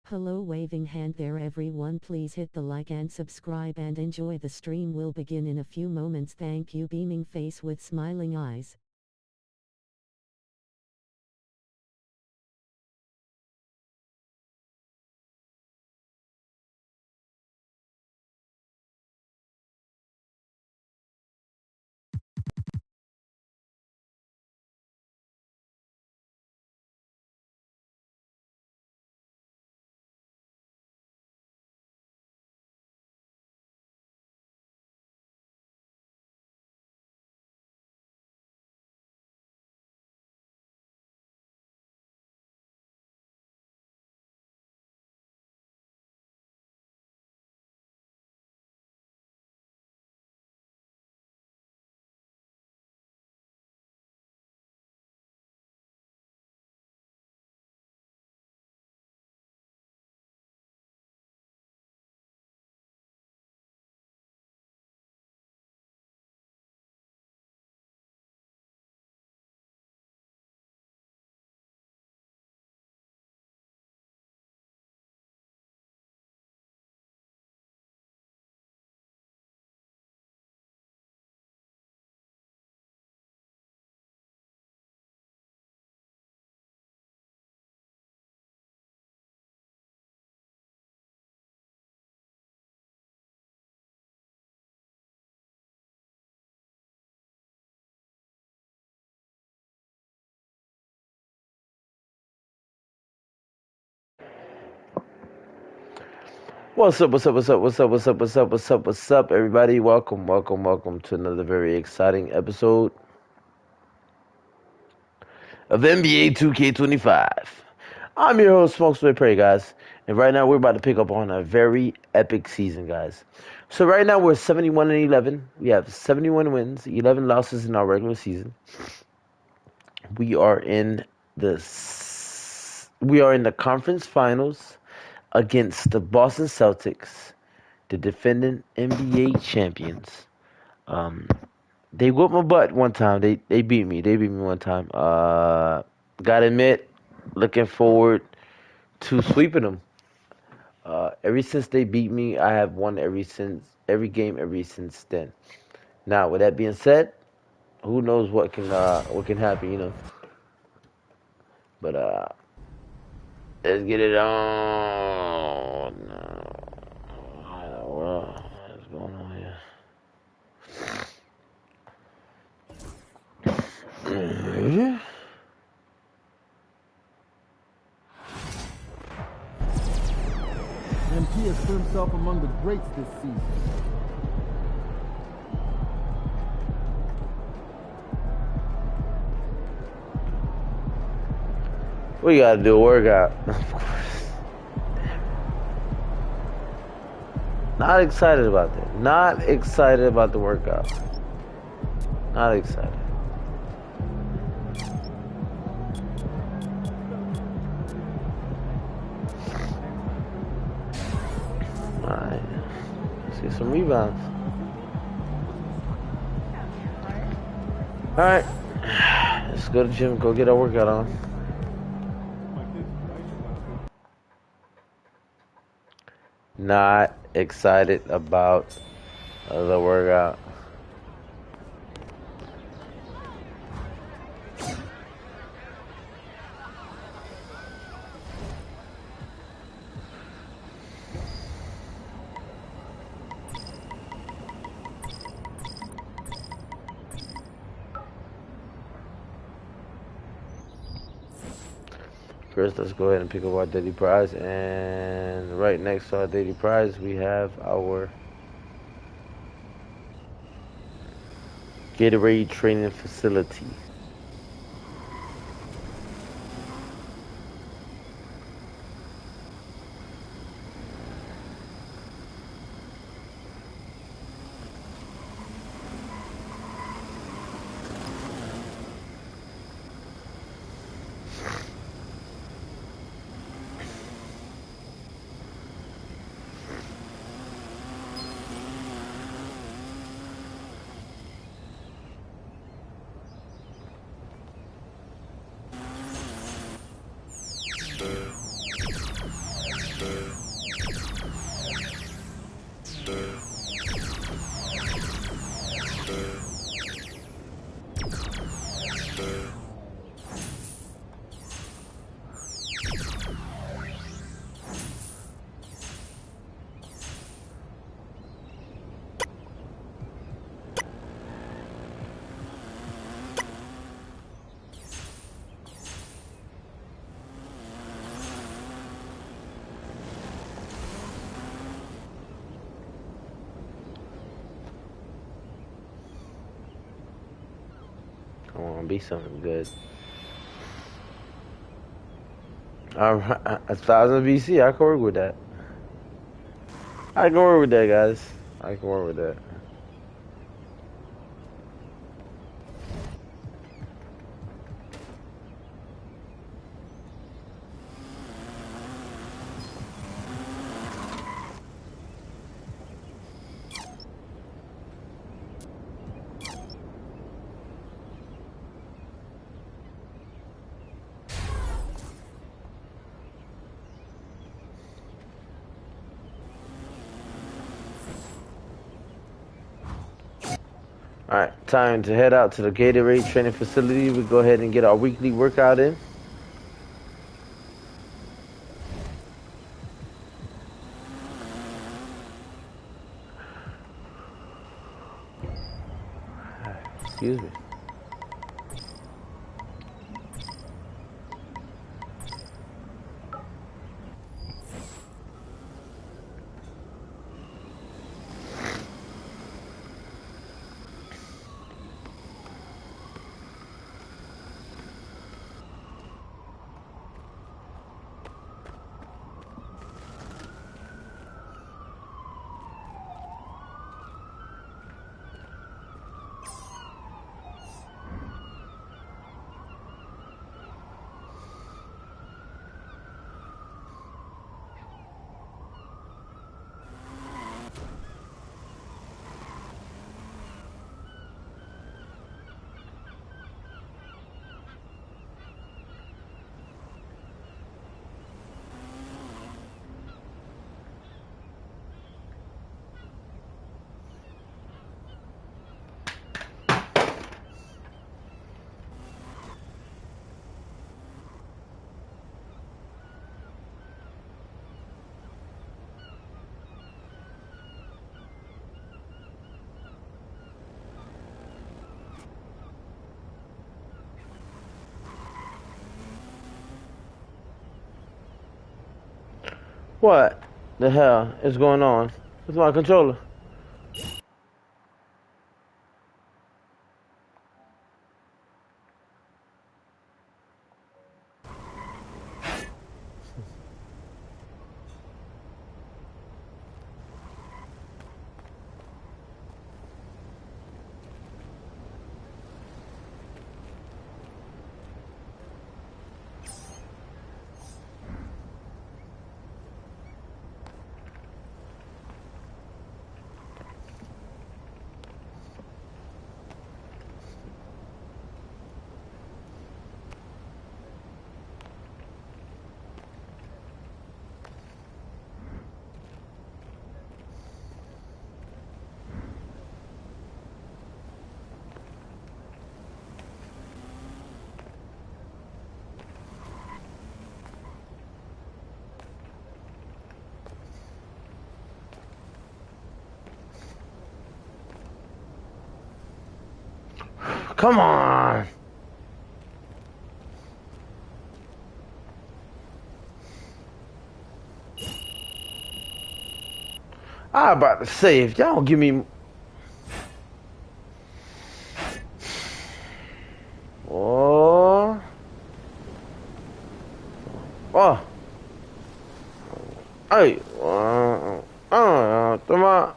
Hello, waving hand there everyone, please hit the like and subscribe and enjoy the stream. Will begin in a few moments. Thank you. Beaming face with smiling eyes. What's up, what's up, what's up, what's up, what's up, what's up, what's up, what's up, everybody? Welcome to another very exciting episode of NBA 2K25. I'm your host, Smokes With Prey, guys. And right now we're about to pick up on a very epic season, guys. So right now we're 71 and 11. We have 71 wins, 11 losses in our regular season. We are in the conference finals against the Boston Celtics, the defending NBA champions. They whooped my butt one time. They beat me. They beat me one time. Gotta admit, looking forward to sweeping them. Ever since they beat me, I have won every game ever since then. Now, with that being said, who knows what can happen, you know? But let's get it on. What's going on here? MP has put himself among the greats this season. We gotta do a workout. Of course. Not excited about that. Not excited about the workout. Not excited. Alright. Let's get some rebounds. Alright. Let's go to the gym and go get our workout on. Not excited about the workout. First, let's go ahead and pick up our daily prize. And right next to our daily prize, we have our Gatorade training facility. Come on, be something good. Alright, 1,000 BC, I can work with that. I can work with that, guys. I can work with that. Alright, time to head out to the Gatorade training facility. We go ahead and get our weekly workout in. Excuse me. What the hell is going on with my controller? Come on. I about to say, if y'all don't give me... Oh. Oh. Hey. Toma.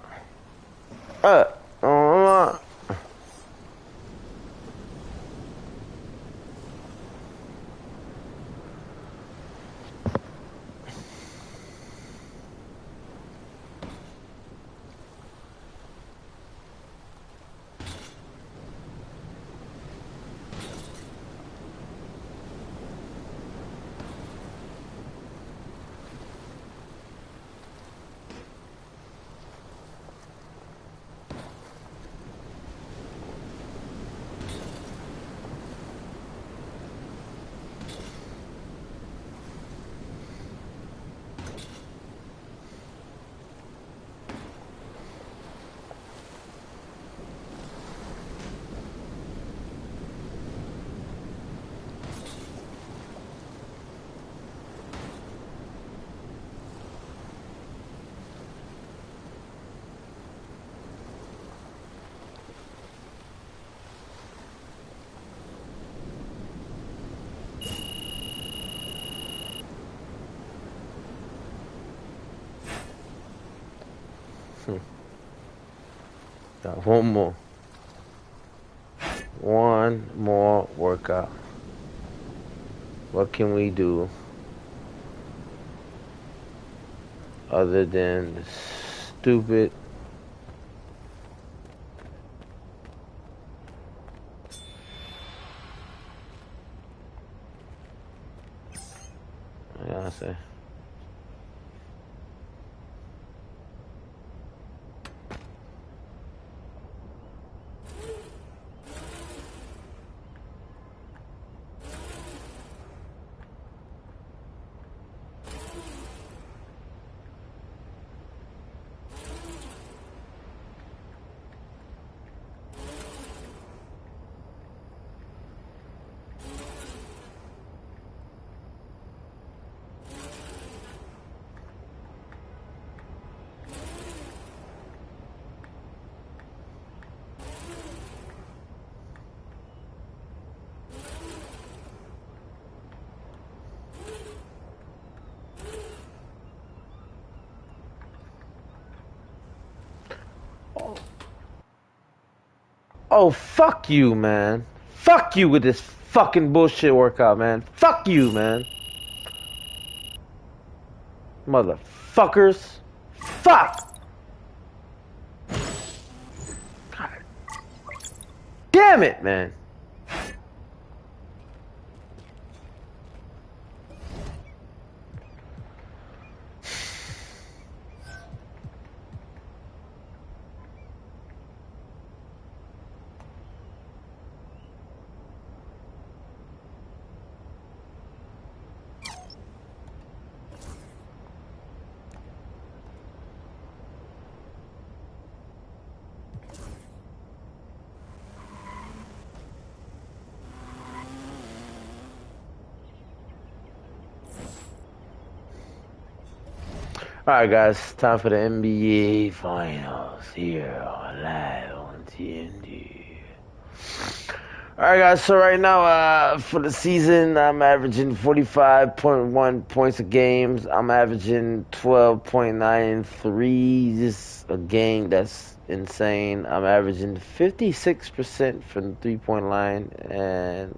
Got one more. One more workout. What can we do other than the stupid I say? Oh, fuck you, man. Fuck you with this fucking bullshit workout, man. Fuck you, man. Motherfuckers. Fuck. God damn it, man. Alright, guys, time for the NBA Finals here live on TNT. Alright, guys, so right now, for the season, I'm averaging 45.1 points a game. I'm averaging 12.93 just a game. That's insane. I'm averaging 56% from the three-point line, and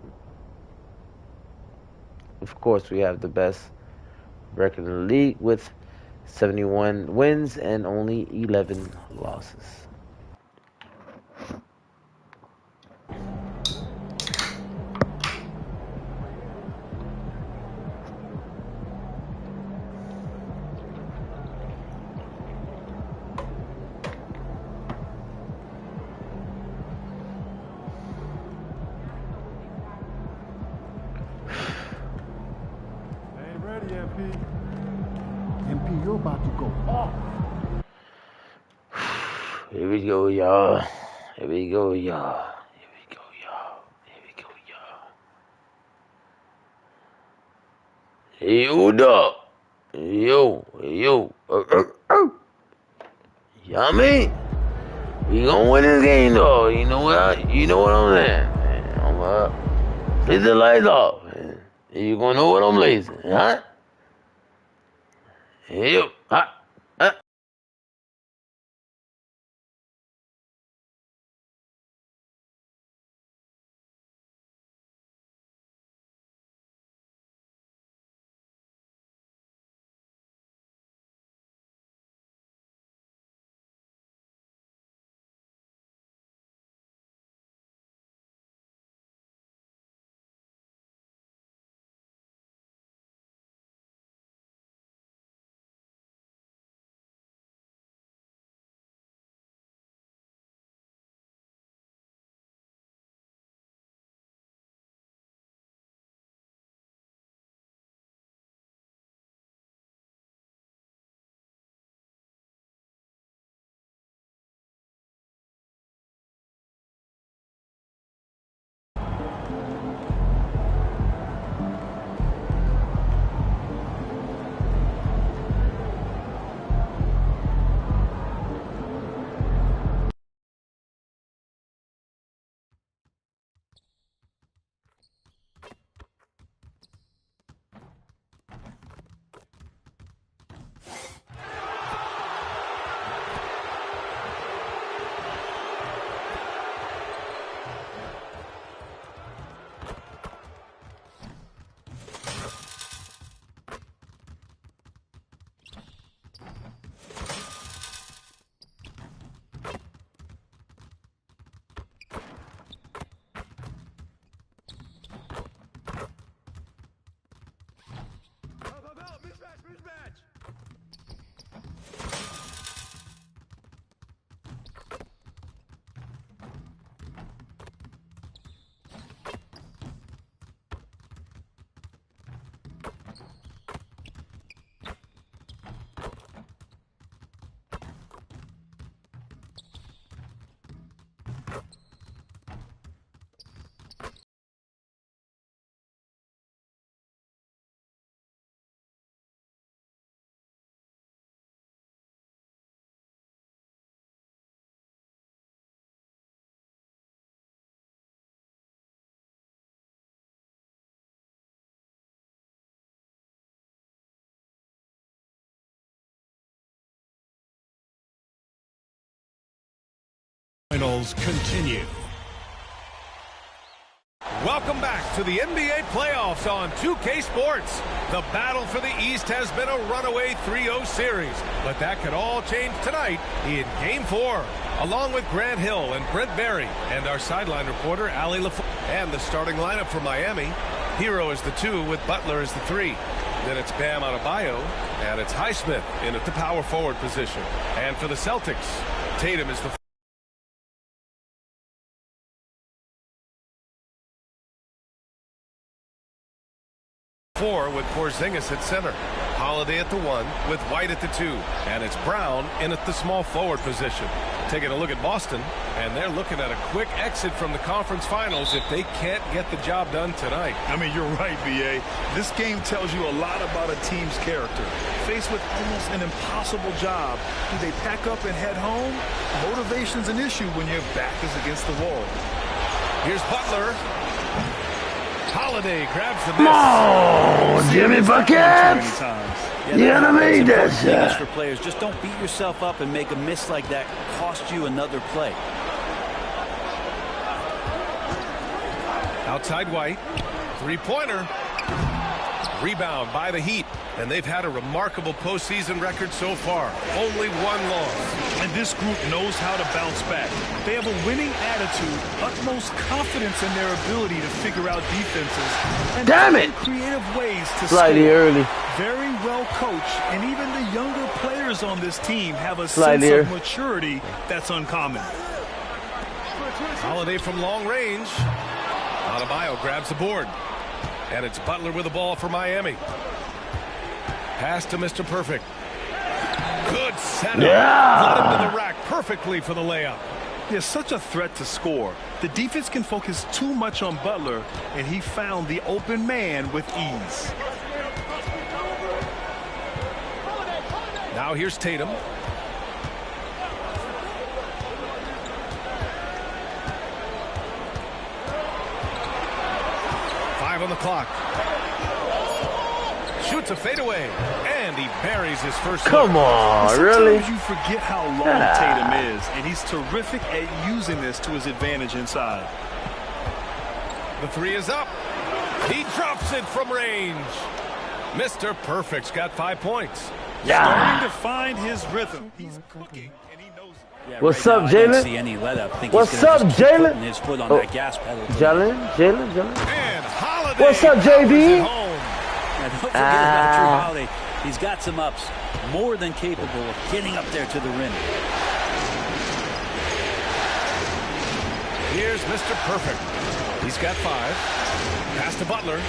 of course, we have the best record in the league with 71 wins and only 11 losses. Ain't ready, MP. MP, you're about to go off. Here we go, y'all. Here we go, y'all. Here we go, y'all. Here we go, y'all. Yo, dog. Yo. Yummy. We gonna win this game, though. You know what I'm saying. I'm flip the lights off. Man. You gonna know what I'm blazing, huh? Yo, huh? Finals continue. Welcome back to the NBA playoffs on 2K Sports. The battle for the East has been a runaway 3-0 series, but that could all change tonight in Game 4. Along with Grant Hill and Brent Berry and our sideline reporter, Allie LaFleur. And the starting lineup for Miami. Hero is the 2 with Butler as the 3. Then it's Bam Adebayo, and it's Highsmith in at the power forward position. And for the Celtics, Tatum is the 4 with Porzingis at center. Holiday at the 1 with White at the 2. And it's Brown in at the small forward position. Taking a look at Boston, and they're looking at a quick exit from the conference finals if they can't get the job done tonight. I mean, you're right, B.A. This game tells you a lot about a team's character. Faced with almost an impossible job, do they pack up and head home? Motivation's an issue when your back is against the wall. Here's Butler. Holiday grabs the miss. Oh, Jimmy Buckets! You gotta make that shot. For players, just don't beat yourself up and make a miss like that cost you another play. Outside White. Three-pointer. Rebound by the Heat. And they've had a remarkable postseason record so far. Only one loss. And this group knows how to bounce back. They have a winning attitude, utmost confidence in their ability to figure out defenses. And damn it! Creative ways to Slightly score. early. Very well coached, and even the younger players on this team have a Slightly sense of maturity that's uncommon. Holiday from long range. Adebayo grabs the board. And it's Butler with the ball for Miami. Pass to Mr. Perfect. Good setup. Yeah. Led him to the rack perfectly for the layup. He has such a threat to score. The defense can focus too much on Butler, and he found the open man with ease. Now here's Tatum. On the clock. Shoots a fadeaway, and he buries his first. Come on, Sometimes really? you forget how long Tatum is, and he's terrific at using this to his advantage inside. The three is up. He drops it from range. Mr. Perfect's got 5 points. Starting to find his rhythm. He's cooking, and he knows it. Yeah, What's right up, now, I don't Jalen? see any let up. Think What's he's gonna up, just keep Jalen? putting his foot on that gas pedal. Jalen? And Holiday. What's up, JB? Now, don't forget about Drew Holiday. He's got some ups, more than capable of getting up there to the rim. Here's Mr. Perfect. He's got 5. Pass to Butler.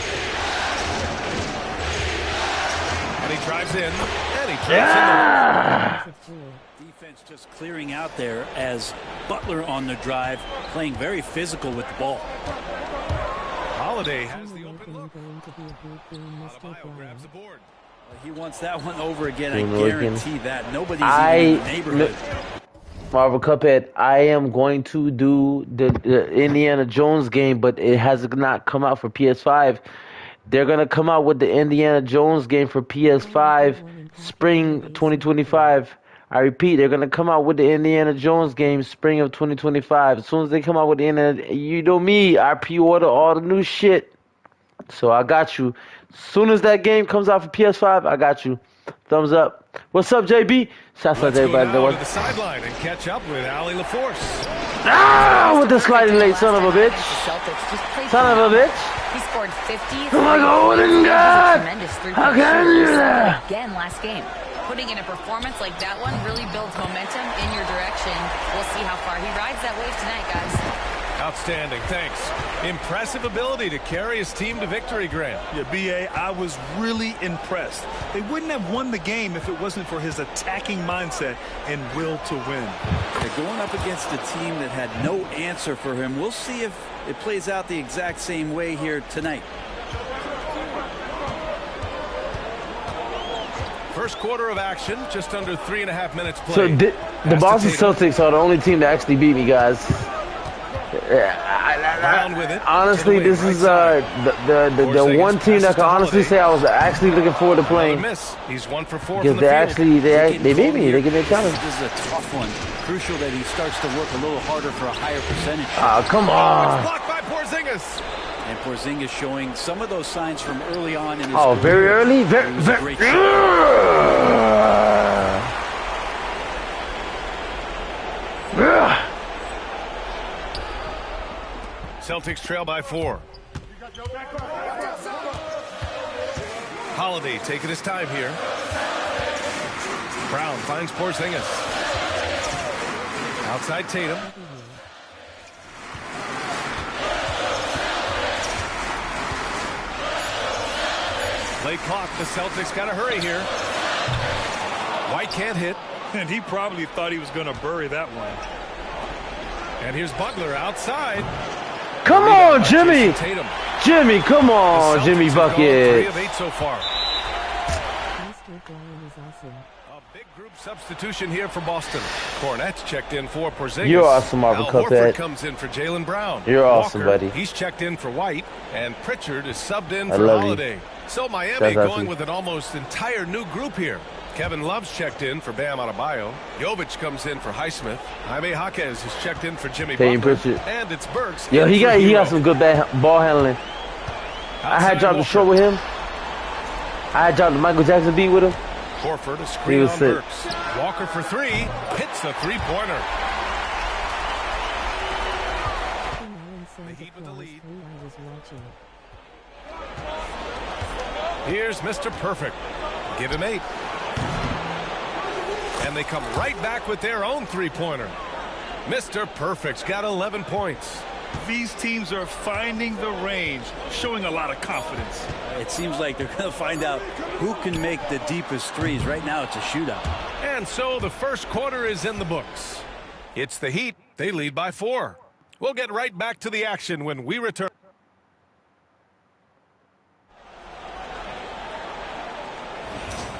And he drives in. And he drives in. Defense just clearing out there as Butler on the drive, playing very physical with the ball. Holiday has the open look. Adebayo grabs the board. He wants that one over again. I Been guarantee looking. that. Nobody's even in the neighborhood. Marvel Cuphead, I am going to do the Indiana Jones game, but it has not come out for PS5. They're going to come out with the Indiana Jones game for PS5 spring 2025. I repeat, they're going to come out with the Indiana Jones game spring of 2025. As soon as they come out with the Indiana, you know me, I pre-order all the new shit. So I got you. As soon as that game comes out for PS5, I got you. Thumbs up. What's up, JB? Shouts out Let's to go everybody. now to the sideline and catch up with Allie LaForce. Ah, with the sliding late, son of a bitch. Son of a bitch. He scored 50. Oh my golden God! Tremendous How can you do that? Again last game. Putting in a performance like that one really builds momentum in your direction. We'll see how far he rides that wave tonight, guys. Outstanding, thanks. Impressive ability to carry his team to victory, Grant. Yeah, B.A., I was really impressed. They wouldn't have won the game if it wasn't for his attacking mindset and will to win. They're going up against a team that had no answer for him. We'll see if it plays out the exact same way here tonight. First quarter of action, just under 3.5 minutes played. So the Boston Celtics are the only team that actually beat me, guys. Brown with it. Honestly, this is the one team that I can honestly say I was actually looking forward to playing. Miss. He's 1 for 4 Because from the field. they beat me. They give me a challenge. This is a tough one. Crucial that he starts to work a little harder for a higher percentage. Oh, come on. Blocked by Porzingis. And Porzingis showing some of those signs from early on in his Oh, very career. early? It was a great shot. Celtics trail by 4. Holiday taking his time here. Brown finds Porzingis. Outside Tatum. Late clock. The Celtics got to hurry here. White can't hit. And he probably thought he was going to bury that one. And here's Butler outside. Come on, Jimmy. Tatum. Jimmy, come on, Jimmy Bucket. 3 of 8 so far. Mr. Brian is awesome. A big group substitution here for Boston. Cornette's checked in for Porzingis. You're awesome, Marvin Al Cuphead. Horford comes in for Jaylen Brown. You're awesome, Walker, buddy. He's checked in for White. And Pritchard is subbed in I for love Holiday. you. So Miami Shout out to going you. with an almost entire new group here. Kevin Love's checked in for Bam Adebayo. Jovic comes in for Highsmith. Jaime Jaquez is checked in for Jimmy Payne Butler. Pritchard. And it's Burks. Yo, in he for got Hero. some good ball handling. I had dropped the Walker. short with him. I had dropped the Michael Jackson beat with him. Horford, a He screen was on sick. Burks. Walker for 3. Hits the three-pointer. The Heat with the lead. I was watching. Here's Mr. Perfect. Give him 8. And they come right back with their own three-pointer. Mr. Perfect's got 11 points. These teams are finding the range, showing a lot of confidence. It seems like they're going to find out who can make the deepest threes. Right now, it's a shootout. And so the first quarter is in the books. It's the Heat. They lead by 4. We'll get right back to the action when we return.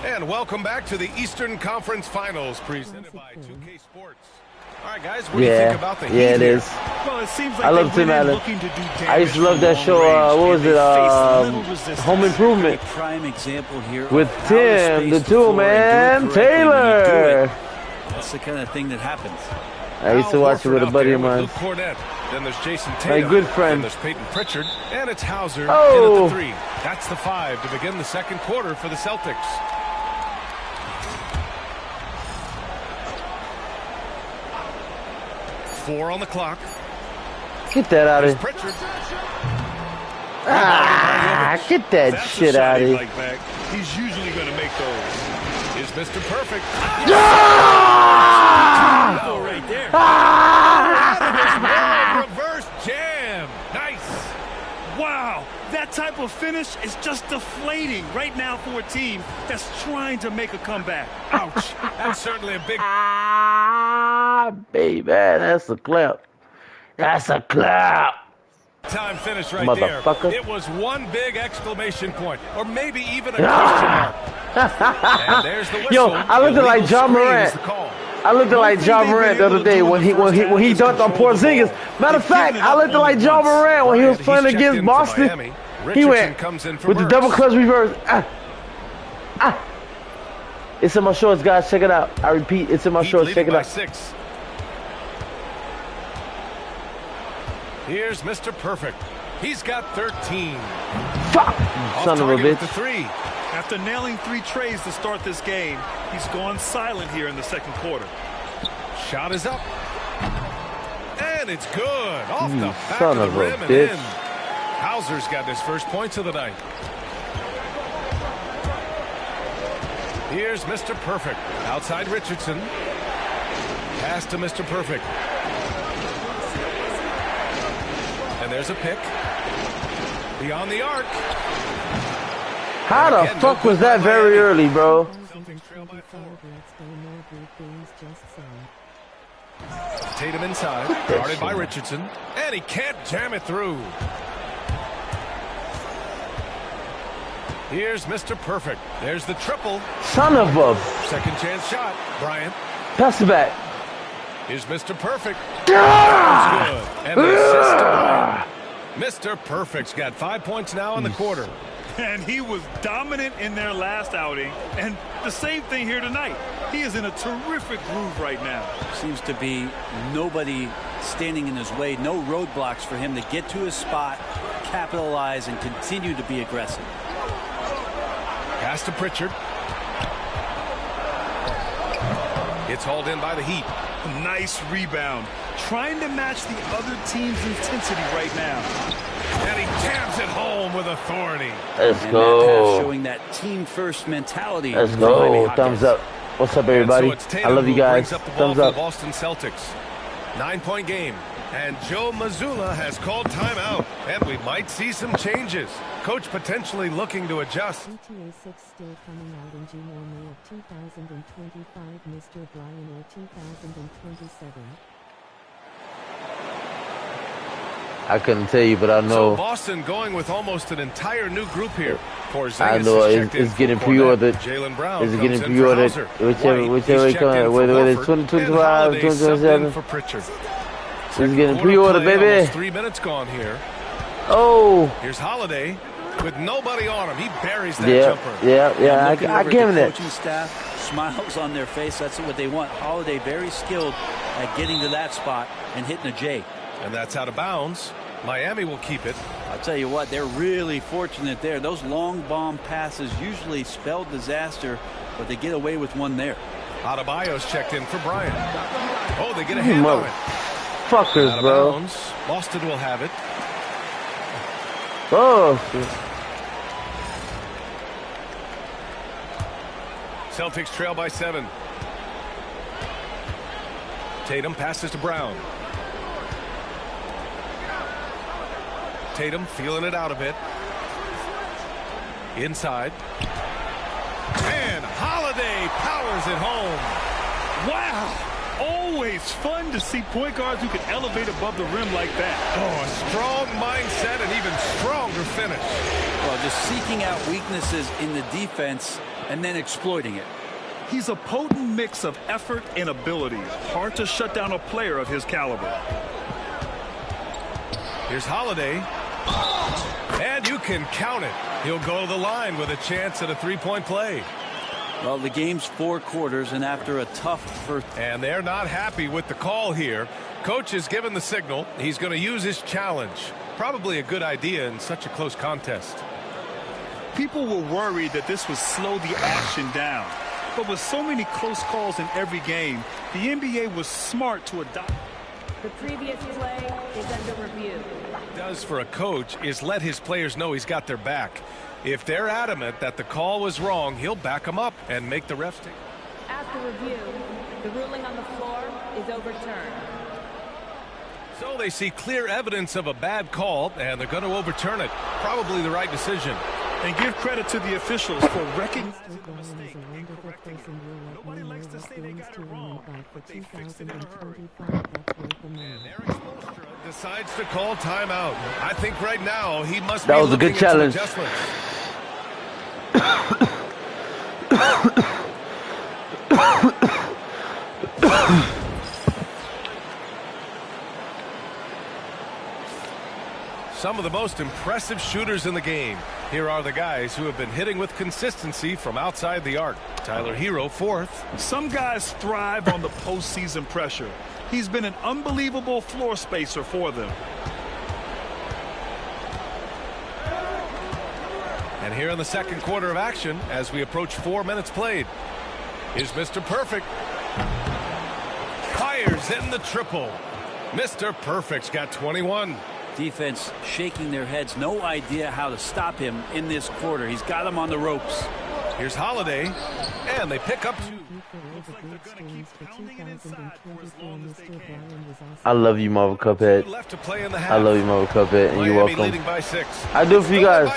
And welcome back to the Eastern Conference Finals presented by 2K Sports. All right, guys, what do you think about the Heat Yeah, it here? is. Well, it seems like I love they Tim went in Allen. looking to do damage I used to love from that long show. range, What and was they it? faced little resistance. Home Improvement A prime example here with of how to Tim, space the the floor tool and man, do it correctly when you do Taylor. it. That's the kind of thing that happens. I used to Al watch it Horford with a out buddy there of with mine. Luke Cornett. Then there's Jason Tatum. good friend. Then there's Peyton Pritchard. And it's Hauser Oh. in at the 3. That's the 5 to begin the second quarter for the Celtics. Four on the clock. Get that out There's of here. Pritchard. Get that That's shit a shot out of he'd here. like back. He's usually going to make those. Is Mr. Perfect. Oh, right there. Reverse jam. Nice. Wow, that type of finish is just deflating right now for a team that's trying to make a comeback. Ouch. That's certainly a big... Baby, that's a clap. That's a clap. time finish right Motherfucker. there. It was one big exclamation point, or maybe even a question mark. And there's the whistle. Yo, I looked at like John Illegal screen Morant. is the call. I looked at like John Morant the other day when he dunked on Porzingis. Matter of fact, I looked at like John Morant when he was playing He's checked against in for Boston. Miami. He Richardson went comes in for with the Burks. double clutch reverse. It's in my shorts, guys. Check it out. I repeat, it's in my Heat shorts. leading Check it by out. 6. Here's Mr. Perfect. He's got 13. Fuck, Off son of a target with bitch. the 3. After nailing 3 trays to start this game, he's gone silent here in the second quarter. Shot is up. And it's good. Off the back son of of the a rim and bitch. in. Hauser's got his first points of the night. Here's Mr. Perfect. Outside Richardson. Pass to Mr. Perfect. And there's a pick. Beyond the arc. How the Again, fuck no was good that by very Miami. early, bro? 2025, let's go more good things just saying. Tatum inside. that Guarded shit by out. Richardson. And he can't jam it through. Here's Mr. Perfect. There's the triple. Son of a... Second chance shot. Bryant. Pass it back. Here's Mr. Perfect. That's good. And the assist to Bryant. Mr. Perfect's got 5 points now in the quarter. And he was dominant in their last outing. And the same thing here tonight. He is in a terrific groove right now. Seems to be nobody standing in his way. No roadblocks for him to get to his spot, capitalize, and continue to be aggressive. Pass to Pritchard. It's hauled in by the Heat. Nice rebound. Trying to match the other team's intensity right now. And he jams it home with authority. Let's And that pass go. showing that team-first mentality. Let's from go. Jaime Thumbs Jaquez. up. What's up, And everybody? so it's I Tatum love you who guys. brings up the ball Thumbs for up. the Boston Celtics. 9-point game. And Joe Mazzulla has called timeout, and we might see some changes. Coach potentially looking to adjust. GTA 6 still coming out in June or May of 2025. Mr. Brian or 2027. I couldn't tell you, but I know. So Boston going with almost an entire new group here. I know it's getting pre-ordered. Jaylen Brown it's getting pre-ordered. Whichever way comes, whether it's 2025, 2027. It's getting pre-ordered, baby. 3 minutes gone here. Oh. Here's Holiday with nobody on him. He buries that jumper. Yeah. I give him that. Coaching staff, smiles on their face. That's what they want. Holiday very skilled at getting to that spot and hitting a J. And that's out of bounds. Miami will keep it. I'll tell you what, they're really fortunate there. Those long bomb passes usually spell disaster, but they get away with one there. Adebayo's checked in for Bryant. Oh, they get a hand on it. Fuckers, bro. Bounds. Boston will have it. Oh. Celtics trail by 7. Tatum passes to Brown. Tatum feeling it out a bit. Inside. And Holiday powers it home. Wow. Always fun to see point guards who can elevate above the rim like that. Oh, a strong mindset and even stronger finish. Well, just seeking out weaknesses in the defense and then exploiting it. He's a potent mix of effort and ability. Hard to shut down a player of his caliber. Here's Holiday. And you can count it. He'll go to the line with a chance at a three-point play. Well, the game's 4 quarters, and after a tough first... And they're not happy with the call here. Coach has given the signal. He's going to use his challenge. Probably a good idea in such a close contest. People were worried that this would slow the action down. But with so many close calls in every game, the NBA was smart to adopt. The previous play is under review. Does for a coach is let his players know he's got their back. If they're adamant that the call was wrong, he'll back them up and make the refs take. After review, the ruling on the floor is overturned. So they see clear evidence of a bad call, and they're going to overturn it. Probably the right decision. And give credit to the officials for recognizing the mistake and correcting it. Nobody likes to say they got it wrong, but they fixed it in a hurry. And Eric Spoelstra decides to call timeout. I think right now he must that be was a good challenge. Some of the most impressive shooters in the game. Here are the guys who have been hitting with consistency from outside the arc. Tyler Hero, 4th. Some guys thrive on the postseason pressure. He's been an unbelievable floor spacer for them. And here in the second quarter of action, as we approach 4 minutes played, is Mr. Perfect. Fires in the triple. Mr. Perfect's got 21. Defense shaking their heads. No idea how to stop him in this quarter. He's got him on the ropes. Here's Holiday. And they pick up 2. I love you, Marvel Cuphead. I love you, Marvel Cuphead, and you're welcome. I do it for you guys.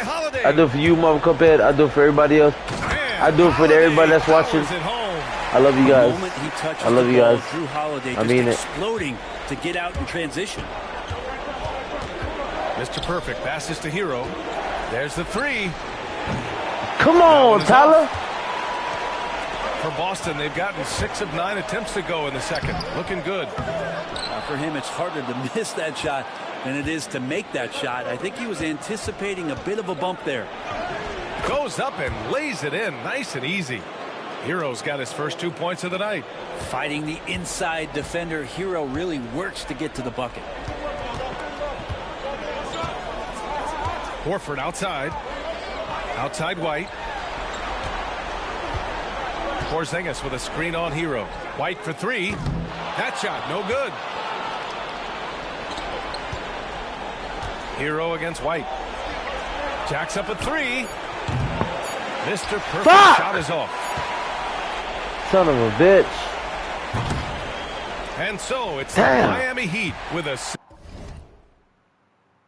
I do it for you, Marvel Cuphead. I do it for everybody else. I do it for everybody that's watching. I love you guys. I love you guys. Drew Holiday I mean it. Exploding to get out in transition. Mr. Perfect passes to Hero. There's the 3. Come on, Tyler. For Boston, they've gotten 6 of 9 attempts to go in the second. Looking good. For him, it's harder to miss that shot than it is to make that shot. I think he was anticipating a bit of a bump there. Goes up and lays it in nice and easy. Hero's got his first 2 points of the night. Fighting the inside defender, Hero really works to get to the bucket. Horford outside. Outside White. Porzingis with a screen on Hero. White for 3. That shot, no good. Hero against White. Jacks up a 3. Mr. Perfect shot is off. Son of a bitch. And so it's the Miami Heat with a...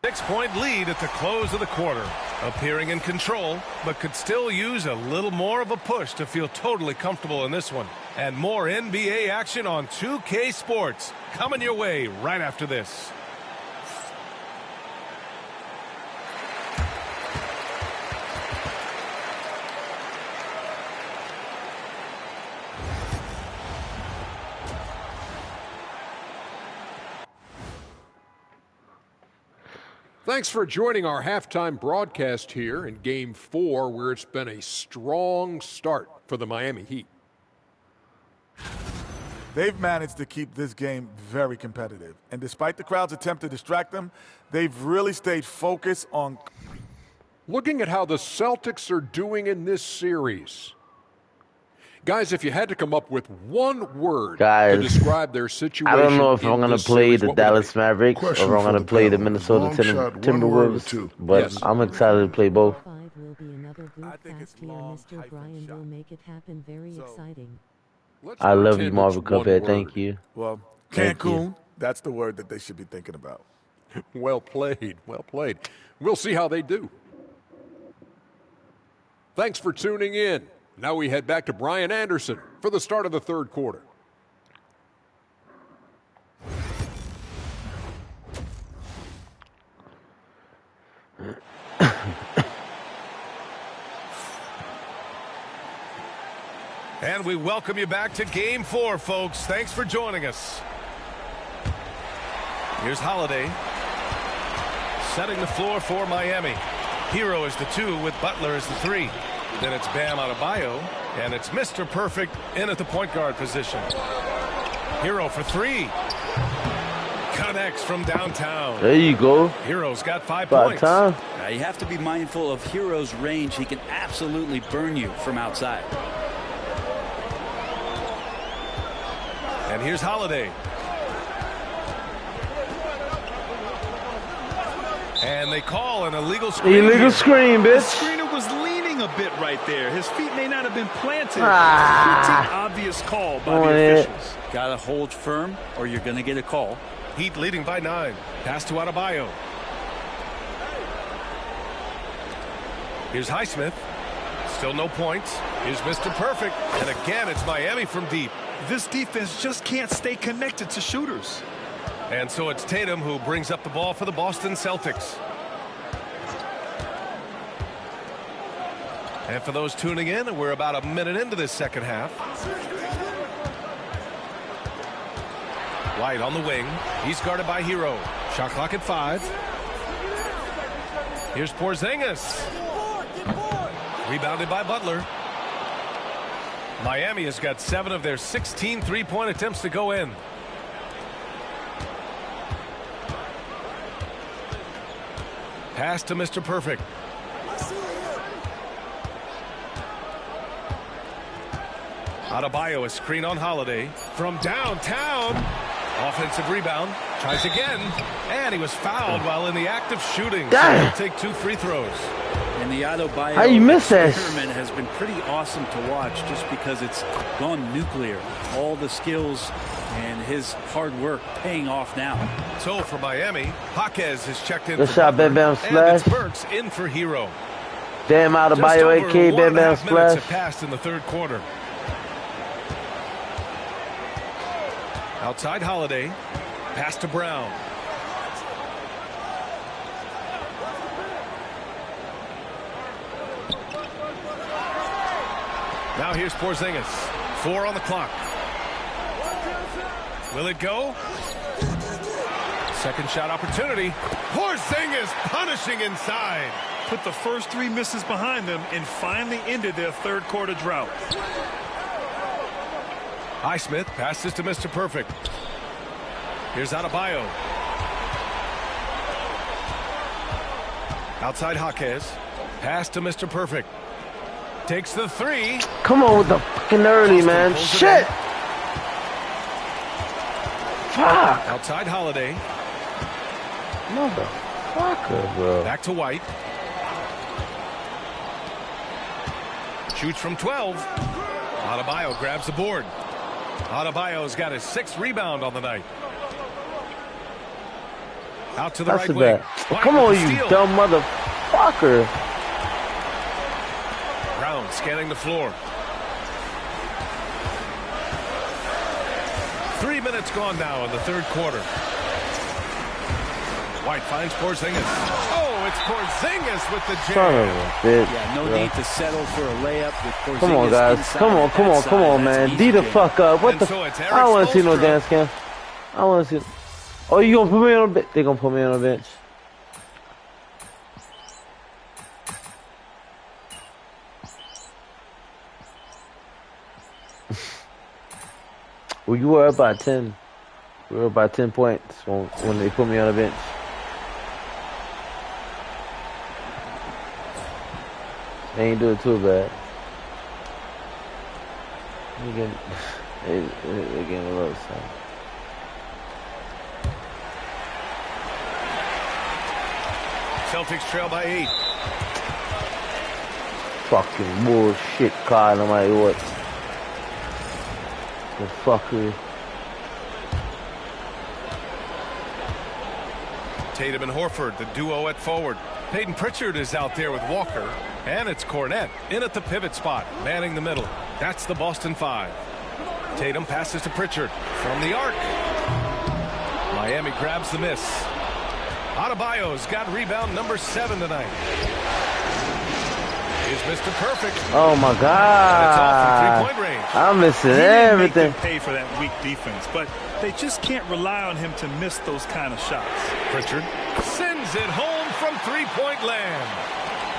6-point lead at the close of the quarter. Appearing in control, but could still use a little more of a push to feel totally comfortable in this one. And more NBA action on 2K Sports coming your way right after this. Thanks for joining our halftime broadcast here in Game 4, where it's been a strong start for the Miami Heat. They've managed to keep this game very competitive. And despite the crowd's attempt to distract them, they've really stayed focused on... Looking at how the Celtics are doing in this series. Guys, if you had to come up with one word to describe their situation, I don't know if I'm going to play the Dallas Mavericks or if I'm going to play the Minnesota Timberwolves, but I'm excited to play both. Will be another group fast here. Mr. Brian will make it happen. Very exciting. I love you, Marvel Cuphead. Thank you. Well, Cancun, that's the word that they should be thinking about. Well played. Well played. We'll see how they do. Thanks for tuning in. Now we head back to Brian Anderson for the start of the third quarter. And we welcome you back to Game 4, folks. Thanks for joining us. Here's Holiday. Setting the floor for Miami. Hero is the 2 with Butler as the 3. Then it's Bam Adebayo, and it's Mr. Perfect in at the point guard position. Hero for 3. Connects from downtown. There you go. Hero's got 5 points. You have to be mindful of Hero's range. He can absolutely burn you from outside. And here's Holiday. And they call an illegal screen. Illegal screen, bitch. The screener was leaning a bit right there. His feet may not have been planted. Pretty obvious call by the officials. Got to hold firm or you're going to get a call. Heat leading by 9. Pass to Adebayo. Here's Highsmith. Still no points. Here's Mr. Perfect. And again, it's Miami from deep. This defense just can't stay connected to shooters. And so it's Tatum who brings up the ball for the Boston Celtics. And for those tuning in, we're about a minute into this second half. White on the wing. He's guarded by Hero. Shot clock at 5. Here's Porzingis. Rebounded by Butler. Miami has got 7 of their 16 three-point attempts to go in. Pass to Mr. Perfect. Adebayo, a screen on Holiday. From downtown. Offensive rebound. Tries again. And he was fouled while in the act of shooting. So he'll take 2 free throws. And the Adebayo How you miss that? experiment has been pretty awesome to watch just because it's gone nuclear. All the skills and his hard work paying off now. So for Miami, Jaquez has checked in. Good shot, Bam Bam and Splash. it's Burks in for Hero. Damn Adebayo, AK Bam Bam Just over 1.5 minutes have Splash. passed in the third quarter. Outside Holiday. Pass to Brown. Now here's Porzingis. 4 on the clock. Will it go? Second shot opportunity. Porzingis punishing inside. Put the first 3 misses behind them and finally ended their third quarter drought. Highsmith passes to Mr. Perfect. Here's Adebayo. Outside Jaquez. Pass to Mr. Perfect. Takes the 3. Come on with the fucking early, man. Shit. Fuck. Outside Holiday. Motherfucker, bro. Back to White. Shoots from 12. Adebayo grabs the board. Adebayo's got his 6th rebound on the night. Out to the That's right a wing. bad. Come on, you dumb motherfucker. Brown scanning the floor. 3 minutes gone now in the third quarter. White finds Porzingis. Oh, it's Porzingis with the jam. Son of a bitch. Yeah, no need to settle for a layup with Porzingis. Come on, guys. Come on, man. D the fuck up. What the? I don't want to see no dance cam. I want to see. Oh, you gonna put me on a bench? They gonna put me on a bench. Well, you were up by 10. We were up by 10 points when they put me on a bench. They ain't do it too bad. They getting a little something. Celtics trail by 8. Fucking bullshit, Kyle, no matter what. The fucker. Tatum and Horford, the duo at forward. Peyton Pritchard is out there with Walker. And it's Cornette in at the pivot spot, manning the middle. That's the Boston 5. Tatum passes to Pritchard from the arc. Miami grabs the miss. Adebayo's got rebound number 7 tonight. Here's Mr. Perfect. Oh my God! It's off from 3-point range. I'm missing Make everything. them pay for that weak defense, but they just can't rely on him to miss those kind of shots. Pritchard sends it home from 3-point land.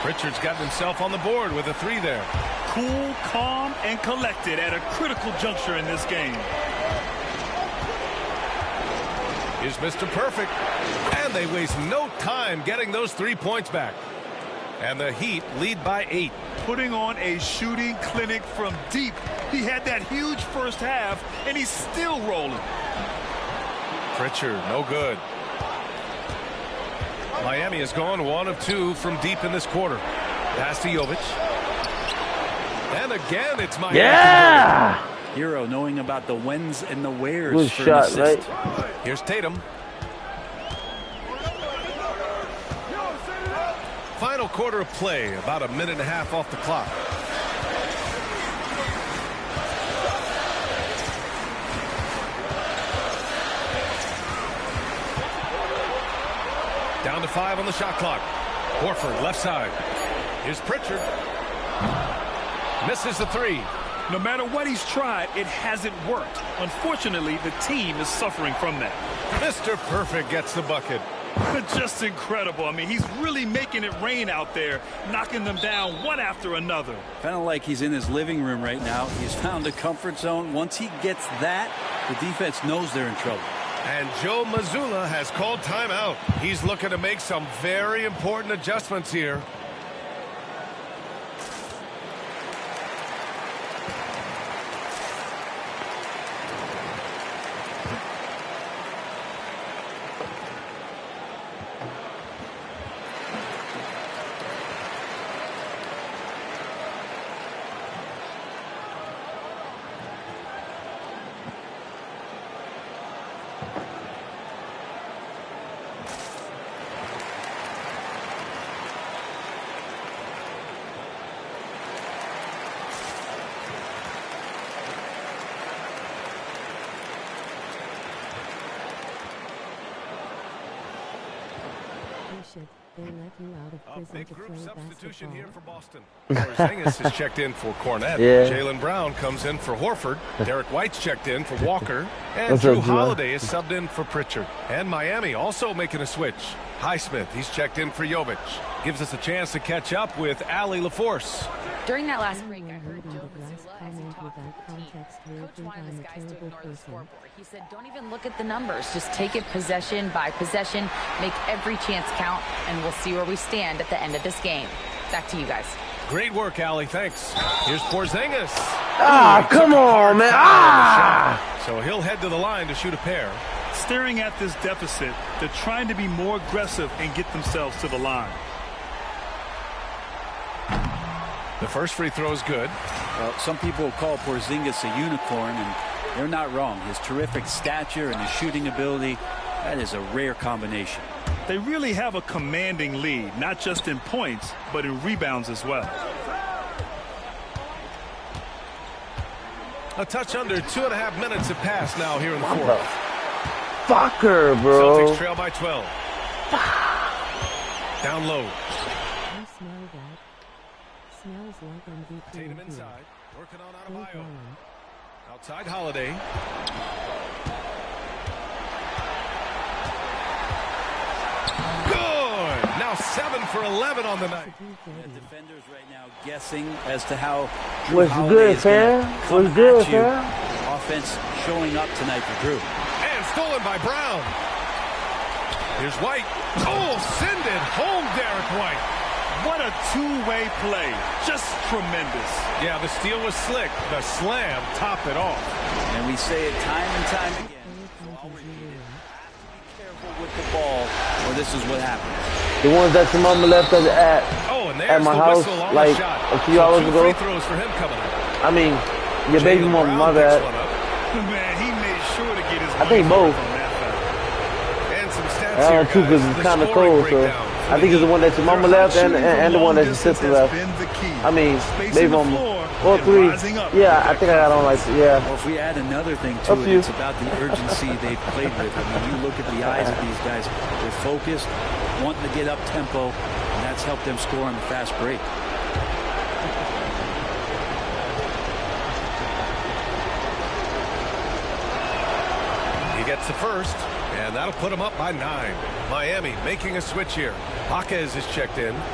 Pritchard's gotten himself on the board with a 3 there. Cool, calm, and collected at a critical juncture in this game. Here's Mr. Perfect. And they waste no time getting those 3 points back. And the Heat lead by 8. Putting on a shooting clinic from deep. He had that huge first half, and he's still rolling. Pritchard, no good. Miami has gone 1 of 2 from deep in this quarter. Pass to Jovic. And again, it's Miami. Yeah! Hero knowing about the whens and the wheres. Good for shot, an assist. right? Here's Tatum. Final quarter of play, about a minute and a half off the clock. Down to 5 on the shot clock. Horford left side. Here's Pritchard. Misses the 3. No matter what he's tried, it hasn't worked. Unfortunately, the team is suffering from that. Mr. Perfect gets the bucket. Just incredible. I mean, he's really making it rain out there, knocking them down one after another. Kind of like he's in his living room right now. He's found a comfort zone. Once he gets that, the defense knows they're in trouble. And Joe Mazzulla has called timeout. He's looking to make some very important adjustments here. They let you out of prison Big to group play substitution basketball. here for Boston. Porzingis is checked in for Cornette. Yeah. Jaylen Brown comes in for Horford. Derek White's checked in for Walker. And What's Drew up, Drew? Holiday is subbed in for Pritchard. And Miami also making a switch. Highsmith, he's checked in for Jovic. Gives us a chance to catch up with Allie LaForce. During that last break, I heard Reading Joe the last Mazzulla as he comment talked without to the team. context will Coach think wanted I'm his a guys to terrible ignore the person. scoreboard. He said, don't even look at the numbers. Just take it possession by possession. Make every chance count, and we'll see where we stand at the end of this game. Back to you guys. Great work, Allie. Thanks. Here's Porzingis. Ah, come on, man. Ah! So he'll head to the line to shoot a pair. Staring at this deficit, they're trying to be more aggressive and get themselves to the line. The first free throw is good. Well, some people call Porzingis a unicorn, and they're not wrong. His terrific stature and his shooting ability, that is a rare combination. They really have a commanding lead, not just in points, but in rebounds as well. A touch under 2.5 minutes have passed now here in the fourth. Fucker, bro. Celtics trail by 12. Down low. I smell that. Smells like MVP. Tatum inside. Working on Adebayo. Outside Holiday. Good! Now 7 for 11 on the night. The defenders right now guessing as to how What's good, fam? What's good, fam? Offense showing up tonight for Drew. And stolen by Brown. Here's White. Oh, send it home, Derek White. What a two-way play. Just tremendous. Yeah, the steal was slick. The slam topped it off. And we say it time and time again. I'll repeat it. Have to be careful with the ball, or this is what happens. The ones that your mama left us at my house like a few hours ago. Free throws for him coming up. I mean, your baby mama, my bad. Man, he made sure to get his I think both. And some stats here, too, because it's kind of cold, so I think it's the one that your mama left and the one that your sister left. I mean, baby mama. All three. Yeah, I think I got on like, yeah. Well, if we add another thing to it, it's about the urgency they've played with. I mean, you look at the eyes of these guys. They're focused, wanting to get up tempo, and that's helped them score on the fast break. He gets the first, and that'll put him up by 9. Miami making a switch here. Jaquez is checked in. But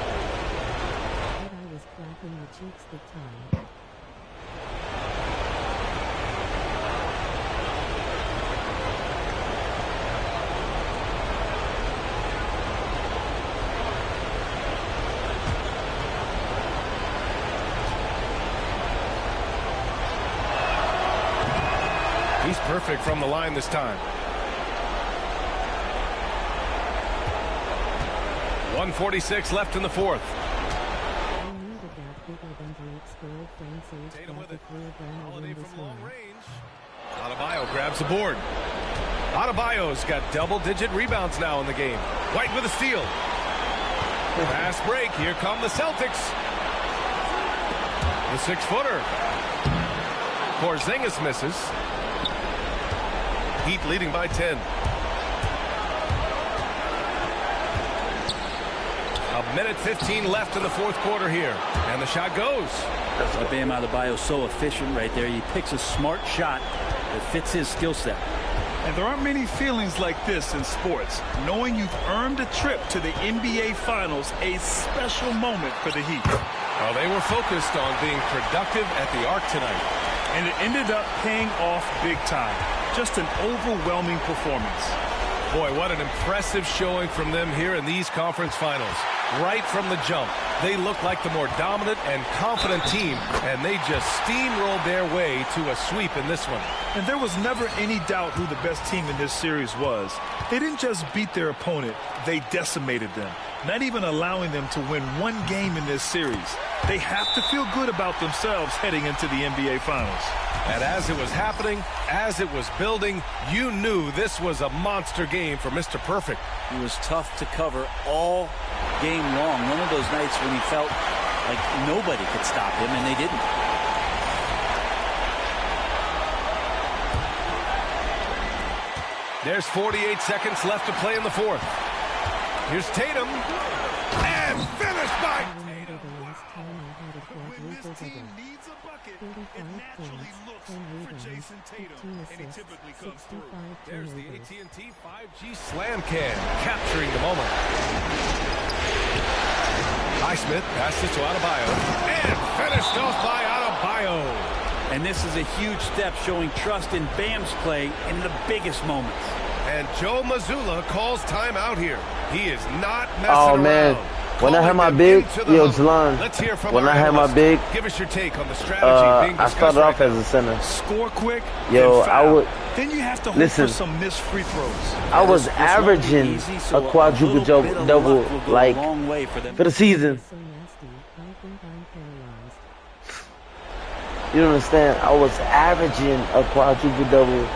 I was clapping the cheeks the time. He's perfect from the line this time. 1:46 left in the fourth. Tatum with it. Holiday from long range. Adebayo grabs the board. Adebayo's got double-digit rebounds now in the game. White with a steal. Fast break. Here come the Celtics. The 6-footer. Porzingis misses. Heat leading by 10. A minute 15 left in the fourth quarter here. And the shot goes. That's why Bam Adebayo's so efficient right there. He picks a smart shot that fits his skill set. And there aren't many feelings like this in sports. Knowing you've earned a trip to the NBA Finals, a special moment for the Heat. Well, they were focused on being productive at the arc tonight. And it ended up paying off big time. Just an overwhelming performance. Boy, what an impressive showing from them here in these conference finals. Right from the jump, they look like the more dominant and confident team, and they just steamrolled their way to a sweep in this one. And there was never any doubt who the best team in this series was. They didn't just beat their opponent, they decimated them, not even allowing them to win one game in this series. They have to feel good about themselves heading into the NBA Finals. And as it was happening, as it was building, you knew this was a monster game for Mr. Perfect. He was tough to cover all game long. One of those nights when he felt like nobody could stop him, and they didn't. There's 48 seconds left to play in the fourth. Here's Tatum. And finished by Tatum. When this team needs a bucket, it naturally looks for Jason Tatum, and he typically comes through. There's the AT&T 5G Slam Can, capturing the moment. Highsmith passes to Adebayo, and finished off by Adebayo. And this is a huge step showing trust in Bam's play in the biggest moments. And Joe Mazzulla calls timeout here. He is not messing around. Man. When I had my big, yo, Jalon, when I had my big, give us your take on the strategy being I started off as a center. Score quick, yo, I would. Then you have to hope for some missed free throws. I was averaging a quadruple double like for the season. You don't understand? I was averaging a quadruple double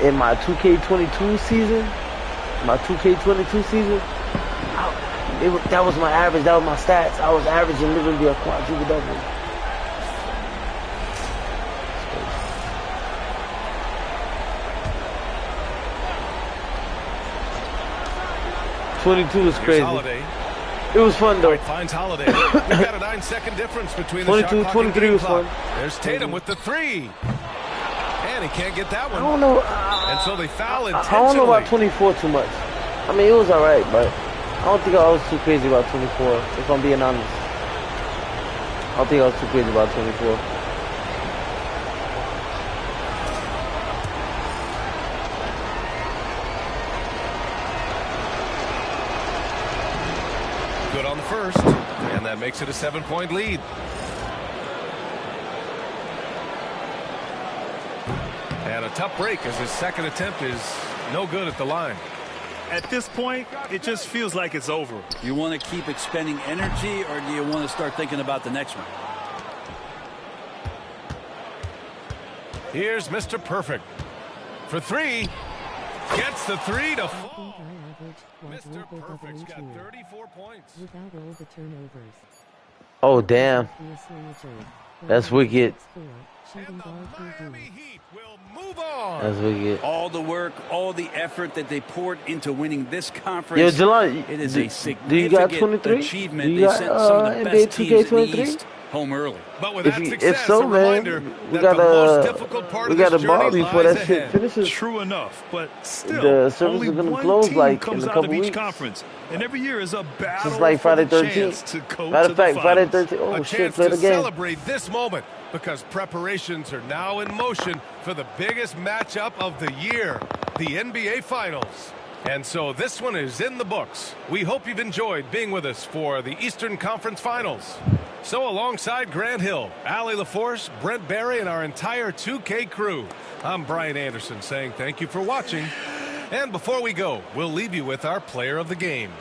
in my 2K22 season. My 2K22 season. that was my average. That was my stats. I was averaging literally a quadruple double. 22 is crazy. It was fun though. Finds Holiday. We've got a 9-second difference between the 22, 23 was fun. There's Tatum with the 3. And he can't get that one. I don't know. And so they foul intentionally. I don't know about 24 too much. I mean, it was alright, but I don't think I was too crazy about 24, if I'm being honest. I don't think I was too crazy about 24. Good on the first, and that makes it a 7-point lead. And a tough break as his second attempt is no good at the line. At this point, it just feels like it's over. You want to keep expending energy, or do you want to start thinking about the next one? Here's Mr. Perfect for 3. Gets the 3 to fall. Mr. Perfect's got 34 points. Without all the turnovers. Oh, damn. That's wicked. And the Miami Heat will move on. That's wicked. All the work, all the effort that they poured into winning this conference. Yo, Jelani, it is a significant do you got 23? achievement. Do you They got, sent some of the best teams in the East home early. But with that success, if so, a reminder we that gotta, the most difficult part we of this gotta ball journey before lies that shit ahead. finishes. True enough, but still, The service only is gonna one close team like comes in a out couple of each weeks. conference, and every year is a battle. Just like Friday for the chance 13th. to go Matter to of fact, the Friday finals. 13th. Oh A shit, chance play to the game. celebrate this moment because preparations are now in motion for the biggest matchup of the year, the NBA Finals. And so this one is in the books. We hope you've enjoyed being with us for the Eastern Conference Finals. So alongside Grant Hill, Allie LaForce, Brent Barry, and our entire 2K crew, I'm Brian Anderson saying thank you for watching. And before we go, we'll leave you with our player of the game.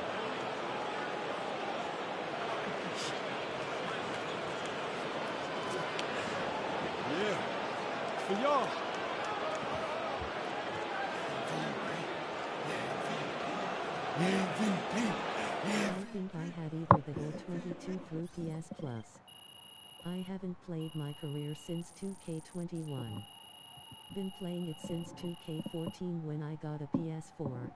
Yeah, for y'all. I think I had either the goal 22 through PS Plus. I haven't played my career since 2K21. Been playing it since 2K14 when I got a PS4.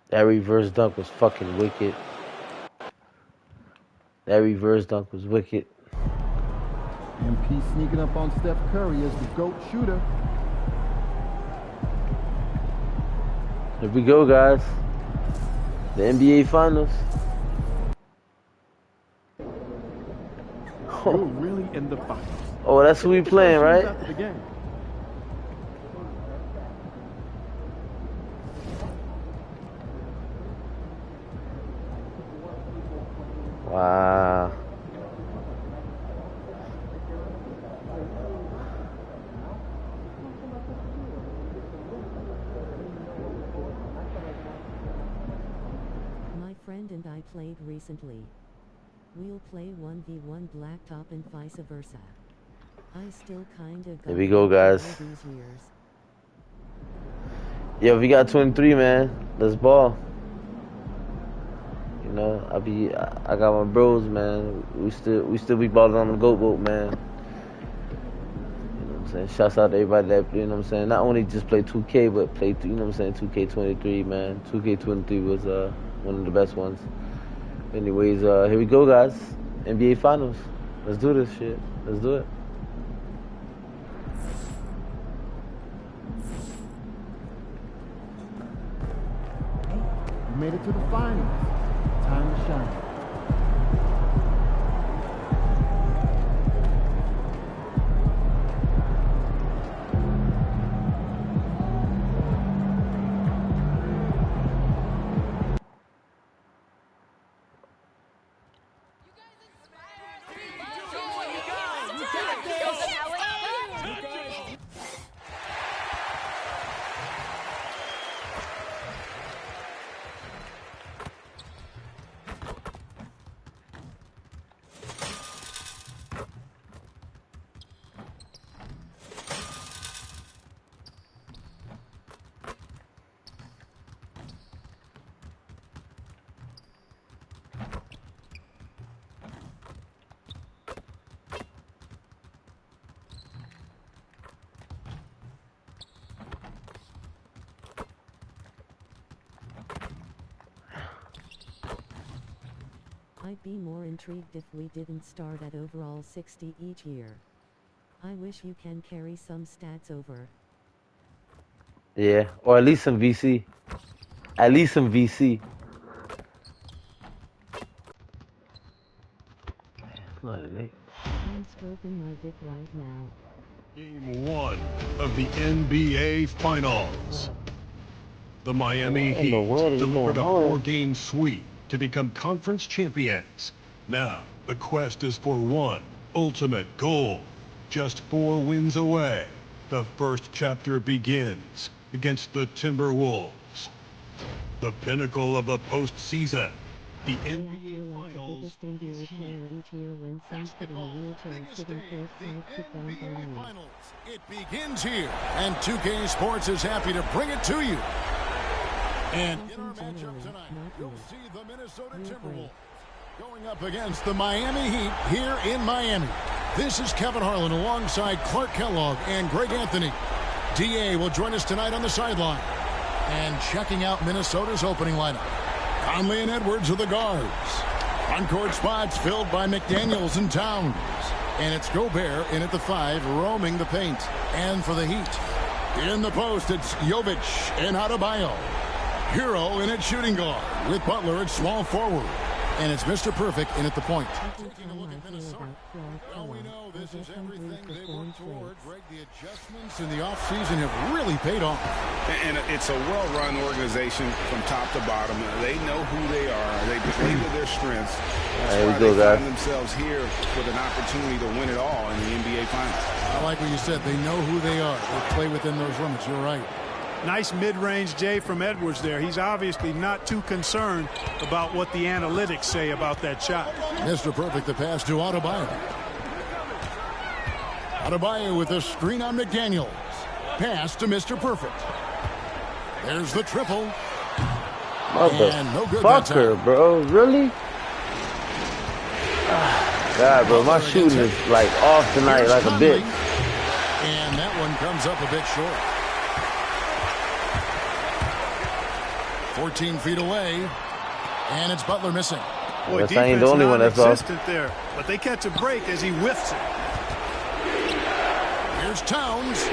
That reverse dunk was fucking wicked. That reverse dunk was wicked. MP sneaking up on Steph Curry as the GOAT shooter. Here we go, guys. The NBA Finals. You're really in the finals. Oh, that's who we playing, right? After the game. Wow. My friend and I played recently. We'll play 1v1 blacktop and vice versa. I still kinda got Here we go, guys. all these years. Yo, we got 23, man. Let's ball. You know, I got my bros, man. We still be balling on the GOAT boat, man. You know what I'm saying? Shouts out to everybody that, you know what I'm saying, not only just play 2K, but play, you know what I'm saying, 2K23, man. 2K23 was one of the best ones. Anyways, here we go, guys. NBA Finals. Let's do this shit. Let's do it. You made it to the finals. Time to shine. I'd be more intrigued if we didn't start at overall 60 each year. I wish you can carry some stats over. Yeah, or at least some VC. At least some VC. I'm stroking my dick right now. Game 1 of the NBA Finals. The Miami Heat delivered a 4-game sweep to become conference champions. Now, the quest is for one ultimate goal. Just 4 wins away. The first chapter begins against the Timberwolves. The pinnacle of the postseason. The NBA Finals. It begins here, and 2K Sports is happy to bring it to you. And in our matchup tonight, you'll see the Minnesota Timberwolves going up against the Miami Heat here in Miami. This is Kevin Harlan alongside Clark Kellogg and Greg Anthony. DA will join us tonight on the sideline. And checking out Minnesota's opening lineup. Conley and Edwards are the guards. On-court spots filled by McDaniels and Towns. And it's Gobert in at the 5, roaming the paint. And for the Heat, in the post, it's Jovic and Adebayo. Hero in at shooting guard, with Butler at small forward. And it's Mr. Perfect in at the point. Taking a look at Minnesota. Well, we know this is everything they work toward. Greg, the adjustments in the offseason have really paid off. And it's a well-run organization from top to bottom. They know who they are. They play to their strengths. That's why they find themselves here with an opportunity to win it all in the NBA Finals. I like what you said. They know who they are. They play within those limits. You're right. Nice mid-range J from Edwards there. He's obviously not too concerned about what the analytics say about that shot. Mr. Perfect, the pass to Adebayo. Adebayo with a screen on McDaniels. Pass to Mr. Perfect. There's the triple. And no good. Fucker, bro. Really? God, bro, my shooting is like off tonight like a bitch. And that one comes up a bit short. 14 feet away, and it's Butler missing. Boy, I ain't the only one that's off. There, but they catch a break as he whiffs it. Here's Towns.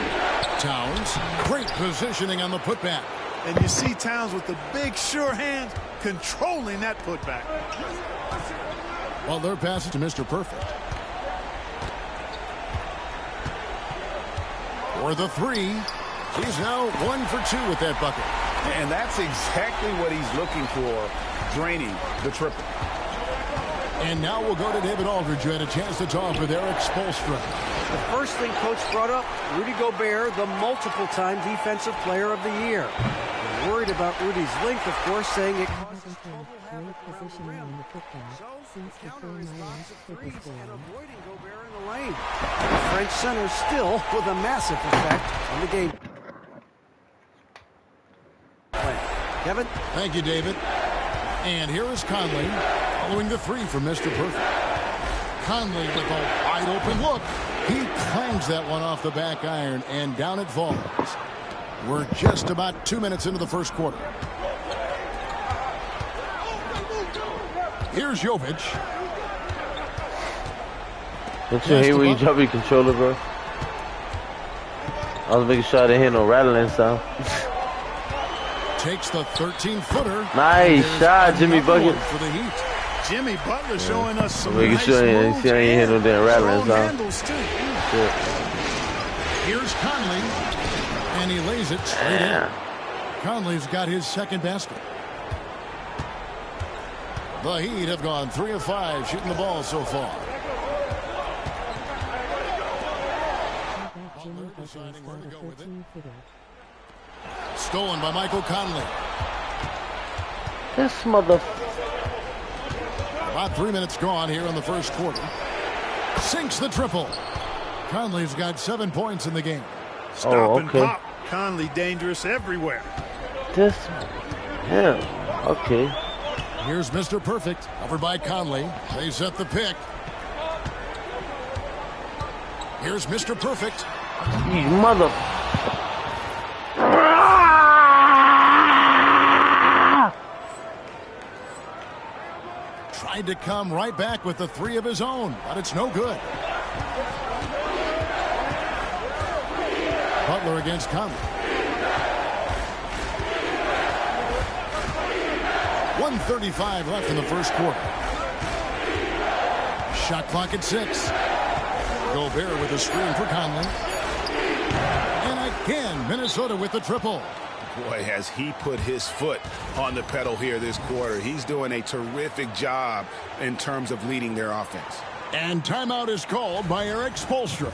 Towns, great positioning on the putback. And you see Towns with the big, sure hands controlling that putback. Butler passes to Mr. Perfect. For the 3. He's now 1 for 2 with that bucket. And that's exactly what he's looking for, draining the triple. And now we'll go to David Aldridge, who had a chance to talk with Eric Spoelstra. The first thing Coach brought up, Rudy Gobert, the multiple-time Defensive Player of the Year. They're worried about Rudy's length, of course, saying it causes trouble and avoiding Gobert in the lane. The French center still with a massive effect on the game. Kevin? Thank you, David. And here is Conley following the 3 from Mr. Perfect. Conley with a wide open look. He clangs that one off the back iron, and down it falls. We're just about 2 minutes into the first quarter. Here's Jovic. Don't you hate when you drop your controller, bro? I was making sure I didn't hear no rattling sound. Takes the 13-footer. Nice shot, Jimmy Bucket. For the Heat. Jimmy Butler showing us some making nice sure moves I ain't hear no damn rattling sound. Here's Conley, and he lays it straight in. Conley's got his second basket. The Heat have gone 3 of 5 shooting the ball so far. Deciding where to go with it. Stolen by Michael Conley. This mother. About 3 minutes gone here in the first quarter. Sinks the triple. Conley's got 7 points in the game. Stop and pop. Conley dangerous everywhere. This, yeah, okay. Here's Mr. Perfect, covered by Conley. They set the pick. Here's Mr. Perfect. You mother. Tried to come right back with the three of his own, but it's no good. Butler against Conley. 1:35 left in the first quarter. Shot clock at 6. Gobert with a screen for Conley. And again, Minnesota with the triple. Boy, has he put his foot on the pedal here this quarter. He's doing a terrific job in terms of leading their offense. And timeout is called by Eric Spoelstra.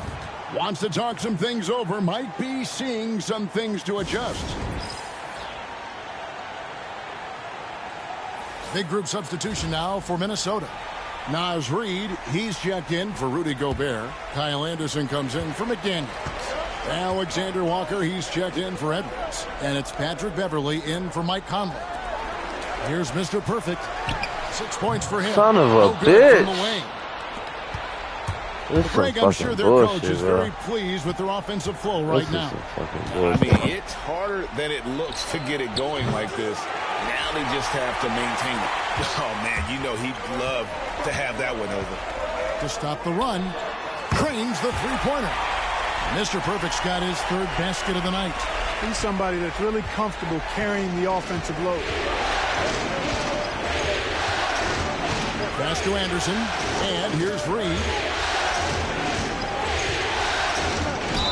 Wants to talk some things over, might be seeing some things to adjust. Big group substitution now for Minnesota. Naz Reid, he's checked in for Rudy Gobert. Kyle Anderson comes in for McDaniels. Alexander Walker, he's checked in for Edwards. And it's Patrick Beverley in for Mike Conley. Here's Mr. Perfect. 6 points for him. Son of a No good from the bitch. wing. This is Greg, some I'm sure fucking their coach bullshit, is bro. very pleased with their offensive flow right This is now. some fucking I bullshit. mean, it's harder than it looks to get it going like this. Now they just have to maintain it. Oh, man, you know he'd love to have that one over. To stop the run, cranes the three-pointer. Mr. Perfect's got his third basket of the night. He's somebody that's really comfortable carrying the offensive load. Pass to Anderson, and here's Reid.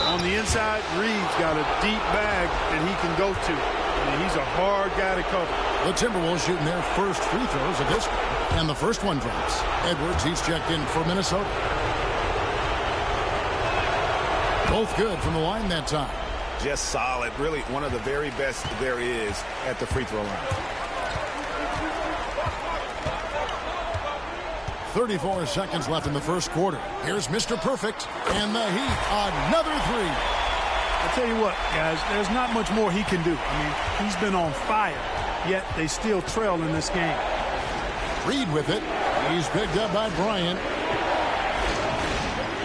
On the inside, Reed's got a deep bag that he can go to. I mean, he's a hard guy to cover. The Timberwolves shooting their first free throws of this game, and the first one drops. Edwards, he's checked in for Minnesota. Both good from the line that time. Just solid. Really one of the very best there is at the free throw line. 34 seconds left in the first quarter. Here's Mr. Perfect, and the Heat, another three. I tell you what, guys, there's not much more he can do. I mean, he's been on fire, yet they still trail in this game. Reid with it. He's picked up by Bryant.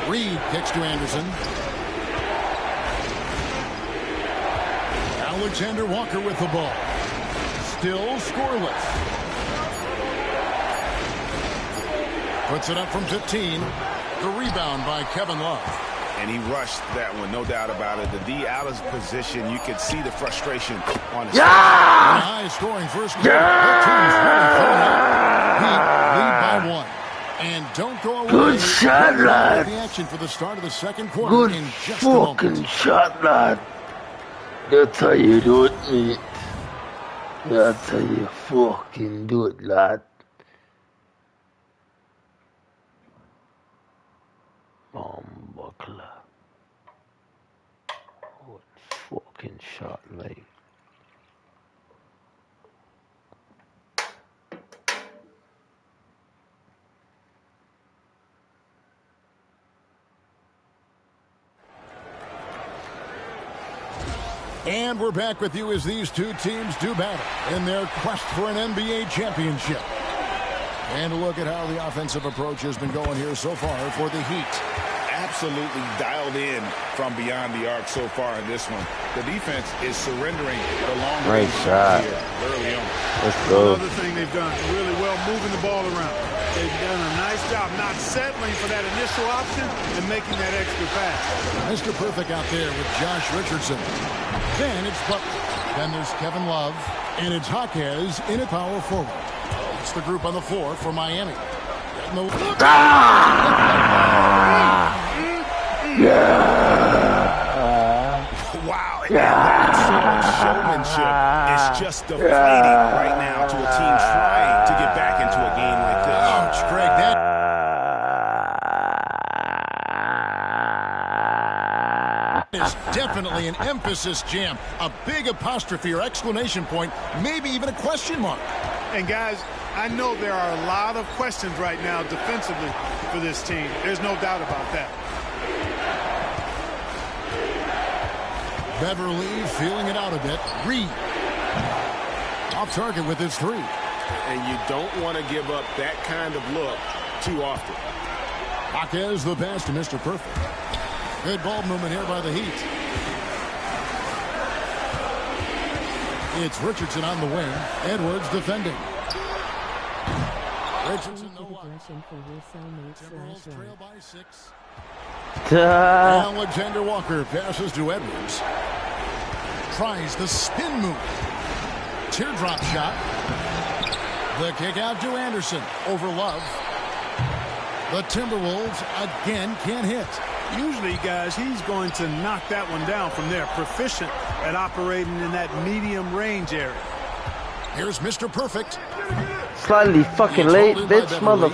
Reid kicks to Anderson. Alexander Walker with the ball. Still scoreless. Puts it up from 15. The rebound by Kevin Love. And he rushed that one, no doubt about it. The D out of position, you could see the frustration on his face. High scoring first quarter. Both teams really throwing up. Heat lead by 1. And don't go away. Good shot, lad. The action for the start of the second quarter Good in just a moment. fucking shot, lad. That's how you do it, mate. That's how you fucking do it, lad. Buckler. What fucking shot, mate. And we're back with you as these two teams do battle in their quest for an NBA championship. And a look at how the offensive approach has been going here so far for the Heat. Absolutely dialed in from beyond the arc so far in this one. The defense is surrendering the long Great shot. here early on. Let's go. Another thing they've done really well, moving the ball around. They've done a nice job not settling for that initial option and making that extra pass. Mr. Perfect out there with Josh Richardson. Then it's Butler. Then there's Kevin Love. And it's Jaquez in at power forward. It's the group on the floor for Miami. Wow. That sort of showmanship is just deflating right now to a team trying to get back into a game like this. Ouch, Greg. That is definitely an emphasis jam. A big apostrophe or exclamation point, maybe even a question mark. And guys, I know there are a lot of questions right now defensively for this team. There's no doubt about that. Beverly feeling it out a bit. Reid off target with his three. And you don't want to give up that kind of look too often. Jaquez the pass to Mr. Perfect. Good ball movement here by the Heat. It's Richardson on the wing. Edwards defending. Richardson, no aggression for your cellmate Timberwolves / trail by 6. Duh. Alexander Walker passes to Edwards. Tries the spin move. Teardrop shot. The kick out to Anderson over Love. The Timberwolves again can't hit. Usually, guys, he's going to knock that one down from there. Proficient at operating in that medium range area. Here's Mr. Perfect. Slightly fucking late, bitch, mother.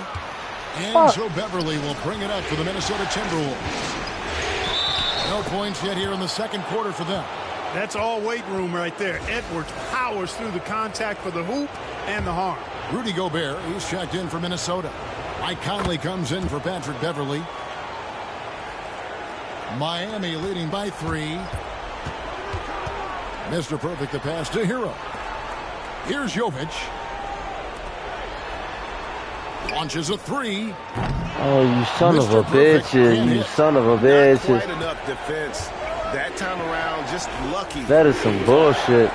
And so Beverly will bring it up for the Minnesota Timberwolves. No points yet here in the second quarter for them. That's all weight room right there. Edwards powers through the contact for the hoop and the harm. Rudy Gobert, who's checked in for Minnesota. Mike Conley comes in for Patrick Beverly. Miami leading by 3. Mr. Perfect, the pass to Hero. Here's Jovic. Launches a 3. Oh, you son of a bitches. You son of a bitches. Not quite enough defense. That time around, just lucky. That is some bullshit.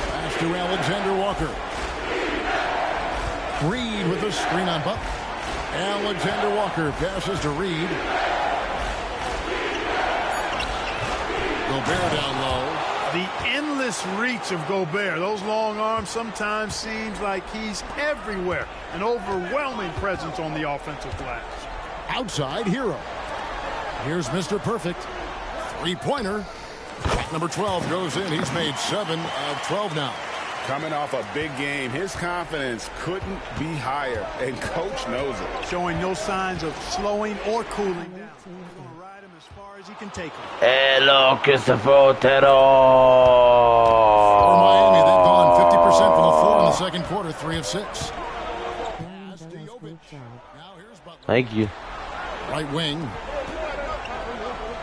Pass to Alexander Walker. Reed with the screen on Buck. Alexander Walker passes to Reed. Gobert down low. The endless reach of Gobert. Those long arms sometimes seems like he's everywhere. An overwhelming presence on the offensive glass. Outside Hero. Here's Mr. Perfect. Three-pointer. Number 12 goes in. He's made 7 of 12 now. Coming off a big game, his confidence couldn't be higher, and Coach knows it. Showing no signs of slowing or cooling down. He's going to ride him as far as he can take him. Hello, que se fotero. For Miami, they've gone 50% from the floor in the second quarter, 3 of 6. Thank you. Right wing.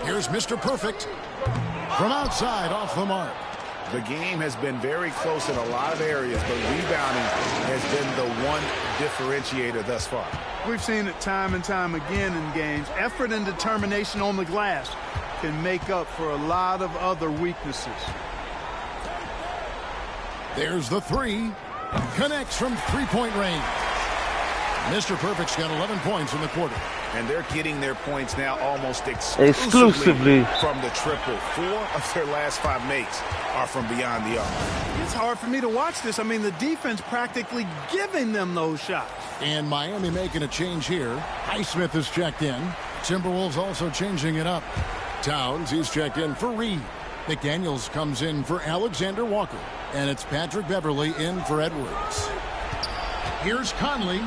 Here's Mr. Perfect. From outside, off the mark. The game has been very close in a lot of areas, but rebounding has been the one differentiator thus far. We've seen it time and time again in games. Effort and determination on the glass can make up for a lot of other weaknesses. There's the 3. Connects from three-point range. Mr. Perfect's got 11 points in the quarter. And they're getting their points now almost exclusively from the triple. 4 of their last 5 makes are from beyond the arc. It's hard for me to watch this. I mean, the defense practically giving them those shots. And Miami making a change here. Highsmith is checked in. Timberwolves also changing it up. Towns, he's checked in for Reed. McDaniels comes in for Alexander Walker. And it's Patrick Beverly in for Edwards. Here's Conley.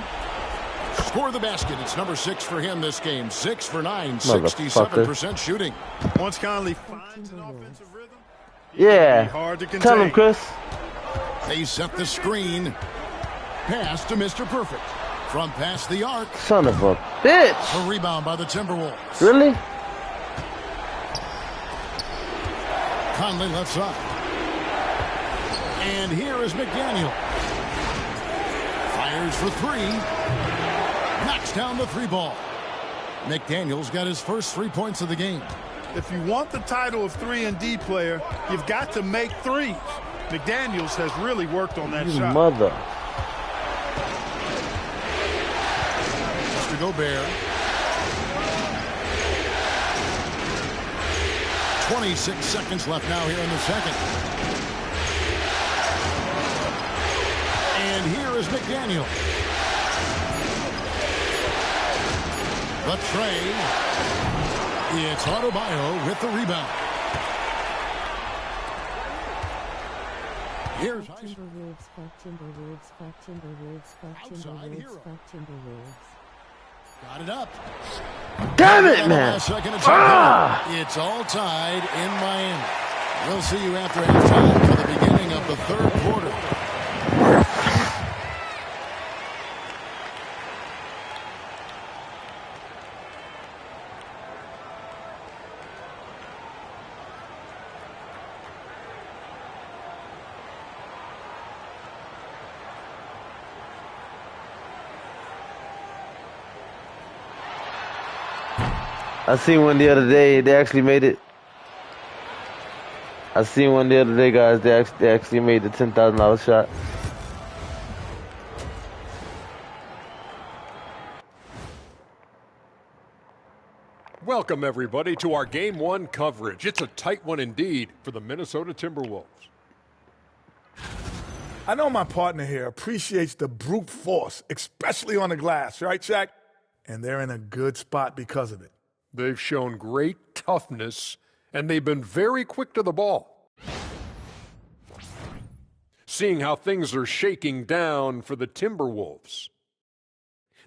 Score the basket. It's number 6 for him this game. 6 for 9, 67% shooting. Once Conley finds an offensive rhythm, yeah. Hard to contain. Tell him, Chris. They set the screen. Pass to Mr. Perfect. From past the arc. Son of a bitch. A rebound by the Timberwolves. Really? Conley left side. And here is McDaniel. Fires for 3. Knocks down the 3 ball. McDaniel's got his first 3 points of the game. If you want the title of 3-and-D player, you've got to make threes. McDaniels has really worked on that shot. Mother. Mr. Gobert. 26 seconds left now here in the second. And here is McDaniel. The tray. It's Adebayo with the rebound. Here's Timberwolves, fuck Timberwolves, fuck Timberwolves, fuck Timberwolves, fuck Timberwolves. Got it up. Damn it, man. It's all tied in Miami. We'll see you after halftime for the beginning of the third quarter. I seen one the other day. They actually made it. I seen one the other day, guys. They actually made the $10,000 shot. Welcome, everybody, to our Game 1 coverage. It's a tight one indeed for the Minnesota Timberwolves. I know my partner here appreciates the brute force, especially on the glass, right, Shaq? And they're in a good spot because of it. They've shown great toughness, and they've been very quick to the ball. Seeing how things are shaking down for the Timberwolves.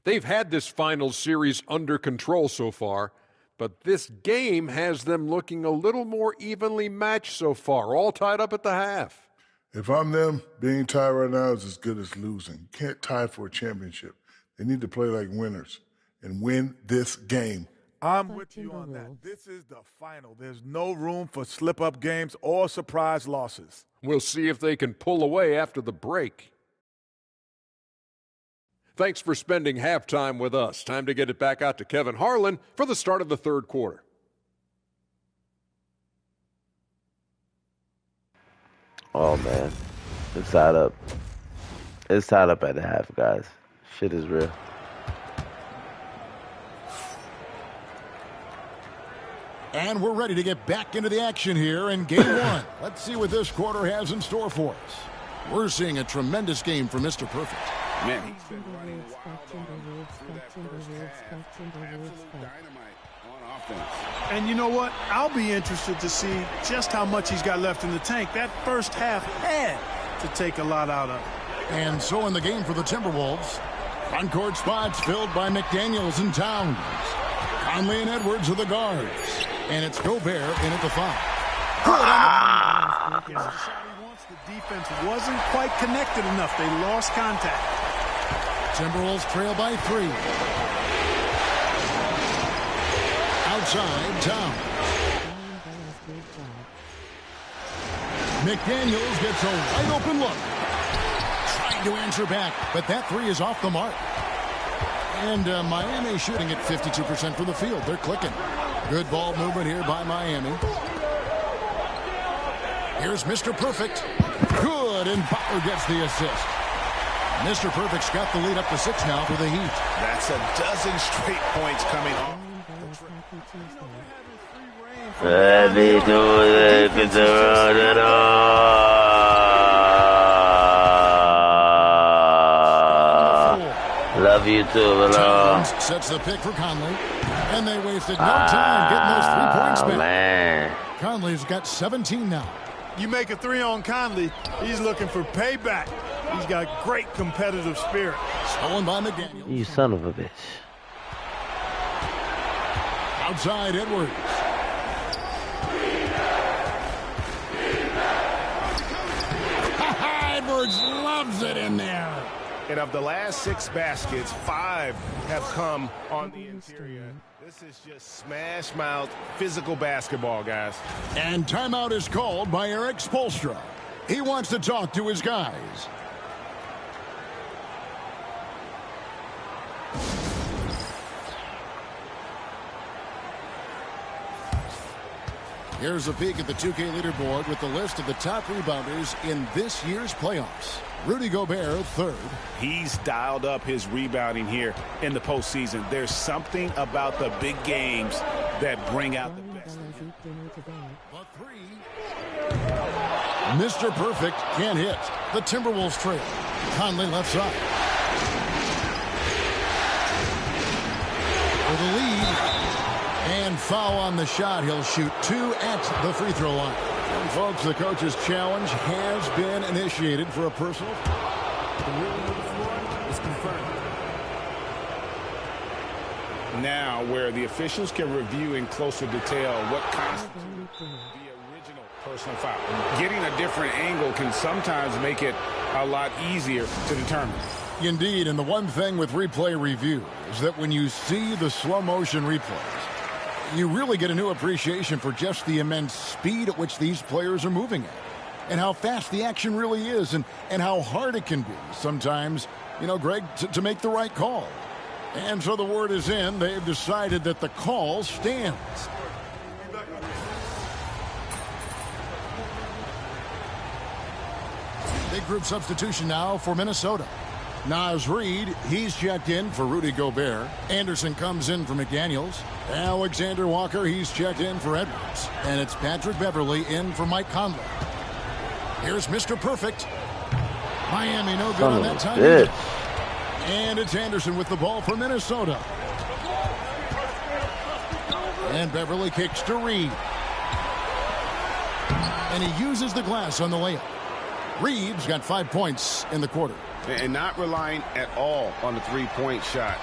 They've had this finals series under control so far, but this game has them looking a little more evenly matched so far, all tied up at the half. If I'm them, being tied right now is as good as losing. You can't tie for a championship. They need to play like winners and win this game. I'm with you on that. This is the final. There's no room for slip-up games or surprise losses. We'll see if they can pull away after the break. Thanks for spending halftime with us. Time to get it back out to Kevin Harlan for the start of the third quarter. Oh, man. It's tied up. It's tied up at the half, guys. Shit is real. And we're ready to get back into the action here in Game 1. Let's see what this quarter has in store for us. We're seeing a tremendous game from Mr. Perfect. Man, he's been running wild through that first half. Absolute dynamite on offense. And you know what? I'll be interested to see just how much he's got left in the tank. That first half had to take a lot out of it. And so in the game for the Timberwolves, front-court spots filled by McDaniels and Towns. Conley and Edwards are the guards. And it's Gobert in at the foul. The defense wasn't quite connected enough. They lost contact. Timberwolves trail by 3. Outside, Towns. McDaniels gets a wide open look. Trying to answer back, but that 3 is off the mark. And Miami shooting at 52% from the field. They're clicking. Good ball movement here by Miami. Here's Mr. Perfect. Good, and Butler gets the assist. Mr. Perfect's got the lead up to 6 now for the Heat. That's a dozen straight points coming off. Love you too, Towns sets the pick for Conley. And they wasted no time getting those 3 points back. Man. Conley's got 17 now. You make a 3 on Conley, he's looking for payback. He's got great competitive spirit. Stolen by McDaniels. You son of a bitch. Outside Edwards. Edwards loves it in there. And of the last 6 baskets, 5 have come on the interior. This is just smash-mouth physical basketball, guys. And timeout is called by Eric Spoelstra. He wants to talk to his guys. Here's a peek at the 2K leaderboard with the list of the top rebounders in this year's playoffs. Rudy Gobert, 3rd. He's dialed up his rebounding here in the postseason. There's something about the big games that bring out the best. But 3. Mr. Perfect can't hit. The Timberwolves trail. Conley left side. For the lead. And foul on the shot. He'll shoot 2 at the free throw line. And folks, the coach's challenge has been initiated for a personal. The ruling of the floor is confirmed. Now, where the officials can review in closer detail what constitutes the original personal foul. Getting a different angle can sometimes make it a lot easier to determine. Indeed, and the one thing with replay review is that when you see the slow motion replays, you really get a new appreciation for just the immense speed at which these players are moving at, and how fast the action really is, and how hard it can be sometimes, you know, Greg, to make the right call. And so the word is in. They've decided that the call stands. Big group substitution now for Minnesota. Naz Reid, he's checked in for Rudy Gobert. Anderson comes in for McDaniels. Alexander Walker, he's checked in for Edwards. And it's Patrick Beverley in for Mike Conley. Here's Mr. Perfect. Miami no good on that time. And it's Anderson with the ball for Minnesota. And Beverley kicks to Reid. And he uses the glass on the layup. Reid's got 5 points in the quarter. And not relying at all on the three-point shot.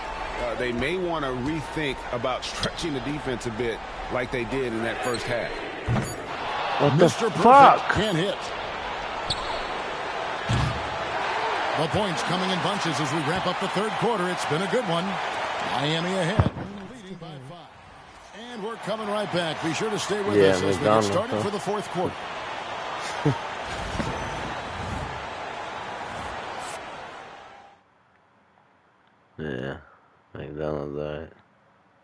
They may want to rethink about stretching the defense a bit like they did in that first half. What the Mr. fuck? Perfect can't hit. The points coming in bunches as we wrap up the third quarter. It's been a good one. Miami ahead. Leading by 5. And we're coming right back. Be sure to stay with us as we get started for the fourth quarter. Yeah, McDonald's, all right.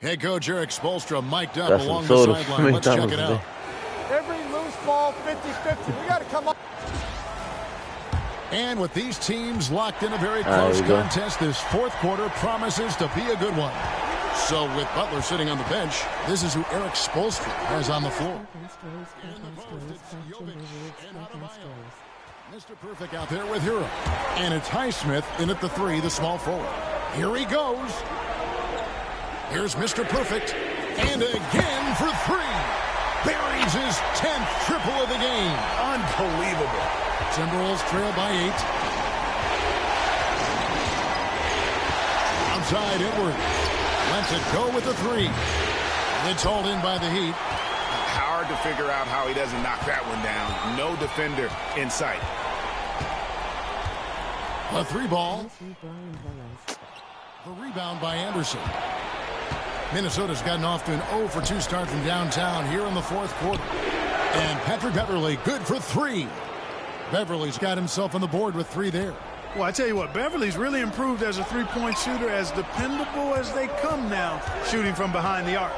Head coach Eric Spoelstra mic'd up That's along some the soda sideline. Let's check it out. Every loose ball, 50-50. We got to come up. And with these teams locked in a very close contest, this fourth quarter promises to be a good one. So with Butler sitting on the bench, this is who Eric Spoelstra has on the floor. Mr. Perfect out there with Hero. And it's Highsmith in at the 3, the small forward. Here he goes. Here's Mr. Perfect. And again for 3. Buries his 10th triple of the game. Unbelievable. Timberwolves trail by 8. Outside Edwards. Lets it go with the 3. It's hauled in by the Heat. Hard to figure out how he doesn't knock that one down. No defender in sight. A 3 ball. The rebound by Anderson. Minnesota's gotten off to an 0 for 2 start from downtown here in the fourth quarter. And Patrick Beverley good for 3. Beverley's got himself on the board with 3 there. Well, I tell you what, Beverley's really improved as a three-point shooter, as dependable as they come now, shooting from behind the arc.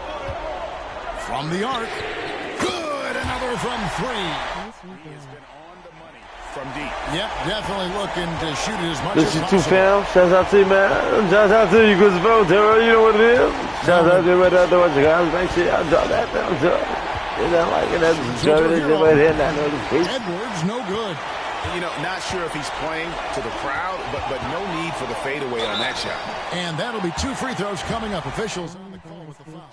From the arc. Good! Another from 3. He has been on the money from deep. Yep, definitely looking to shoot it as much This as is possible. 2 pounds. Shout out to you, man. Shout out to you, Chris Terror. You know what it is. Shout out to you, what you guys make sure y'all drop that down. You don't like it. Edwards, no good. You know, not sure if he's playing to the crowd, but no need for the fadeaway on that shot. And that'll be 2 free throws coming up. Officials on the call with the foul.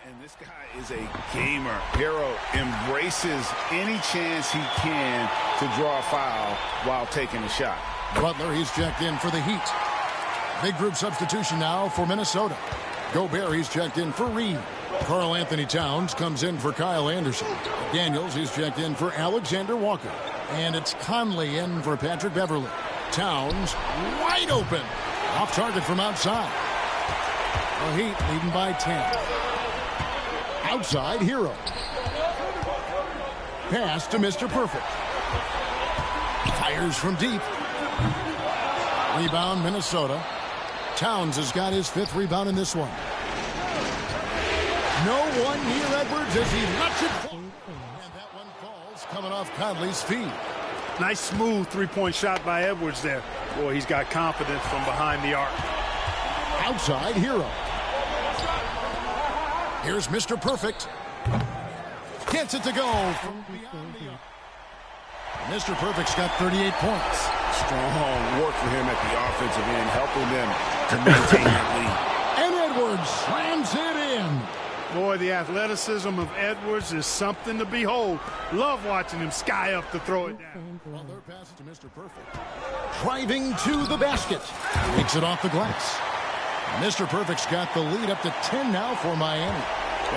And this guy is a gamer. Hero embraces any chance he can to draw a foul while taking a shot. Butler, he's checked in for the Heat. Big group substitution now for Minnesota. Gobert, he's checked in for Reid. Karl Anthony Towns comes in for Kyle Anderson. Daniels, he's checked in for Alexander Walker. And it's Conley in for Patrick Beverley. Towns wide open. Off target from outside. The Heat leading by 10. Outside Hero. Pass to Mr. Perfect. Fires from deep. Rebound Minnesota. Towns has got his 5th rebound in this one. No one near Edwards as he lets it fall. And that one falls coming off Conley's feet. Nice smooth three-point shot by Edwards there. Boy, he's got confidence from behind the arc. Outside Hero. Here's Mr. Perfect. Gets it to go from beyond the arc. Mr. Perfect's got 38 points. Strong work for him at the offensive end, helping them to maintain that lead. And Edwards slams it in. Boy, the athleticism of Edwards is something to behold. Love watching him sky up to throw it down. Well, their pass to Mr. Perfect. Driving to the basket. Takes it off the glass. Mr. Perfect's got the lead up to 10 now for Miami.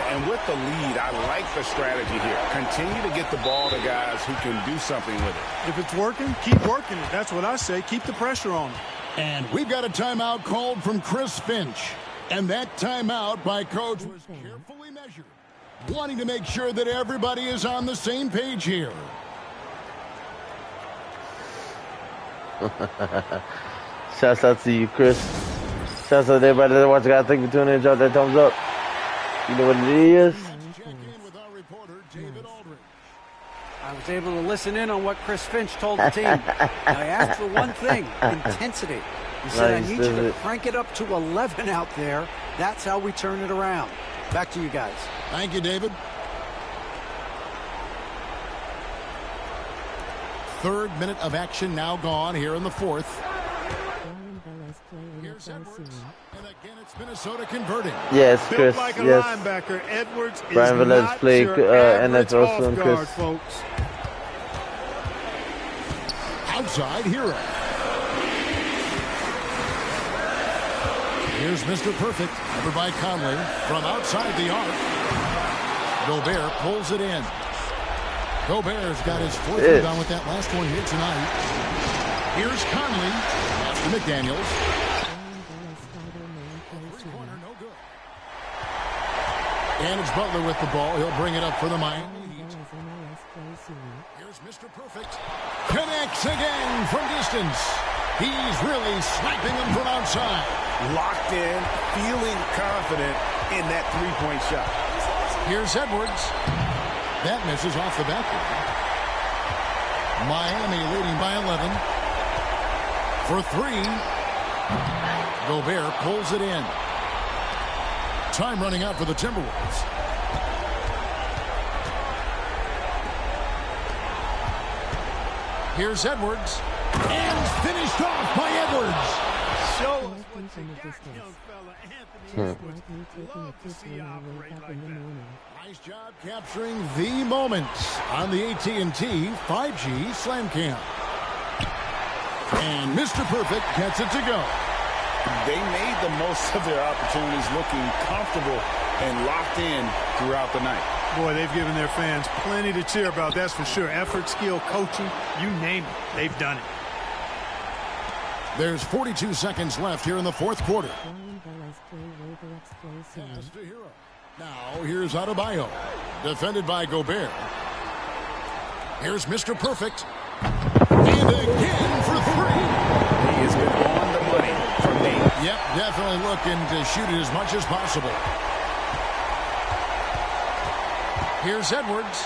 And with the lead, I like the strategy here. Continue to get the ball to guys who can do something with it. If it's working, keep working it. That's what I say. Keep the pressure on him. And we've got a timeout called from Chris Finch. And that timeout by Coach was carefully measured, wanting to make sure that everybody is on the same page here. Shouts out to you, Chris. Shouts out to everybody that watch. Guys, thank you for tuning in. Drop that thumbs up. You know what it is. Check in with our reporter, David Aldridge. I was able to listen in on what Chris Finch told the team. I asked for one thing, intensity. He said, I Nice need you to visit. crank it up to 11 out there. That's how we turn it around. Back to you guys. Thank you, David. Third minute of action now gone here in the fourth. Here's Edwards, and again it's Minnesota converting. Yes, Chris. Built like a Yes. linebacker, Edwards Brian is Velez not played your average NFL soon, off guard, Chris. folks. Outside Hero. Here's Mr. Perfect, covered by Conley from outside the arc. Gobert pulls it in. Gobert's got his fourth rebound with that last one here tonight. Here's Conley. Pass to McDaniels. Three-pointer, no good. And it's Butler with the ball. He'll bring it up for the Miami Heat. Here's Mr. Perfect. Connects again from distance. He's really sniping them from outside. Locked in, feeling confident in that three-point shot. Here's Edwards. That misses off the backboard. Miami leading by 11. For three. Gobert pulls it in. Time running out for the Timberwolves. Here's Edwards. And finished off by Edwards. Show us what you got, young fella. Anthony Edwards. Love to see you operate like that. Nice job capturing the moment on the AT&T 5G Slam Cam. And Mr. Perfect gets it to go. They made the most of their opportunities, looking comfortable and locked in throughout the night. Boy, they've given their fans plenty to cheer about, that's for sure. Effort, skill, coaching, you name it, they've done it. There's 42 seconds left here in the fourth quarter. Pass to Hero. Now, here's Adebayo. Defended by Gobert. Here's Mr. Perfect. And again for three. He is on the money from me. Yep, definitely looking to shoot it as much as possible. Here's Edwards.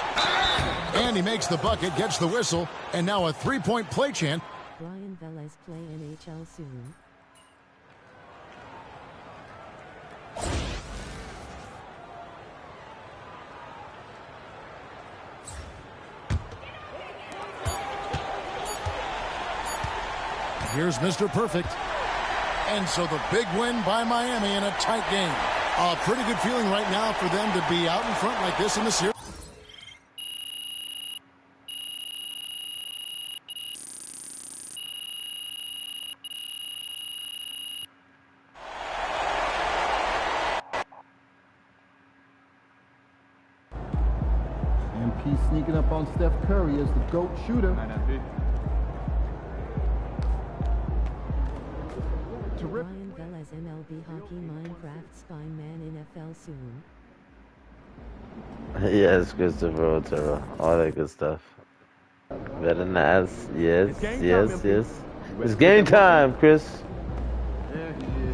And he makes the bucket, gets the whistle, and now a three-point play chant. Brian Velez play NHL soon. Here's Mr. Perfect. And so the big win by Miami in a tight game. A pretty good feeling right now for them to be out in front like this in the series. MP sneaking up on Steph Curry as the GOAT shooter. Brian Velez MLB Hockey Minecraft Spineman NFL soon. Yes, Christopher Otero. All that good stuff. Better than us. Yes, yes, yes. It's game time, Chris.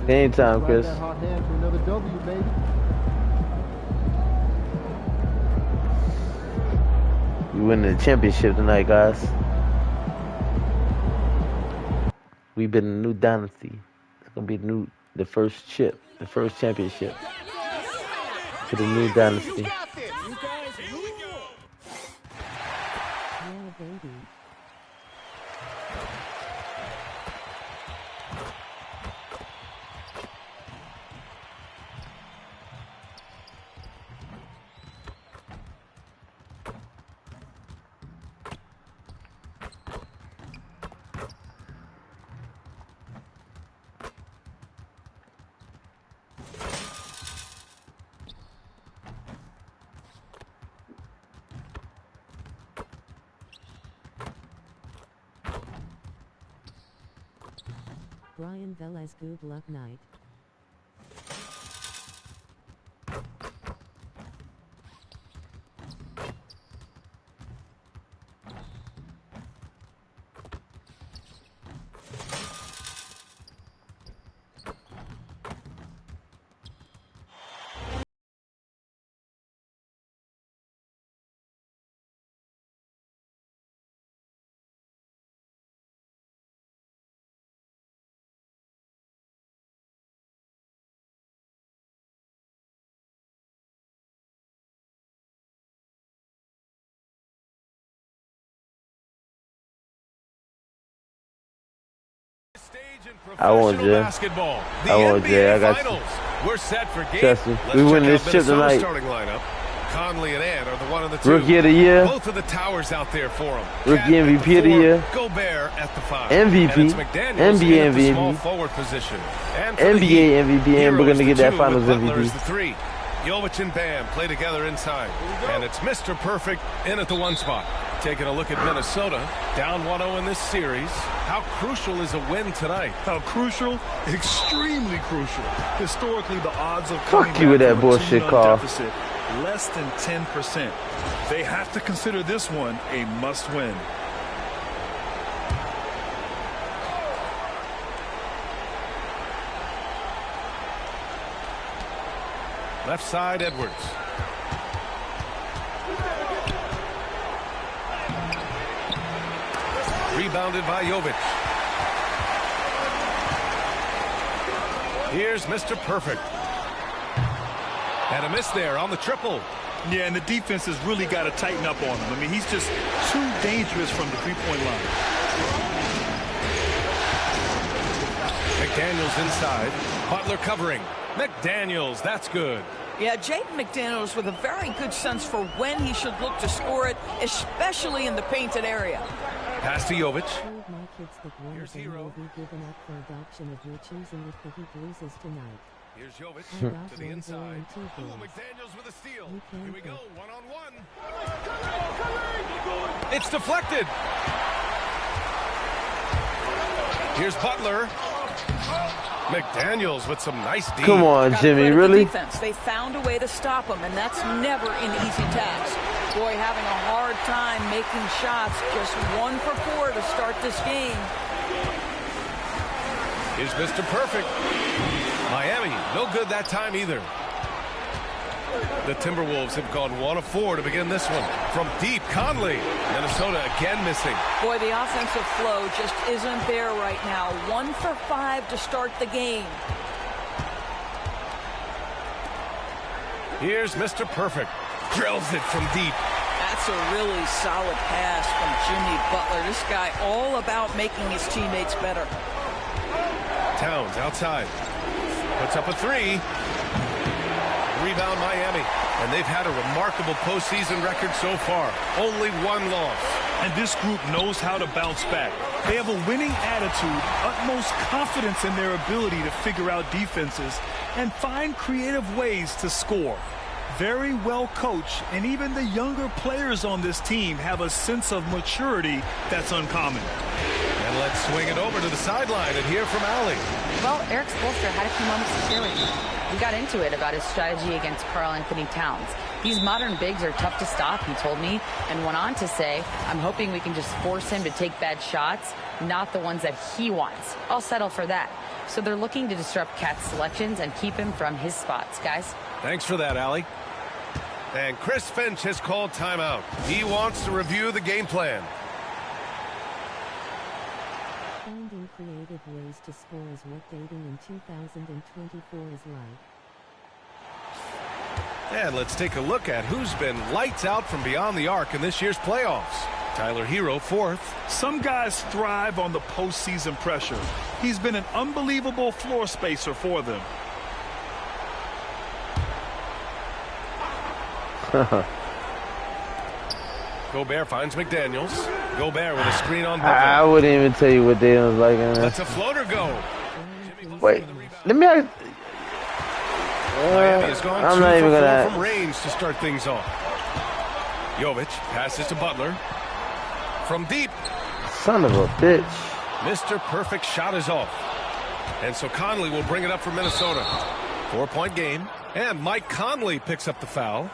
Game time, Chris. That hot hand for another W, baby. We winning the championship tonight, guys. We've been a new dynasty. It's gonna be the first chip, the first championship for the new dynasty. Yeah, baby. Brian Velez good luck night. I want Jay. Basketball. The I want NBA Jay. I got Finals. you. We're set for game. Trust me. Let's We win check this out chip Minnesota's tonight. starting lineup. Conley and Ant are the 1 and the 2. Rookie of the year. Both of the towers out there for him. Rookie MVP of the year. Gobert at the 5. MVP. And it's McDaniels NBA in the small MVP. forward position. And for the Heat, NBA MVP, and we're Hero gonna is get the that 2 Finals with Butler MVP. is the 3. Jovic and Bam play together inside. And it's Mr. Perfect in at the 1 spot. Taking a look at Minnesota, down 1-0 in this series. How crucial is a win tonight? How crucial? Extremely crucial. Historically, the odds of Fuck coming you with back that from a bullshit 2-0 call. deficit, less than 10%. They have to consider this one a must-win. Left side, Edwards. Rebounded by Jovic. Here's Mr. Perfect. And a miss there on the triple. Yeah, and the defense has really got to tighten up on him. I mean, he's just too dangerous from the three-point line. McDaniels inside. Butler covering. McDaniels, that's good. Yeah, Jaden McDaniels with a very good sense for when he should look to score it, especially in the painted area. Pass to Jovic. My kids that one of them will be given up for adoption if you're choosing if the Heat loses tonight. Here's Jovic to the inside. McDaniels with a steal. Here we go, 1-on-1. It's deflected. Here's Butler. McDaniels with some nice D. Come on, Jimmy, really? Defense. They found a way to stop him, and that's never an easy task. Boy, having a hard time making shots. Just 1 for 4 to start this game. Here's Mr. Perfect. Miami, no good that time either. The Timberwolves have gone 1 of 4 to begin this one. From deep, Conley. Minnesota again missing. Boy, the offensive flow just isn't there right now. 1 for 5 to start the game. Here's Mr. Perfect. Drills it from deep. That's a really solid pass from Jimmy Butler. This guy all about making his teammates better. Towns outside. Puts up a 3. Rebound Miami. And they've had a remarkable postseason record so far. Only 1 loss. And this group knows how to bounce back. They have a winning attitude, utmost confidence in their ability to figure out defenses and find creative ways to score. Very well coached, and even the younger players on this team have a sense of maturity that's uncommon. And let's swing it over to the sideline and hear from Allie. Well, Eric Spoelstra had a few moments to share with me. He got into it about his strategy against Karl Anthony Towns. These modern bigs are tough to stop, he told me, and went on to say, I'm hoping we can just force him to take bad shots, not the ones that he wants. I'll settle for that. So they're looking to disrupt Cat's selections and keep him from his spots, guys. Thanks for that, Allie. And Chris Finch has called timeout. He wants to review the game plan. Finding creative ways to score is what dating in 2024 is like. And let's take a look at who's been lights out from beyond the arc in this year's playoffs. Tyler Hero, 4th. Some guys thrive on the postseason pressure. He's been an unbelievable floor spacer for them. Gobert finds McDaniels. Gobert with a screen on Butler. I wouldn't even tell you what they was like. Lets a floater go. Wait, let me ask. Miami has gone I'm 2 not for even 4 gonna. from range to start things off. Jovic passes to Butler. From deep. Son of a bitch. Mr. Perfect shot is off. And so Conley will bring it up for Minnesota. 4-point game. And Mike Conley picks up the foul.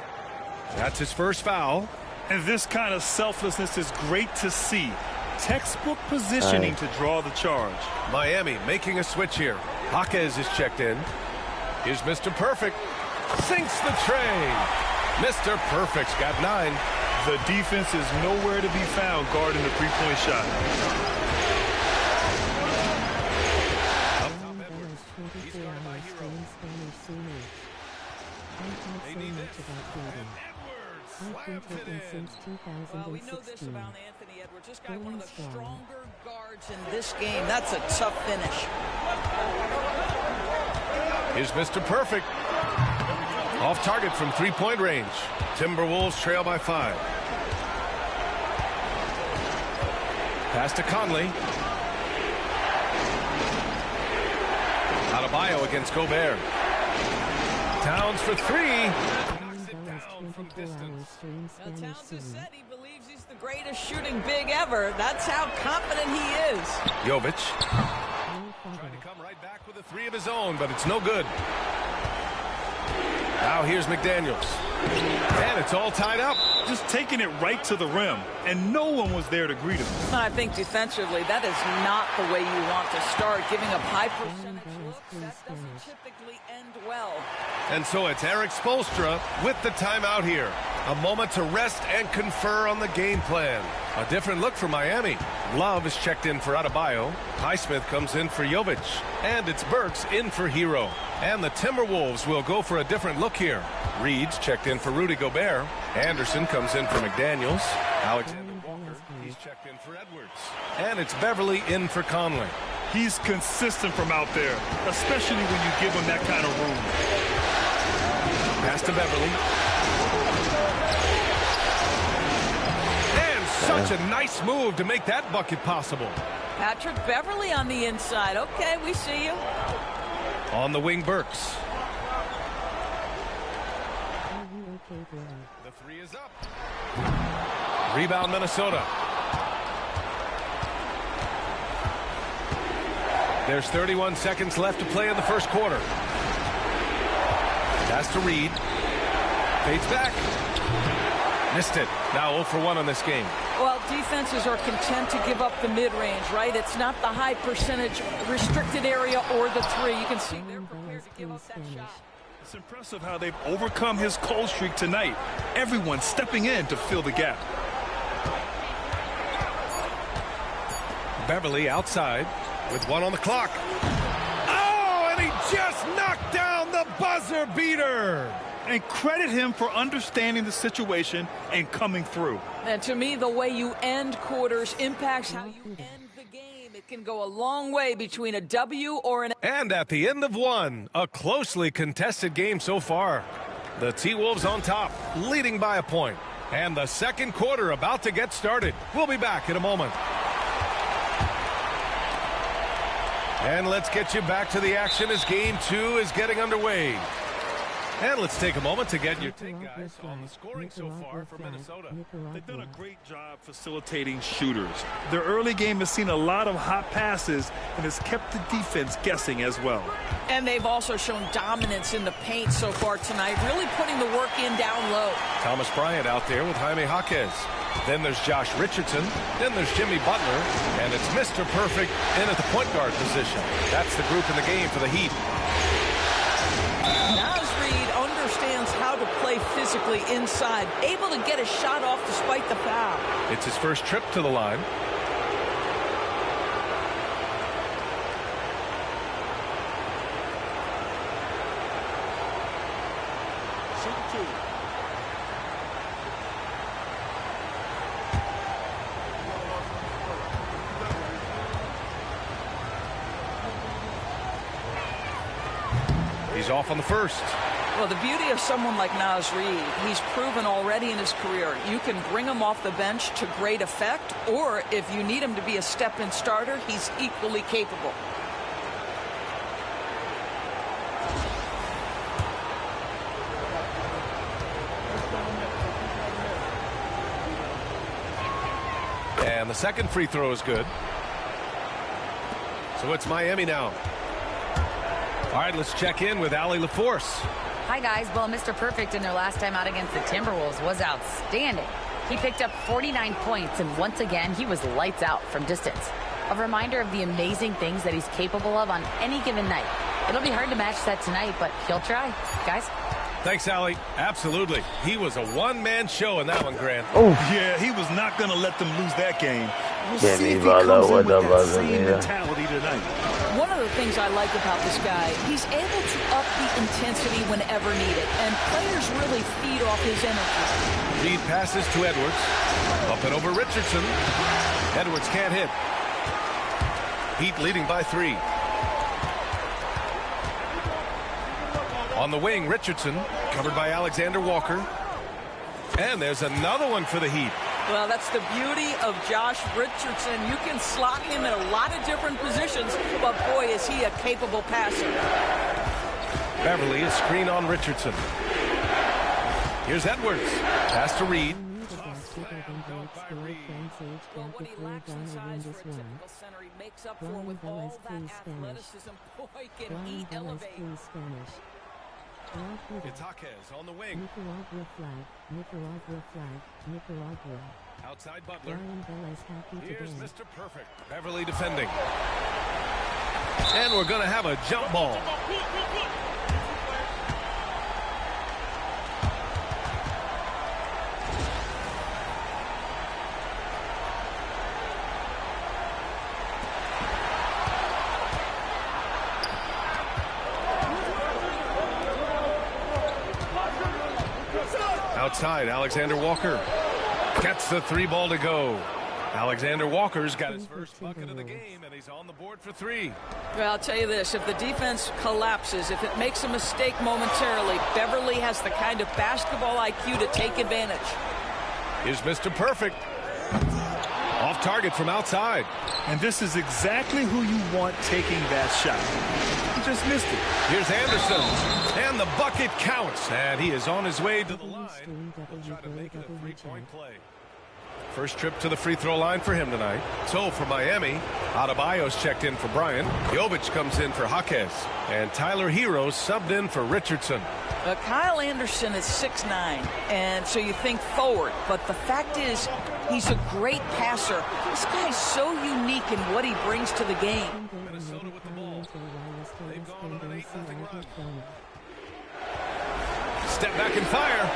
That's his first foul. And this kind of selflessness is great to see. Textbook positioning to draw the charge. Miami making a switch here. Jaquez is checked in. Here's Mr. Perfect. Sinks the train. Mr. Perfect's got 9. The defense is nowhere to be found guarding the three-point shot. I've been taken since 2016. We know this about Anthony Edwards. This guy, one of the Strong. stronger guards in this game. That's a tough finish. Here's Mr. Perfect. Off target from three-point range. Timberwolves trail by 5. Pass to Conley. Adebayo against Gobert. Towns for 3. Knocks it down from distance. Towns has said he believes he's the greatest shooting big ever. That's how confident he is. Jovic trying to come right back with a 3 of his own, but it's no good. Now here's McDaniels. And it's all tied up. Just taking it right to the rim, and no one was there to greet him. I think defensively, that is not the way you want to start. Giving up high percentage looks, that doesn't typically end well. And so it's Eric Spoelstra with the timeout here. A moment to rest and confer on the game plan. A different look for Miami. Love is checked in for Adebayo. Highsmith comes in for Jovic. And it's Burks in for Hero. And the Timberwolves will go for a different look here. Reed's checked in for Rudy Gobert. Anderson comes in for McDaniels. Alexander Walker, he's checked in for Edwards. And it's Beverly in for Conley. He's consistent from out there, especially when you give him that kind of room. Pass to Beverly. And such a nice move to make that bucket possible. Patrick Beverly on the inside. Okay, we see you. On the wing, Burks. The 3 is up. Rebound, Minnesota. There's 31 seconds left to play in the first quarter. Pass to Reed. Fades back. Missed it. Now 0 for 1 on this game. Well, defenses are content to give up the mid-range, right? It's not the high percentage restricted area or the 3. You can see they're prepared to give up that shot. It's impressive how they've overcome his cold streak tonight. Everyone stepping in to fill the gap. Beverly outside with 1 on the clock. Oh, and he just knocked down the buzzer beater. And credit him for understanding the situation and coming through. And to me, the way you end quarters impacts how you end the game. It can go a long way between a W or an... And at the end of 1, a closely contested game so far. The T-Wolves on top, leading by a point. And the second quarter about to get started. We'll be back in a moment. And let's get you back to the action as game 2 is getting underway. And let's take a moment to get your take, guys, on the scoring so far for Minnesota. They've done a great job facilitating shooters. Their early game has seen a lot of hot passes and has kept the defense guessing as well. And they've also shown dominance in the paint so far tonight, really putting the work in down low. Thomas Bryant out there with Jaime Jaquez. Then there's Josh Richardson. Then there's Jimmy Butler. And it's Mr. Perfect in at the point guard position. That's the group in the game for the Heat. Naz Reid understands how to play physically inside, able to get a shot off despite the foul. It's his first trip to the line. He's off on the first. Well, the beauty of someone like Naz Reid, he's proven already in his career, you can bring him off the bench to great effect, or if you need him to be a step-in starter, he's equally capable. And the second free throw is good. So it's Miami now. All right, let's check in with Allie LaForce. Hi, guys. Well, Mr. Perfect in their last time out against the Timberwolves was outstanding. He picked up 49 points, and once again, he was lights out from distance. A reminder of the amazing things that he's capable of on any given night. It'll be hard to match that tonight, but he'll try. Guys? Thanks, Allie. Absolutely. He was a one-man show in that one, Grant. Oh, yeah, he was not going to let them lose that game. We'll see if he comes in with that same mentality tonight. One of the things I like about this guy, he's able to up the intensity whenever needed, and players really feed off his energy. Reed passes to Edwards. Up and over Richardson. Edwards can't hit. Heat leading by 3. On the wing, Richardson, covered by Alexander Walker. And there's another one for the Heat. Well, that's the beauty of Josh Richardson. You can slot him in a lot of different positions, but boy, is he a capable passer. Beverly is screen on Richardson. Here's Edwards. Pass to Reed. What he lacks in size for a typical center, he makes up for with all that athleticism. Boy, can he elevate. It's Jaquez on the wing. Nicaragua flag, Nicaragua flag, Nicaragua. Outside Butler. Happy Here's today. Mr. Perfect. Beverly defending. And we're going to have a jump ball. Outside, Alexander Walker gets the 3 ball to go. Alexander Walker's got his first bucket of the game, and he's on the board for 3. Well, I'll tell you this, if the defense collapses, if it makes a mistake momentarily, Beverly has the kind of basketball IQ to take advantage. Here's Mr. Perfect. Off target from outside. And this is exactly who you want taking that shot. He just missed it. Here's Anderson. And the bucket counts. And he is on his way to the line. He'll try to make it a 3-point play. First trip to the free throw line for him tonight. So for Miami, Adebayo's checked in for Bryant. Jovic comes in for Jaquez. And Tyler Hero subbed in for Richardson. Kyle Anderson is 6'9", and so you think forward. But the fact is, he's a great passer. This guy's so unique in what he brings to the game. Minnesota with the ball. They've gone on an 8-0 run. Step back and fire.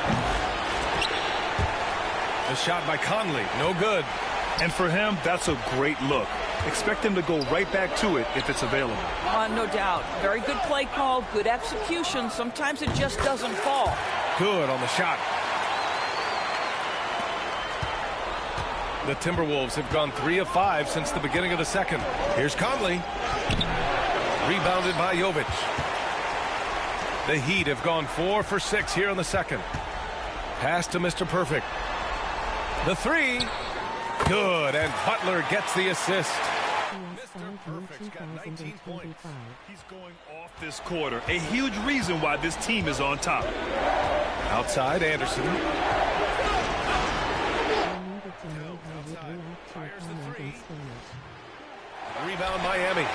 The shot by Conley, no good. And for him, that's a great look. Expect him to go right back to it if it's available. No doubt. Very good play call, good execution. Sometimes it just doesn't fall. Good on the shot. The Timberwolves have gone 3 of 5 since the beginning of the second. Here's Conley. Rebounded by Jovic. The Heat have gone 4 for 6 here in the second. Pass to Mr. Perfect. The 3. Good, and Butler gets the assist. Mr. Perfect's got 19 points. He's going off this quarter. A huge reason why this team is on top. Outside, Anderson. Fires the 3. Rebound, Miami.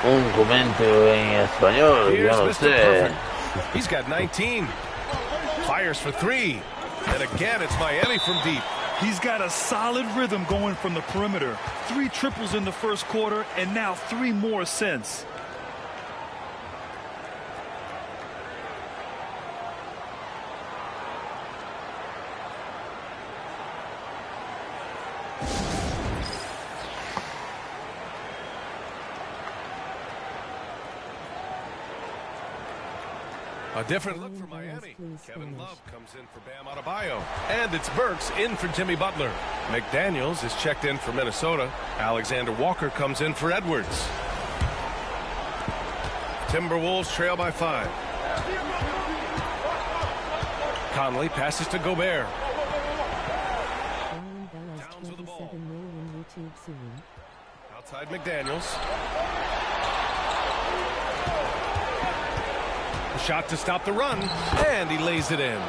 Un comentario en español, Here's yo no Mr. sé. Perfect. He's got 19. Fires for 3. And again, it's Miami from deep. He's got a solid rhythm going from the perimeter. 3 triples in the first quarter, and now 3 more since. A different look for Miami. Kevin Love comes in for Bam Adebayo. And it's Burks in for Jimmy Butler. McDaniels is checked in for Minnesota. Alexander Walker comes in for Edwards. Timberwolves trail by 5. Conley passes to Gobert. Downs with the ball. Outside McDaniels. Shot to stop the run, and he lays it in.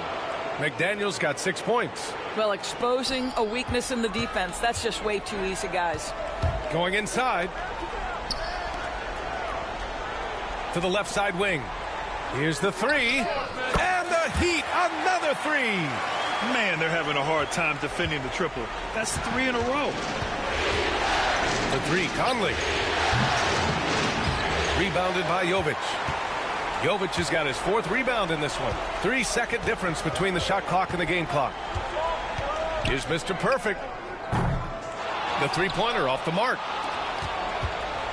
McDaniels got 6 points. Well, exposing a weakness in the defense, that's just way too easy, guys. Going inside. To the left side wing. Here's the 3. And the Heat, another 3. Man, they're having a hard time defending the triple. That's 3 in a row. The 3, Conley. Rebounded by Jovic. Jovic has got his 4th rebound in this one. 3-second difference between the shot clock and the game clock. Here's Mr. Perfect. The 3-pointer off the mark.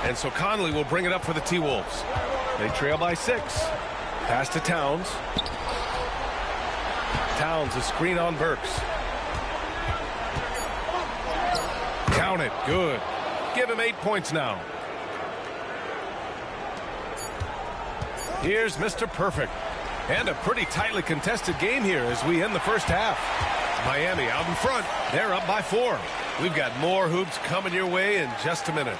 And so Conley will bring it up for the T-Wolves. They trail by 6. Pass to Towns. Towns, a screen on Burks. Count it. Good. Give him 8 points now. Here's Mr. Perfect. And a pretty tightly contested game here as we end the first half. Miami out in front. They're up by 4. We've got more hoops coming your way in just a minute.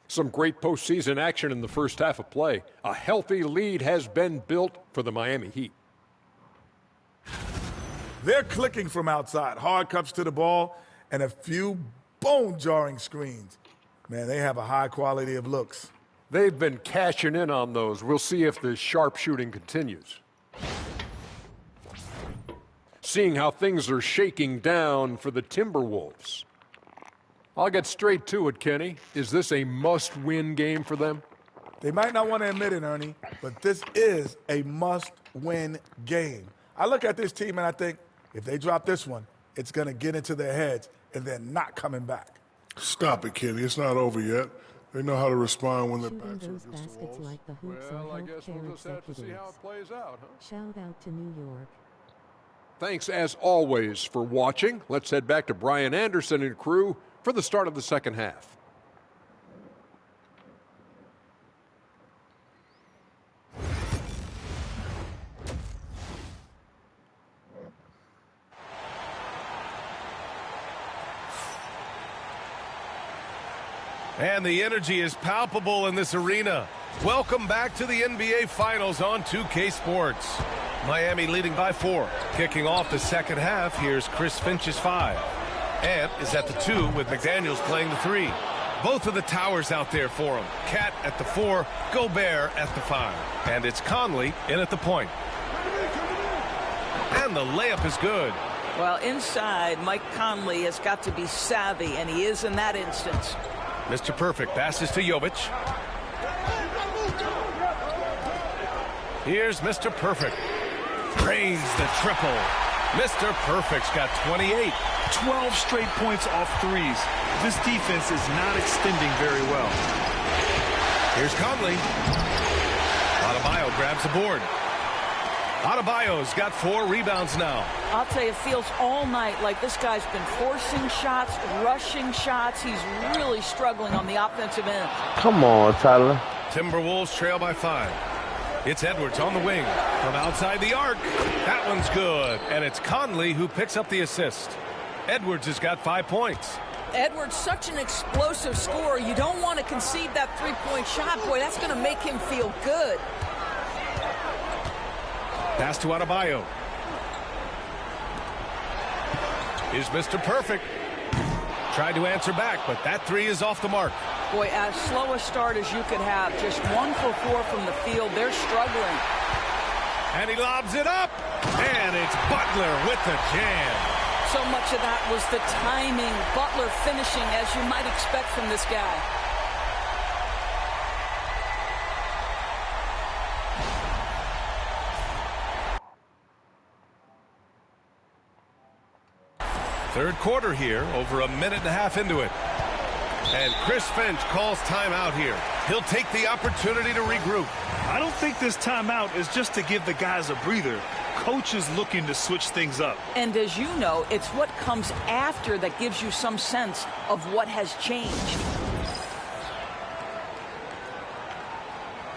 Some great postseason action in the first half of play. A healthy lead has been built for the Miami Heat. They're clicking from outside. Hard cuts to the ball and a few bone-jarring screens. Man, they have a high quality of looks. They've been cashing in on those. We'll see if the sharp shooting continues. Seeing how things are shaking down for the Timberwolves. I'll get straight to it, Kenny. Is this a must-win game for them? They might not want to admit it, Ernie, but this is a must-win game. I look at this team and I think, if they drop this one, it's going to get into their heads and they're not coming back. Stop it, Kenny. It's not over yet. They know how to respond when their backs are those against the baskets walls. like the hoops Well, are I guess we'll just have to see how it plays out, huh? Shout out to New York. Thanks, as always, for watching. Let's head back to Brian Anderson and crew for the start of the second half. And the energy is palpable in this arena. Welcome back to the NBA Finals on 2K Sports. Miami leading by 4. Kicking off the second half, here's Chris Finch's 5. Ant is at the 2 with McDaniels playing the 3. Both of the towers out there for him. Cat at the 4, Gobert at the 5. And it's Conley in at the point. And the layup is good. Well, inside, Mike Conley has got to be savvy, and he is in that instance. Mr. Perfect passes to Jovic. Here's Mr. Perfect. Drains the triple. Mr. Perfect's got 28. 12 straight points off threes. This defense is not extending very well. Here's Conley. Adebayo grabs the board. Adebayo's got 4 rebounds now. I'll tell you, it feels all night like this guy's been forcing shots, rushing shots. He's really struggling on the offensive end. Come on, Tyler. Timberwolves trail by 5. It's Edwards on the wing from outside the arc. That one's good. And it's Conley who picks up the assist. Edwards has got 5 points. Edwards, such an explosive scorer. You don't want to concede that three-point shot. Boy, that's going to make him feel good. Pass to Adebayo. Here's Mr. Perfect. Tried to answer back, but that 3 is off the mark. Boy, as slow a start as you could have. Just 1 for 4 from the field. They're struggling. And he lobs it up. And it's Butler with the jam. So much of that was the timing. Butler finishing, as you might expect from this guy. Third quarter here, over a minute and a half into it. And Chris Finch calls timeout here. He'll take the opportunity to regroup. I don't think this timeout is just to give the guys a breather. Coach is looking to switch things up. And as you know, it's what comes after that gives you some sense of what has changed.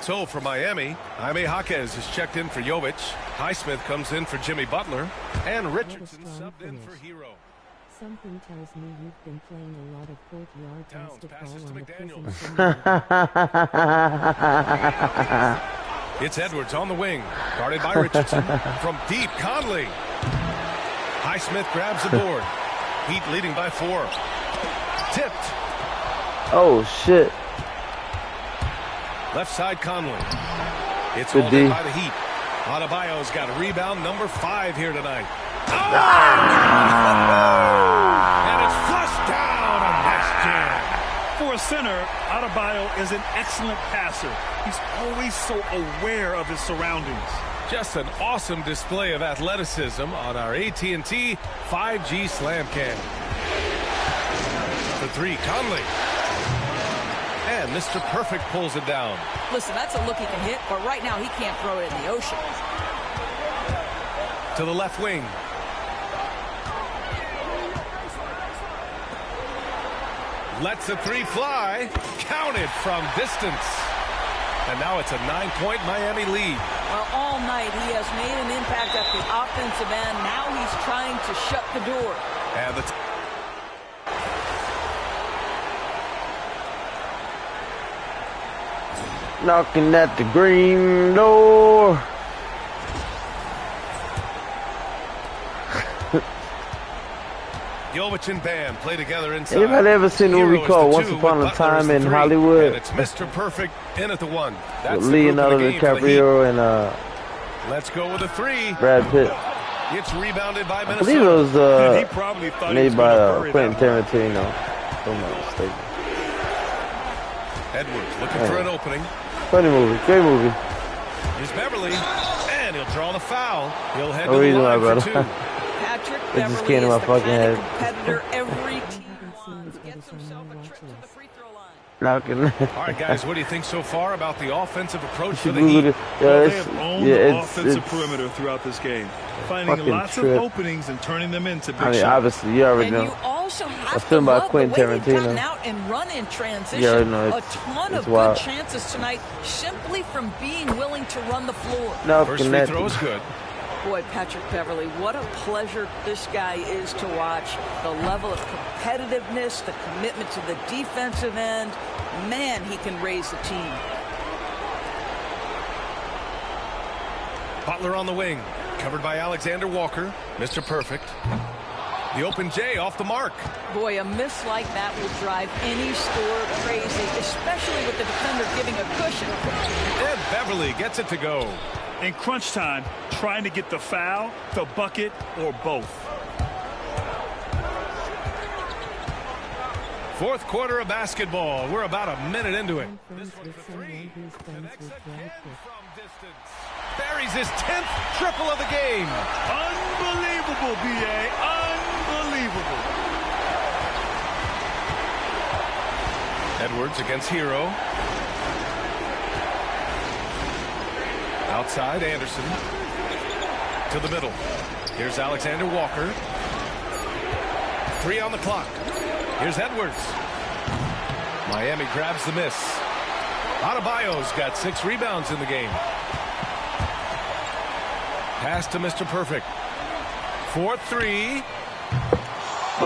So for Miami, Jaime Jaquez is checked in for Jovic. Highsmith comes in for Jimmy Butler. And Richardson subbed in for Hero. Something tells me you've been playing a lot of PointGuard basketball on the prison. It's Edwards on the wing, guarded by Richardson. From deep, Conley. Highsmith grabs the board. Heat leading by 4. Tipped. Oh, shit. Left side, Conley. It's Good all D. in by the Heat. Adebayo's got rebound number 5 here tonight. Oh! And it's flushed down. For a center, Adebayo is an excellent passer. He's always so aware of his surroundings. Just an awesome display of athleticism on our AT&T 5G Slam Cam. For three, Conley. And Mr. Perfect pulls it down. Listen, that's a look he can hit, but right now he can't throw it in the ocean. To the left wing. Lets the three fly. Counted from distance. And now it's a 9-point Miami lead. Well, all night he has made an impact at the offensive end. Now he's trying to shut the door. And the knocking at the green door. Jovic and Bam play together inside. Anybody ever seen a movie called Once Upon a Time in Hollywood? And it's Mr. Perfect in at the one. That's with Leonardo DiCaprio and let's go with a three. Brad Pitt. It's rebounded by Minnesota. I believe it was made by Quentin Tarantino, if I'm not mistaken. Edwards looking for an opening. Funny movie, great movie. Here's Beverly, and he'll draw the foul. He'll head to the line for two. Patrick It just Beverly came to my is the fucking kind head. of competitor every team gets himself a trip to the free throw line. Knocking. All right, guys, what do you think so far about the offensive approach for the Heat? Heat? Well, they have owned the offensive perimeter throughout this game, finding lots of openings and turning them into big shots. Obviously, you already know. And you also have to love Quentin the way they've gotten out and run in transition. Yeah, no, a ton of wild. good chances tonight simply from being willing to run the floor. First free throw is good. Boy, Patrick Beverly, what a pleasure this guy is to watch. The level of competitiveness, the commitment to the defensive end. Man, he can raise the team. Butler on the wing, covered by Alexander Walker. Mr. Perfect. The open J off the mark. Boy, a miss like that will drive any scorer crazy, especially with the defender giving a cushion. And Beverly gets it to go. In crunch time, trying to get the foul, the bucket, or both. Fourth quarter of basketball. We're about a minute into it. This one for three. Buries his 10th triple of the game. Unbelievable, B.A. Unbelievable. Edwards against Hero. Outside, Anderson. To the middle. Here's Alexander Walker. 3 on the clock. Here's Edwards. Miami grabs the miss. Adebayo's got 6 rebounds in the game. Pass to Mr. Perfect. 4-3.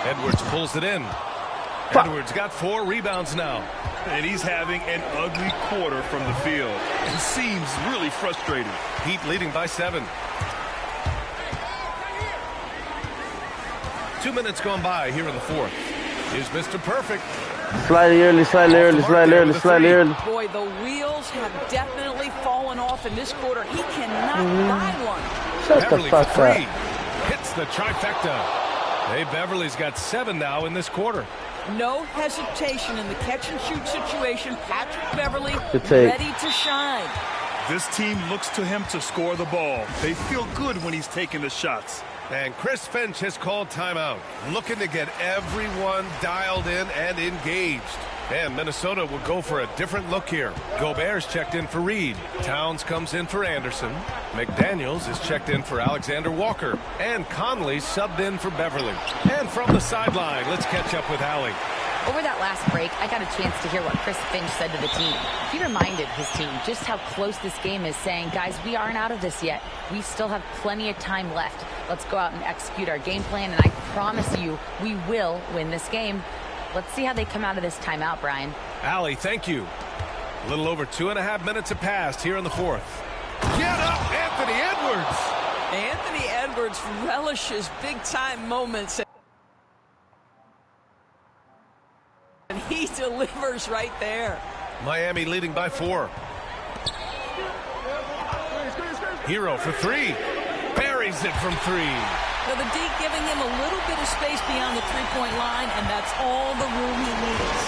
Edwards pulls it in. Edwards got 4 rebounds now. And he's having an ugly quarter from the field. He seems really frustrated. Heat leading by 7. 2 minutes gone by here in the fourth. Here's Mr. Perfect. Slightly early, slightly early, slightly early, slightly early. Boy, the wheels have definitely fallen off in this quarter. He cannot buy one. Shut Beverly the fuck for 3. up. Hits the trifecta. Hey, Beverly's got 7 now in this quarter. No hesitation in the catch-and-shoot situation. Patrick Beverly take. ready to shine. This team looks to him to score the ball. They feel good when he's taking the shots. And Chris Finch has called timeout, looking to get everyone dialed in and engaged. And Minnesota will go for a different look here. Gobert's checked in for Reed. Towns comes in for Anderson. McDaniels is checked in for Alexander Walker. And Conley subbed in for Beverly. And from the sideline, let's catch up with Allie. Over that last break, I got a chance to hear what Chris Finch said to the team. He reminded his team just how close this game is, saying, guys, we aren't out of this yet. We still have plenty of time left. Let's go out and execute our game plan, and I promise you, we will win this game. Let's see how they come out of this timeout, Brian. Allie, thank you. A little over 2.5 minutes have passed here in the fourth. Get up, Anthony Edwards! Anthony Edwards relishes big-time moments. And he delivers right there. Miami leading by 4. Hero for 3. Buries it from 3. Now the D giving him a little bit of space beyond the three-point line, and that's all the room he needs.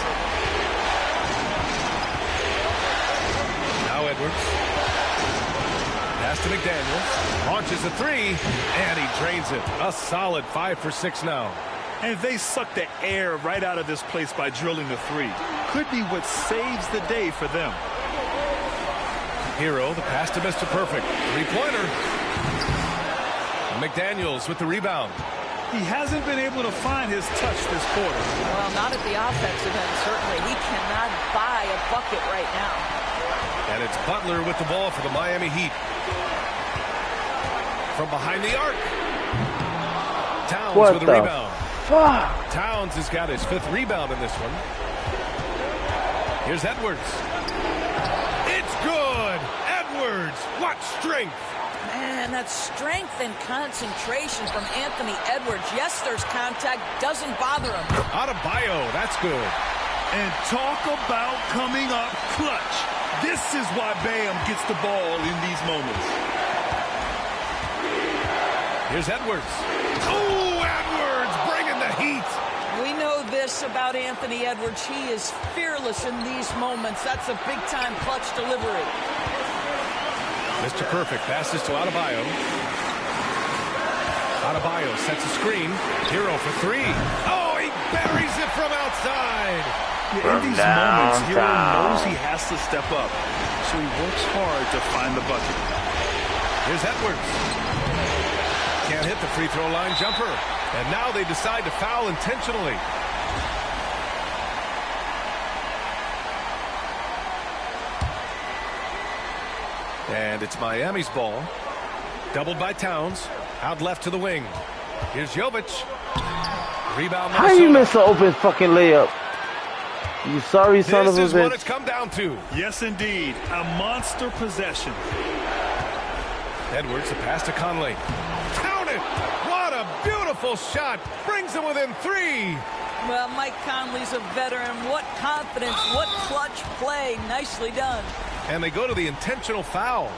Launches a three, and he drains it. A solid 5 for 6 now. And they suck the air right out of this place by drilling the three. Could be what saves the day for them. Hero, the pass to Mr. Perfect. Three-pointer. McDaniels with the rebound. He hasn't been able to find his touch this quarter. Well, not at the offensive end, certainly. He cannot buy a bucket right now. And it's Butler with the ball for the Miami Heat. From behind the arc. Towns with a rebound. Fuck. Towns has got his 5th rebound in this one. Here's Edwards. It's good. Edwards, what strength. Man, that strength and concentration from Anthony Edwards. Yes, there's contact. Doesn't bother him. Adebayo, that's good. And talk about coming up clutch. This is why Bam gets the ball in these moments. Here's Edwards. Oh, Edwards bringing the heat. We know this about Anthony Edwards. He is fearless in these moments. That's a big-time clutch delivery. Mr. Perfect passes to Adebayo. Adebayo sets a screen. Hero for 3. Oh, he buries it from outside. Yeah, in these moments, Hero knows he has to step up. So he works hard to find the bucket. Here's Edwards. Can't hit the free throw line jumper. And now they decide to foul intentionally. And it's Miami's ball. Doubled by Towns. Out left to the wing. Here's Jovic. Rebound. How you miss an open fucking layup? You sorry son of a bitch. This is what it's come down to. Yes, indeed. A monster possession. Edwards, the pass to Conley. Count it! What a beautiful shot. Brings him within 3. Well, Mike Conley's a veteran. What confidence, what clutch play. Nicely done. And they go to the intentional foul.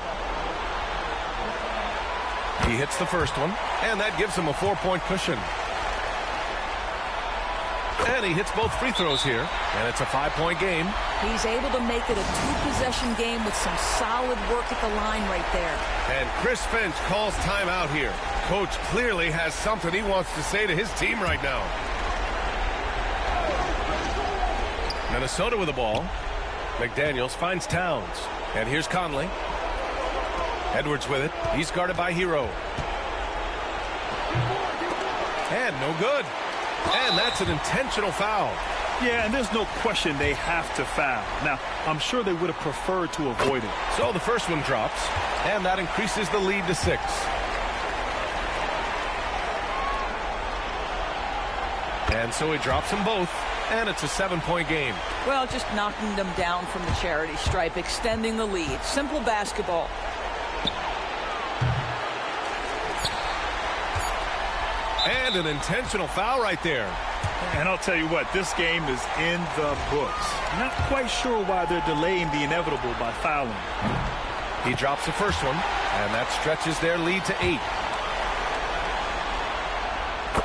He hits the first one, and that gives him a 4-point cushion. And he hits both free throws here, and it's a 5-point game. He's able to make it a 2-possession game with some solid work at the line right there. And Chris Finch calls timeout here. Coach clearly has something he wants to say to his team right now. Minnesota with the ball. McDaniels finds Towns. And here's Conley. Edwards with it. He's guarded by Hero. And no good. And that's an intentional foul. Yeah, and there's no question they have to foul. Now, I'm sure they would have preferred to avoid it. So the first one drops, and that increases the lead to 6. And so he drops them both, and it's a 7-point game. Well, just knocking them down from the charity stripe, extending the lead. Simple basketball. And an intentional foul right there. And I'll tell you what, this game is in the books. Not quite sure why they're delaying the inevitable by fouling. He drops the first one, and that stretches their lead to 8.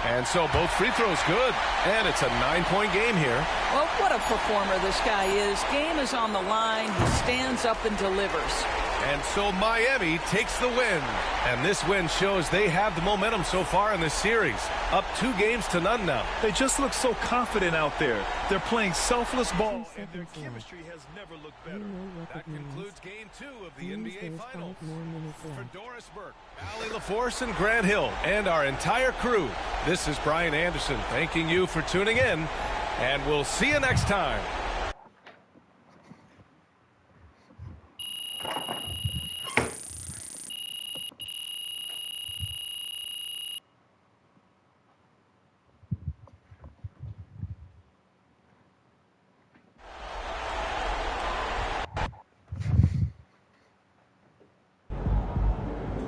And so both free throws good, and it's a 9-point game here. Well, what a performer this guy is. Game is on the line. He stands up and delivers. And so Miami takes the win. And this win shows they have the momentum so far in this series. Up 2-0 now. They just look so confident out there. They're playing selfless ball, and their chemistry has never looked better. That concludes Game 2 of the NBA Finals. For Doris Burke, Allie LaForce, and Grant Hill, and our entire crew, this is Brian Anderson thanking you for tuning in, and we'll see you next time.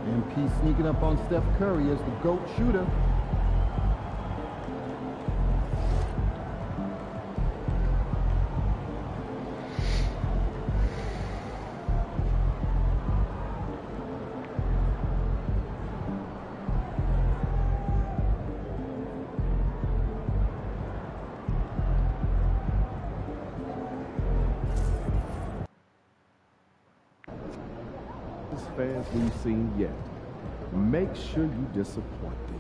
MP sneaking up on Steph Curry as the GOAT shooter. Fans we've seen yet. Make sure you disappoint them.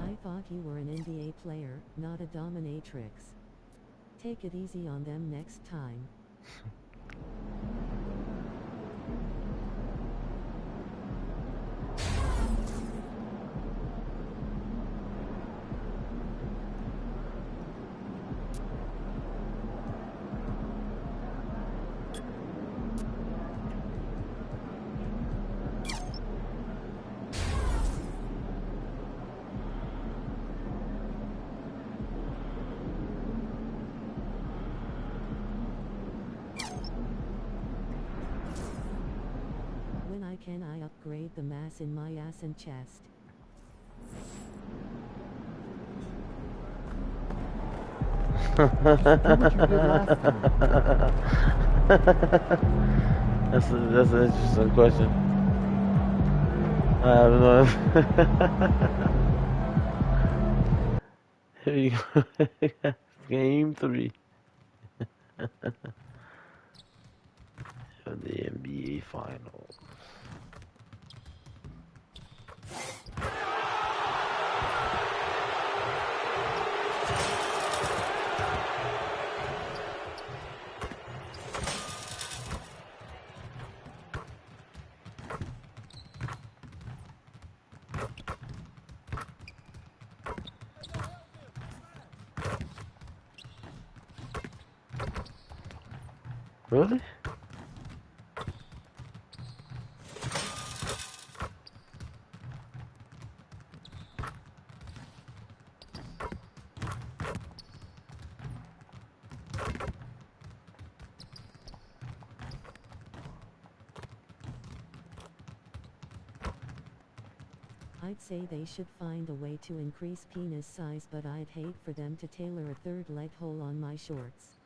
I thought you were an NBA player, not a dominatrix. Take it easy on them next time. Can I upgrade the mass in my ass and chest? That's an interesting question. I don't know. Here you go. Game 3 of the NBA Finals. Really? I'd say they should find a way to increase penis size, but I'd hate for them to tailor a third leg hole on my shorts.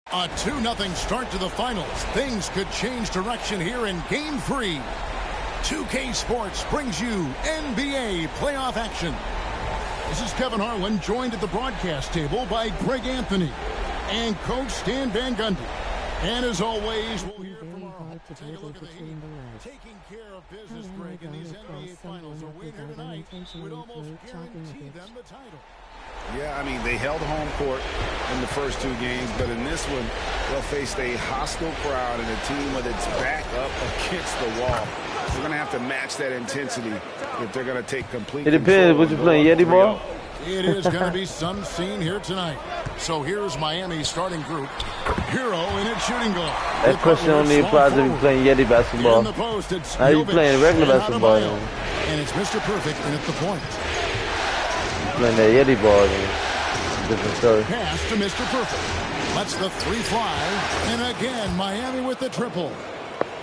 A 2-0 start to the finals. Things could change direction here in Game 3. 2K Sports brings you NBA playoff action. This is Kevin Harlan, joined at the broadcast table by Greg Anthony and Coach Stan Van Gundy. And as always, we'll hear from our host. Take a look at the heat. Taking care of business, Greg, in these NBA finals. A win here tonight would almost guarantee them the title. Yeah, I mean, they held home court in the first 2 games, but in this one, they'll face a hostile crowd and a team with its back up against the wall. They're going to have to match that intensity if they're going to take complete control. It depends. What you playing, Yeti ball? It is going to be some scene here tonight. So here's Miami's starting group. Hero in its shooting guard. That question only applies if you're playing Yeti basketball. How you playing regular basketball? And it's Mr. Perfect in at the point. Playing that Yeti ball, then. Different story. Pass to Mr. Perfect. Lets the 3 fly. And again, Miami with the triple.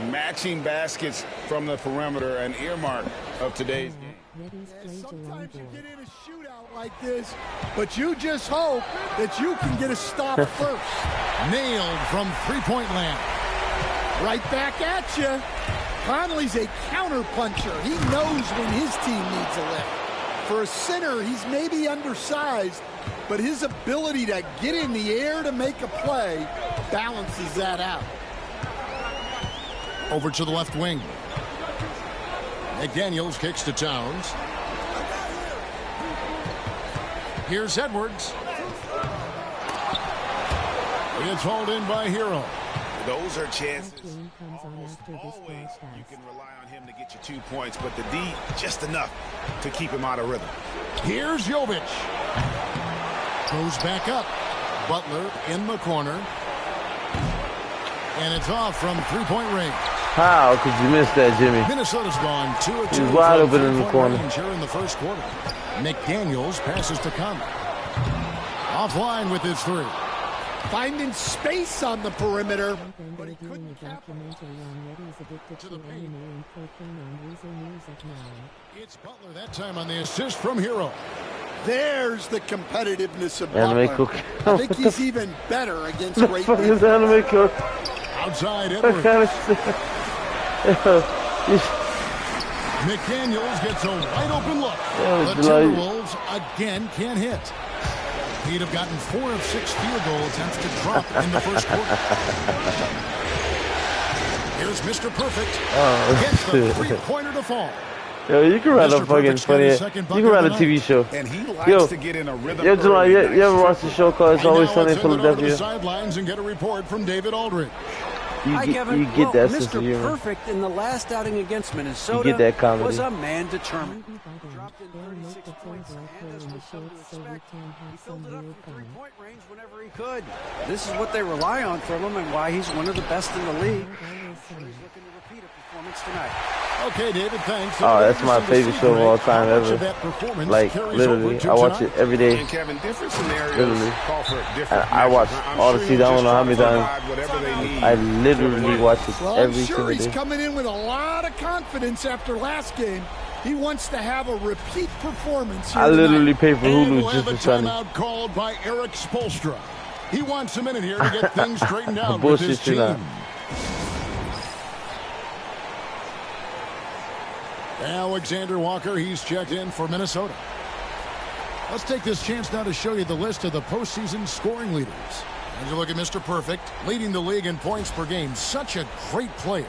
Matching baskets from the perimeter, an earmark of today's game. Sometimes you get in a shootout like this, but you just hope that you can get a stop first. Nailed from three-point land. Right back at you. Conley's a counter puncher. He knows when his team needs a lift. For a center, he's maybe undersized, but his ability to get in the air to make a play balances that out. Over to the left wing. McDaniels kicks to Towns. Here's Edwards. It's hauled in by Hero. Those are chances. Almost always you can rely on him to get you 2 points, but the D just enough to keep him out of rhythm. Here's Jovic. Goes back up. Butler in the corner. And it's off from three-point range. How could you miss that, Jimmy? Minnesota's gone 2 of 2. He's wide open in the corner. Here in the first quarter. McDaniels passes to Conley. Offline with his three. Finding space on the perimeter. But he couldn't to the paint. It's Butler that time on the assist from Hero. There's the competitiveness of Anime Butler. Cook. I think he's even better against The great fuck is defense. Anime Cook? Outside What Edwards. kind of shit? McDaniels gets a wide open look. Yeah, The Timberwolves again can't hit. He'd have gotten 4 of 6 field goal attempts to drop in the first quarter. Here's Mr. Perfect. Gets the three-pointer to fall. Yo, you can write a fucking funny. You can write a TV show. And he likes to get in a rhythm. Yo, July, you ever watch the show called It's Always Sunny in Over to the Philadelphia? sidelines and get a report from David Aldridge. Hi, Kevin. You get that sense Mr. of humor. Perfect in the last outing against Minnesota You get that comedy. was a man determined. Dropped in 36 points, and as was so we can have some real fun. Point range whenever he could. This is what they rely on from him and why he's one of the best in the league. He's looking to repeat a performance tonight. Okay, David, thanks. Oh, that's my favorite show of all time ever. Like, literally, I watch it every day. And Kevin, different scenarios Literally. call for different And I watch measures. all the sure seasons. I don't know how many you'll times. just whatever they need. I literally watch it Well, every I'm sure single he's day. coming in with a lot of confidence after last game. He wants to have a repeat performance here I literally tonight. pay for And Hulu we'll just have a for Sunny. timeout called by Eric Spoelstra. He wants a minute here to get things straightened out with Bullshit his you not. team. Alexander Walker, he's checked in for Minnesota. Let's take this chance now to show you the list of the postseason scoring leaders. And you look at Mr. Perfect, leading the league in points per game. Such a great player.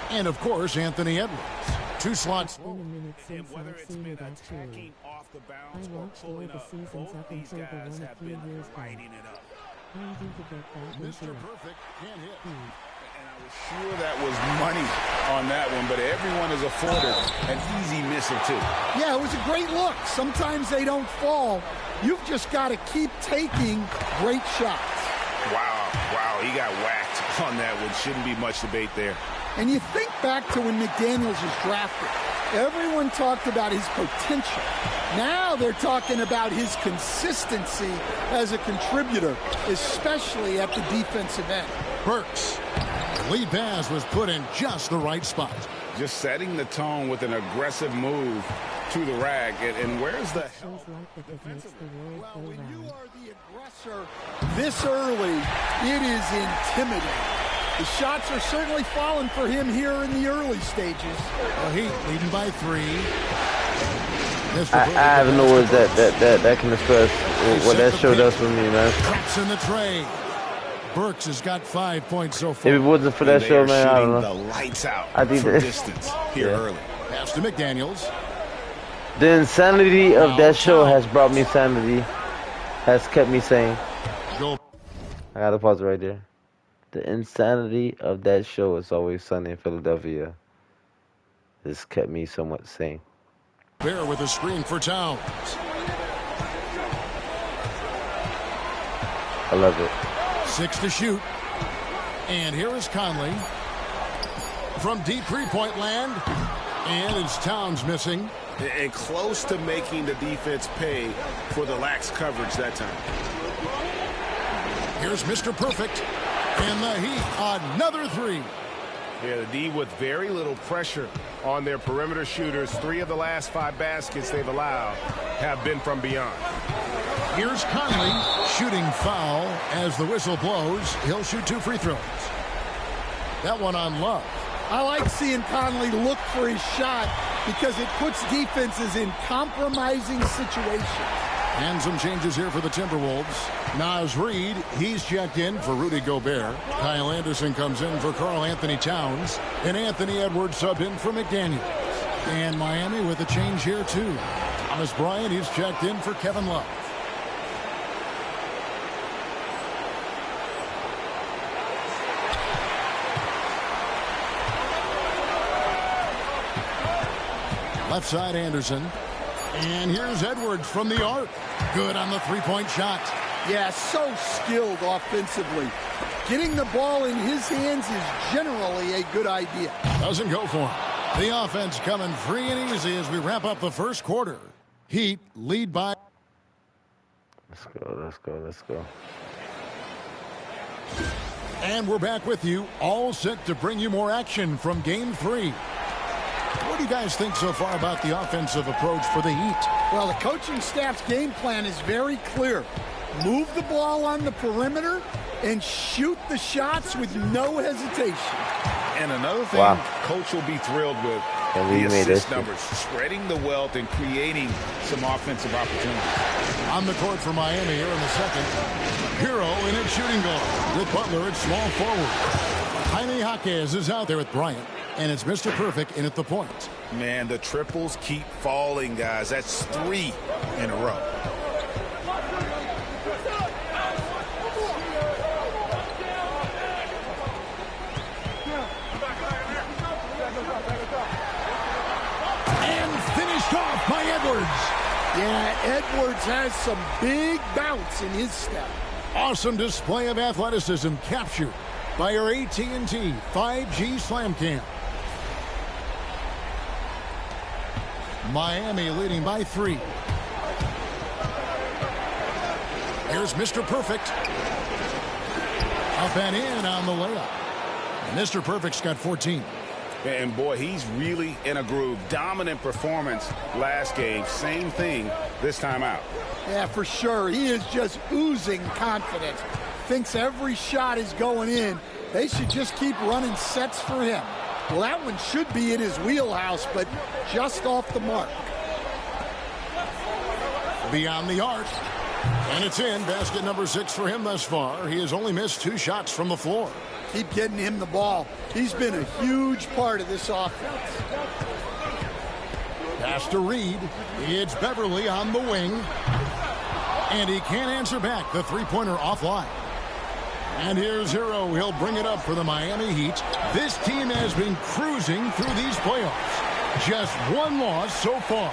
And, of course, Anthony Edwards. 2 slots. It's been a minute since I've seen it actually. I watched all the seasons up until the one a few years back. I'm due to get back into Mr. it. Perfect can't hit. Sure, that was money on that one, but everyone is afforded an easy miss or two. Yeah, it was a great look. Sometimes they don't fall. You've just got to keep taking great shots. Wow, he got whacked on that one. Shouldn't be much debate there. And you think back to when McDaniels was drafted. Everyone talked about his potential. Now they're talking about his consistency as a contributor, especially at the defensive end. Burks. Lead pass was put in just the right spot. Just setting the tone with an aggressive move to the rack. And where's the help? Well, when you are the aggressor this early, it is intimidating. The shots are certainly falling for him here in the early stages. The Heat leading by 3. I have no words that can express what that show does for me, man. Traps in the tray. Burks has got 5 points so far. If it wasn't for that show, man, I don't know. The lights out I think from that- distance here early. Pass to McDaniels. The insanity of that show has brought me sanity. Has kept me sane. I gotta pause it right there. The insanity of that show, It's Always Sunny in Philadelphia, has kept me somewhat sane. Bear with a screen for Towns. I love it. 6 to shoot. And here is Conley. From deep three-point land. And it's Towns missing. And close to making the defense pay for the lax coverage that time. Here's Mr. Perfect. And the Heat, another 3. Yeah, the D with very little pressure on their perimeter shooters. 3 of the last 5 baskets they've allowed have been from beyond. Here's Conley shooting foul as the whistle blows. He'll shoot 2 free throws. That one on Love. I like seeing Conley look for his shot because it puts defenses in compromising situations. And some changes here for the Timberwolves. Naz Reid, he's checked in for Rudy Gobert. Kyle Anderson comes in for Karl Anthony Towns. And Anthony Edwards subbed in for McDaniels. And Miami with a change here too. Thomas Bryant, he's checked in for Kevin Love. Left side Anderson. And here's Edwards from the arc. Good on the three-point shot. Yeah, so skilled offensively. Getting the ball in his hands is generally a good idea. Doesn't go for him. The offense coming free and easy as we wrap up the first quarter. Heat lead by... Let's go. And we're back with you, all set to bring you more action from Game 3. What do you guys think so far about the offensive approach for the Heat? Well, the coaching staff's game plan is very clear. Move the ball on the perimeter and shoot the shots with no hesitation. And another thing Coach will be thrilled with, the assist numbers, spreading the wealth and creating some offensive opportunities. On the court for Miami here in the second. Hero in its shooting guard. With Butler at small forward. Jaime Jaquez is out there with Bryant. And it's Mr. Perfect in at the point. Man, the triples keep falling, guys. That's 3 in a row. And finished off by Edwards. Yeah, Edwards has some big bounce in his step. Awesome display of athleticism captured by our AT&T 5G Slam Cam. Miami leading by 3. Here's Mr. Perfect. Up and in on the layup. Mr. Perfect's got 14. And boy, he's really in a groove. Dominant performance last game. Same thing this time out. Yeah, for sure. He is just oozing confidence. Thinks every shot is going in. They should just keep running sets for him. Well, that one should be in his wheelhouse, but just off the mark. Beyond the arc. And it's in. Basket number 6 for him thus far. He has only missed 2 shots from the floor. Keep getting him the ball. He's been a huge part of this offense. Pass to Reed. It's Beverly on the wing. And he can't answer back. The three-pointer offline. And here's Hero. He'll bring it up for the Miami Heat. This team has been cruising through these playoffs. Just 1 loss so far.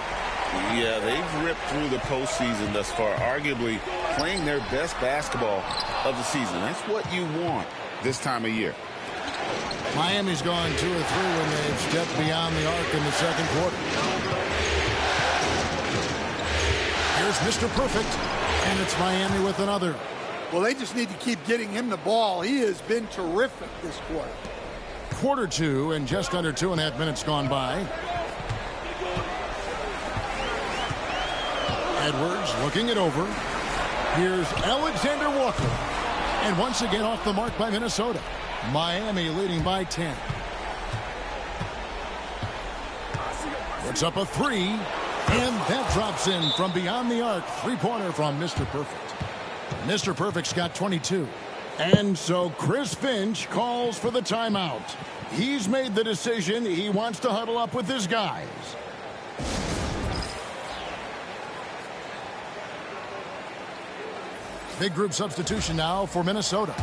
Yeah, they've ripped through the postseason thus far, arguably playing their best basketball of the season. That's what you want this time of year. Miami's gone 2 or 3 when they've stepped beyond the arc in the second quarter. Here's Mr. Perfect, and it's Miami with another. Well, they just need to keep getting him the ball. He has been terrific this quarter. Quarter 2 and just under 2.5 minutes gone by. Edwards looking it over. Here's Alexander Walker. And once again off the mark by Minnesota. Miami leading by 10. Puts up a 3. And that drops in from beyond the arc. 3-pointer from Mr. Perfect. Mr. Perfect's got 22. And so Chris Finch calls for the timeout. He's made the decision. He wants to huddle up with his guys. Big group substitution now for Minnesota.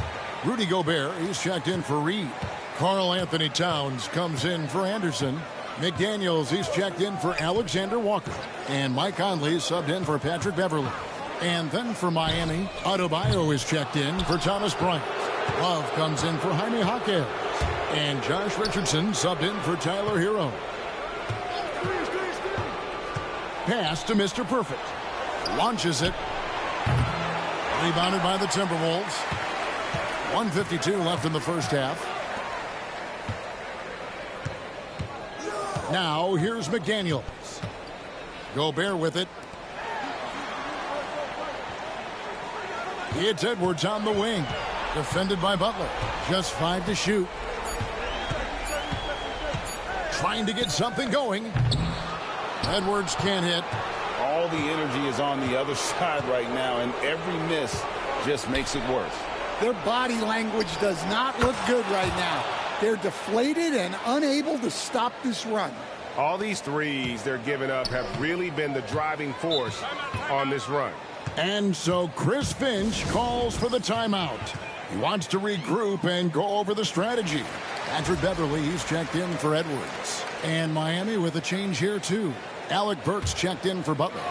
Rudy Gobert, he's checked in for Reed. Karl Anthony Towns comes in for Anderson. McDaniels, he's checked in for Alexander Walker. And Mike Conley subbed in for Patrick Beverly. And then for Miami, Adebayo is checked in for Thomas Bryant. Love comes in for Jaime Jaquez. And Josh Richardson subbed in for Tyler Hero. Pass to Mr. Perfect. Launches it. Rebounded by the Timberwolves. 1:52 left in the first half. Now here's McDaniels. Gobert with it. It's Edwards on the wing. Defended by Butler. Just 5 to shoot. Trying to get something going. Edwards can't hit. All the energy is on the other side right now, and every miss just makes it worse. Their body language does not look good right now. They're deflated and unable to stop this run. All these threes they're giving up have really been the driving force on this run. And so Chris Finch calls for the timeout. He wants to regroup and go over the strategy. Patrick Beverly, he's checked in for Edwards. And Miami with a change here, too. Alec Burks checked in for Butler.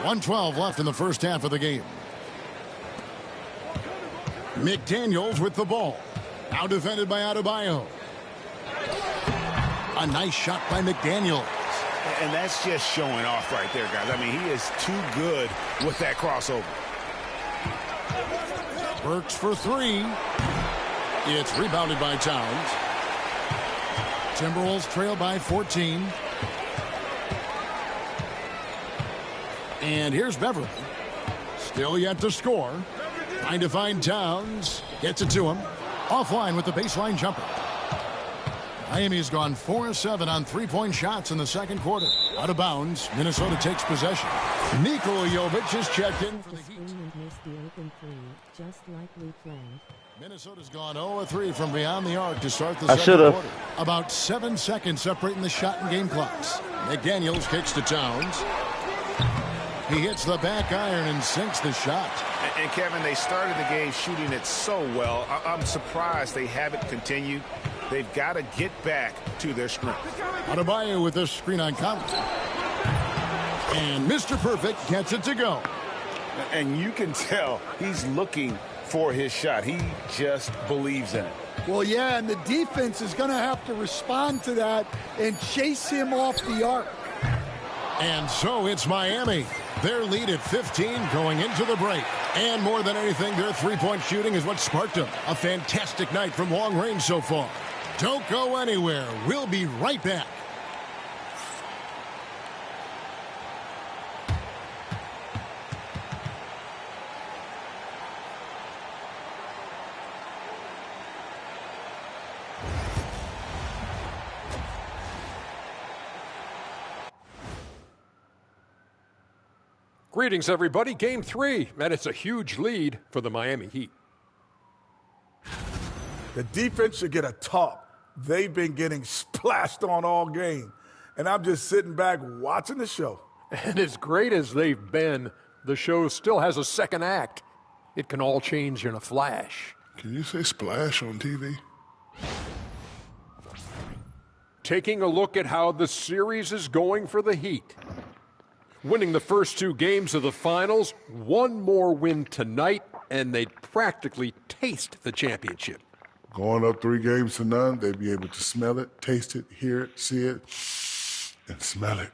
1:12 left in the first half of the game. McDaniels with the ball. Now defended by Adebayo. A nice shot by McDaniels. And that's just showing off right there, guys. I mean, he is too good with that crossover. Burks for three. It's rebounded by Towns. Timberwolves trail by 14. And here's Beverly. Still yet to score. Trying to find Towns. Gets it to him. Offline with the baseline jumper. Miami's gone 4 of 7 on three-point shots in the second quarter. Out of bounds. Minnesota takes possession. Nikola Jovic is checked in for the Heat. Missed the open three, just like we planned. Minnesota's gone 0 of 3 from beyond the arc to start the second quarter. About 7 seconds separating the shot and game clocks. McDaniels kicks to Towns. He hits the back iron and sinks the shot. And Kevin, they started the game shooting it so well. I'm surprised they haven't continued. They've got to get back to their strength. Adebayo with this screen on Conley. And Mr. Perfect gets it to go. And you can tell he's looking for his shot. He just believes in it. Well, yeah, and the defense is going to have to respond to that and chase him off the arc. And so it's Miami. Their lead at 15 going into the break. And more than anything, their three-point shooting is what sparked them. A fantastic night from long range so far. Don't go anywhere. We'll be right back. Greetings, everybody. Game 3, and it's a huge lead for the Miami Heat. The defense should get a top. They've been getting splashed on all game, and I'm just sitting back watching the show. And as great as they've been, the show still has a second act. It can all change in a flash. Can you say splash on TV? Taking a look at how the series is going for the Heat. Winning the first 2 games of the finals, one more win tonight, and they'd practically taste the championship. Going up 3 games to none, they'd be able to smell it, taste it, hear it, see it, and smell it.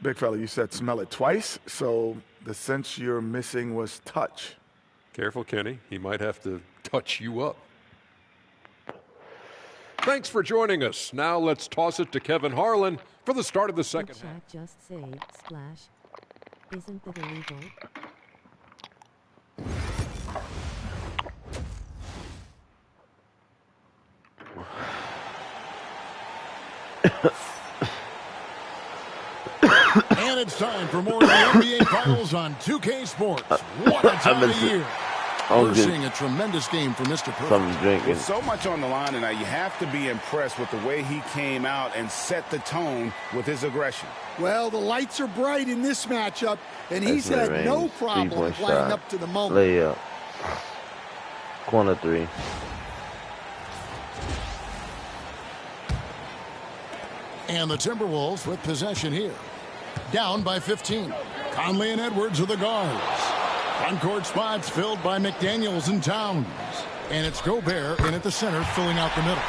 Big fella, you said smell it twice, so the sense you're missing was touch. Careful, Kenny. He might have to touch you up. Thanks for joining us. Now let's toss it to Kevin Harlan for the start of the second half. Just saved, splash. Isn't that illegal? And it's time for more of the NBA Finals on 2K Sports. What a time of year. We're seeing a tremendous game for Mr. Perfect. With so much on the line tonight, you have to be impressed with the way he came out and set the tone with his aggression. Well, the lights are bright in this matchup, and he's had no problem playing up to the moment. Layup. Corner 3. And the Timberwolves with possession here. Down by 15. Conley and Edwards are the guards. Front-court spots filled by McDaniels and Towns. And it's Gobert in at the center, filling out the middle.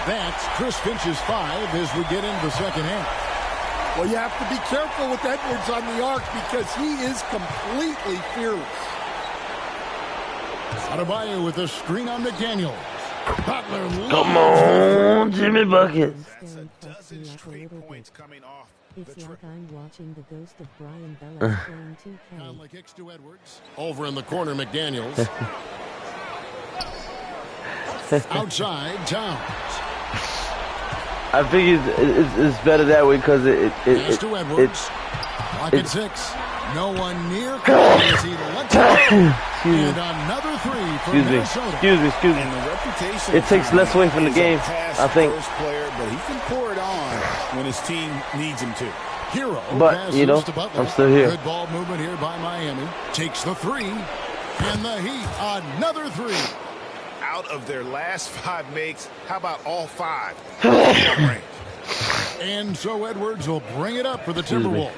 That's Chris Finch's 5 as we get into the second half. Well, you have to be careful with Edwards on the arc because he is completely fearless. Adebayo with a screen on McDaniels. Butler. Come on, Jimmy Buckets. Points coming off. It's like I'm watching the ghost of Brian Bella playing 2K. Conley kicks to Edwards. Over in the corner, McDaniels. Outside, Towns. I think it's better that way because Pass to Edwards. Clock at 6. No one near Conley as he lets it. And another 3 for Minnesota. Excuse me. And the reputation it takes less away from the game, I think. First player, but he can pour it on when his team needs him to. Hero but, you know, I'm still here. Good ball movement here by Miami. Takes the 3. And the Heat, another 3. Out of their last 5 makes, how about all 5? And so Edwards will bring it up for the Timberwolves.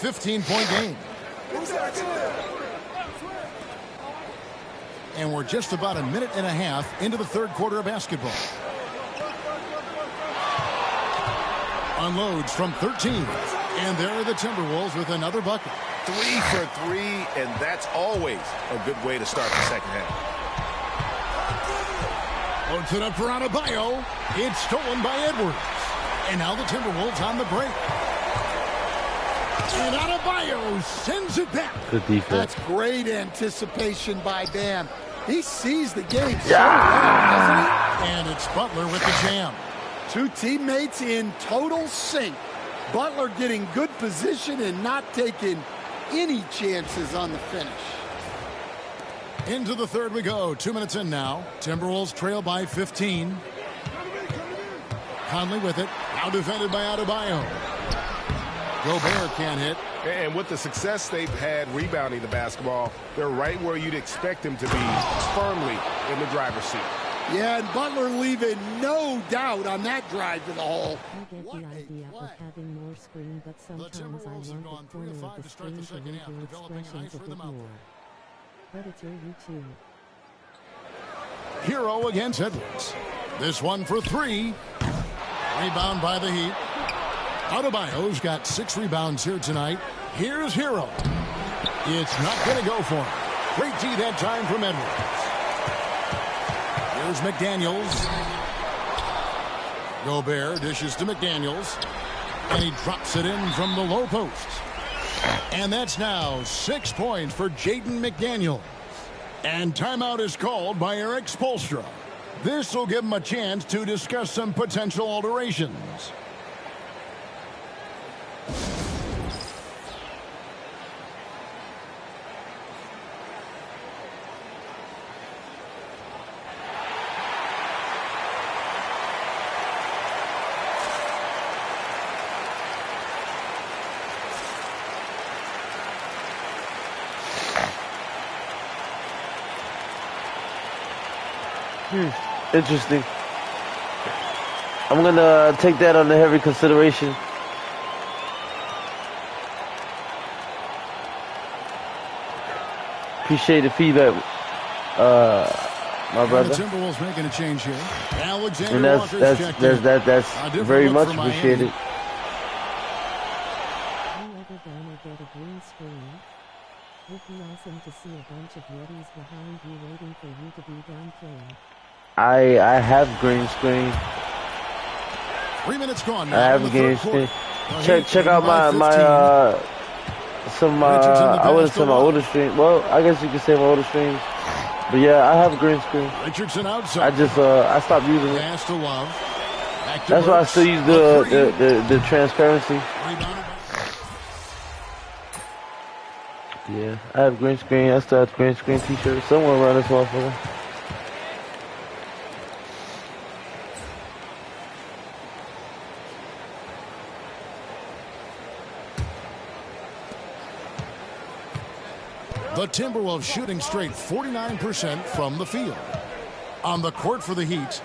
15-point game. And we're just about a minute and a half into the third quarter of basketball. Unloads from 13. And there are the Timberwolves with another bucket. 3 for 3, and that's always a good way to start the second half. Puts it up for Adebayo. It's stolen by Edwards. And now the Timberwolves on the break. And Adebayo sends it back. Good defense. That's great anticipation by Bam. He sees the game so well, doesn't he? And it's Butler with the jam. Two teammates in total sync. Butler getting good position and not taking any chances on the finish. Into the third we go. 2 minutes in now. Timberwolves trail by 15. Conley with it. Now defended by Adebayo. Gobert can't hit. And with the success they've had rebounding the basketball, they're right where you'd expect them to be, firmly in the driver's seat. Yeah, and Butler leaving no doubt on that drive to the hole. I get the idea of having more screen, but sometimes I want the corner of the screen to read your expressions a bit more. But it's your YouTube. Hero against Edwards. This one for 3. Rebound by the Heat. Adebayo's got 6 rebounds here tonight. Here's Hero. It's not going to go for him. Great D that time from Edwards. Here's McDaniels. Gobert dishes to McDaniels. And he drops it in from the low post. And that's now 6 points for Jaden McDaniels. And timeout is called by Eric Spoelstra. This will give him a chance to discuss some potential alterations. Interesting. I'm going to take that under heavy consideration. Appreciate the feedback, my brother. The Timberwolves making a change here. Alexander And that's very much appreciated. Whoever gonna get a green screen? Would be awesome to see a bunch of rookies behind you waiting for you to be done playing. I have green screen. 3 minutes gone now. I have green screen. Check out my some I wouldn't say my older stream. Well, I guess you could say my older streams. But yeah, I have a green screen. Richardson outside. I just I stopped using it. Pass to Love. That's why I still use the transparency. Yeah, I have green screen. I still have green screen t-shirt somewhere around this motherfucker. The Timberwolves shooting straight 49% from the field. On the court for the Heat,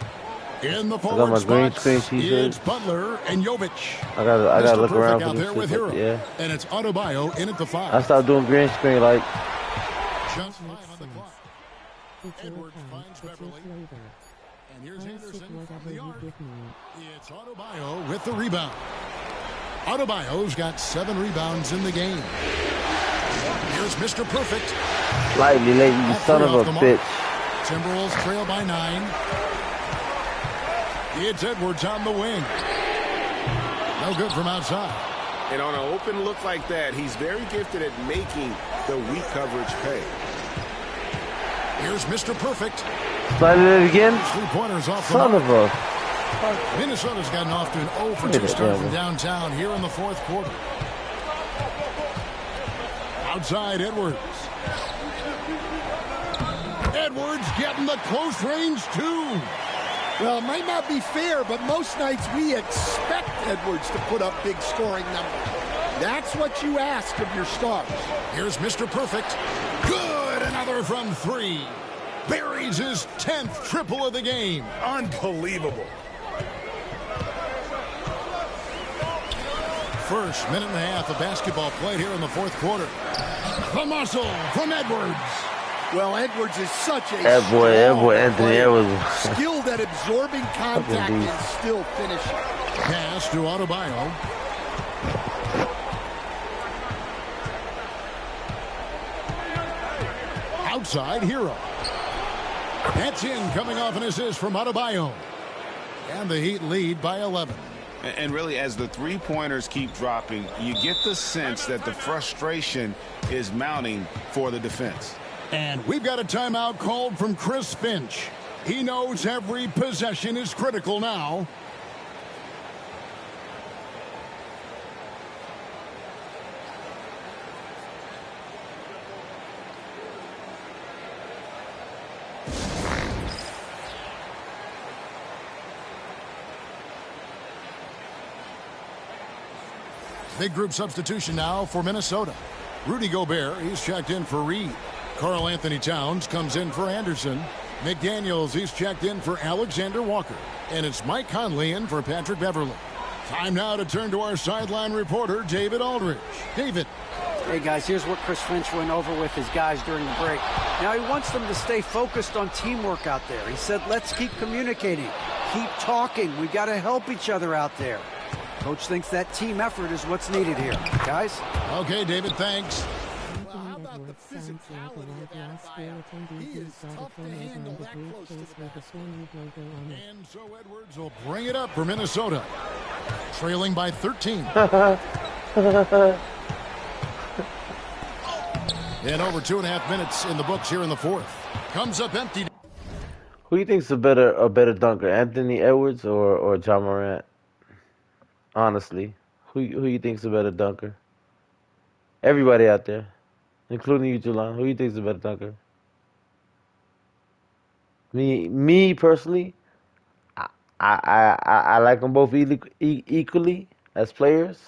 in the forward spots, it's Butler and Jovic. I gotta look around for this shit. Hero. Yeah. And it's Adebayo in at the 5. I stopped doing green screen like. Just 5 on the clock. Edwards finds Beverly. And here's Anderson from the arc. It's Adebayo with the rebound. Adebayo's got 7 rebounds in the game. Here's Mr. Perfect. Lightly late, you son of a bitch. Timberwolves trail by 9. It's Edwards on the wing. No good from outside. And on an open look like that, he's very gifted at making the weak coverage pay. Here's Mr. Perfect. Slide it again. 3-pointers off son of a. Minnesota's gotten off to an 0 for 2 start from downtown here in the fourth quarter. Outside Edwards. Edwards getting the close range too. Well, it might not be fair, but most nights we expect Edwards to put up big scoring numbers. That's what you ask of your stars. Here's Mr. Perfect. Good, another from 3. Buries his 10th triple of the game. Unbelievable. first minute and a half of basketball played here in the fourth quarter. The muscle from Edwards. Well, Edwards is such a that boy Anthony Edwards. skilled at absorbing contact and still finishing. Pass to Adebayo. Outside Hero. That's in, coming off an assist from Adebayo. And the Heat lead by 11. And really, as the three-pointers keep dropping, you get the sense that the frustration is mounting for the defense. And we've got a timeout called from Chris Finch. He knows every possession is critical now. Big group substitution now for Minnesota. Rudy Gobert, he's checked in for Reed. Karl Anthony Towns comes in for Anderson. McDaniels, he's checked in for Alexander Walker. And it's Mike Conley in for Patrick Beverley. Time now to turn to our sideline reporter, David Aldridge. David. Hey, guys, here's what Chris Finch went over with his guys during the break. Now, he wants them to stay focused on teamwork out there. He said, let's keep communicating, keep talking. We got to help each other out there. Coach thinks that team effort is what's needed here. Guys? Okay, David, thanks. Sounds like a white last school attendee who's got a phone and a briefcase with a Sony logo on it. And so Edwards will bring it up for Minnesota. Trailing by 13. And over 2.5 minutes in the books here in the fourth. Comes up empty. Who do you think's a better dunker, Anthony Edwards or John Morant? Honestly, who you think's a better dunker? Everybody out there, including you, Julan. Who you think's a better dunker? Me personally, I like them both equally as players,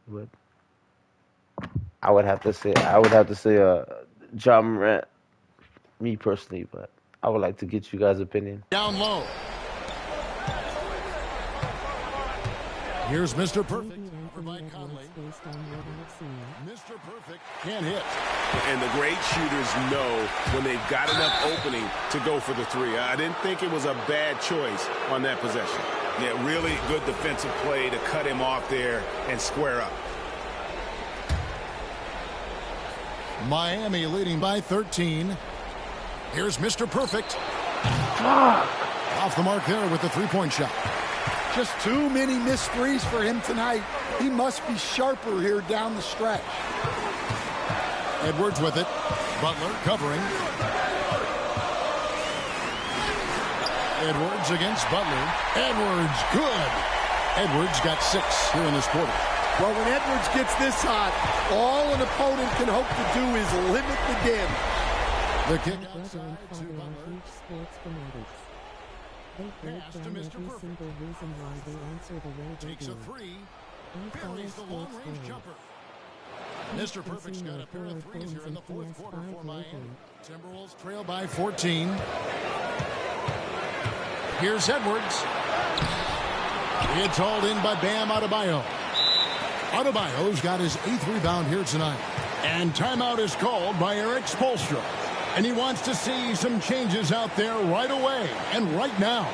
but I would have to say John Morant. Me personally, but I would like to get you guys' opinion. Down low. Here's Mr. Perfect for Mike Conley. Mr. Perfect can't hit. And the great shooters know when they've got enough opening to go for the three. I didn't think it was a bad choice on that possession. Yeah, really good defensive play to cut him off there and square up. Miami leading by 13. Here's Mr. Perfect. Off the mark there with the three-point shot. Just too many missed threes for him tonight. He must be sharper here down the stretch. Edwards with it. Butler covering. Edwards against Butler. Edwards, good. Edwards got 6 here in this quarter. Well, when Edwards gets this hot, all an opponent can hope to do is limit the dim. The kick outside to Butler. They break down every single reason why they answer the way they takes do. a three. I Buries the long-range jumper. Mr. Perfect's got a pair of threes here in the fourth quarter for Miami. Timberwolves trail by 14. Here's Edwards. It's hauled in by Bam Adebayo. Adebayo's got his 8th rebound here tonight. And timeout is called by Eric Spoelstra. And he wants to see some changes out there right away and right now.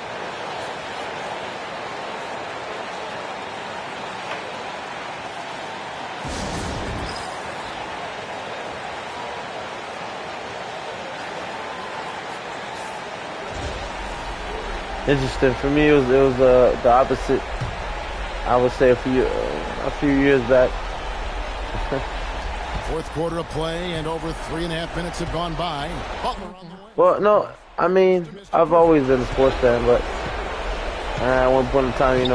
Interesting. For me, it was the opposite. I would say a few years back. Fourth quarter of play, and over 3.5 minutes have gone by. Well, no, I mean, I've always been a sports fan, but at one point in time, it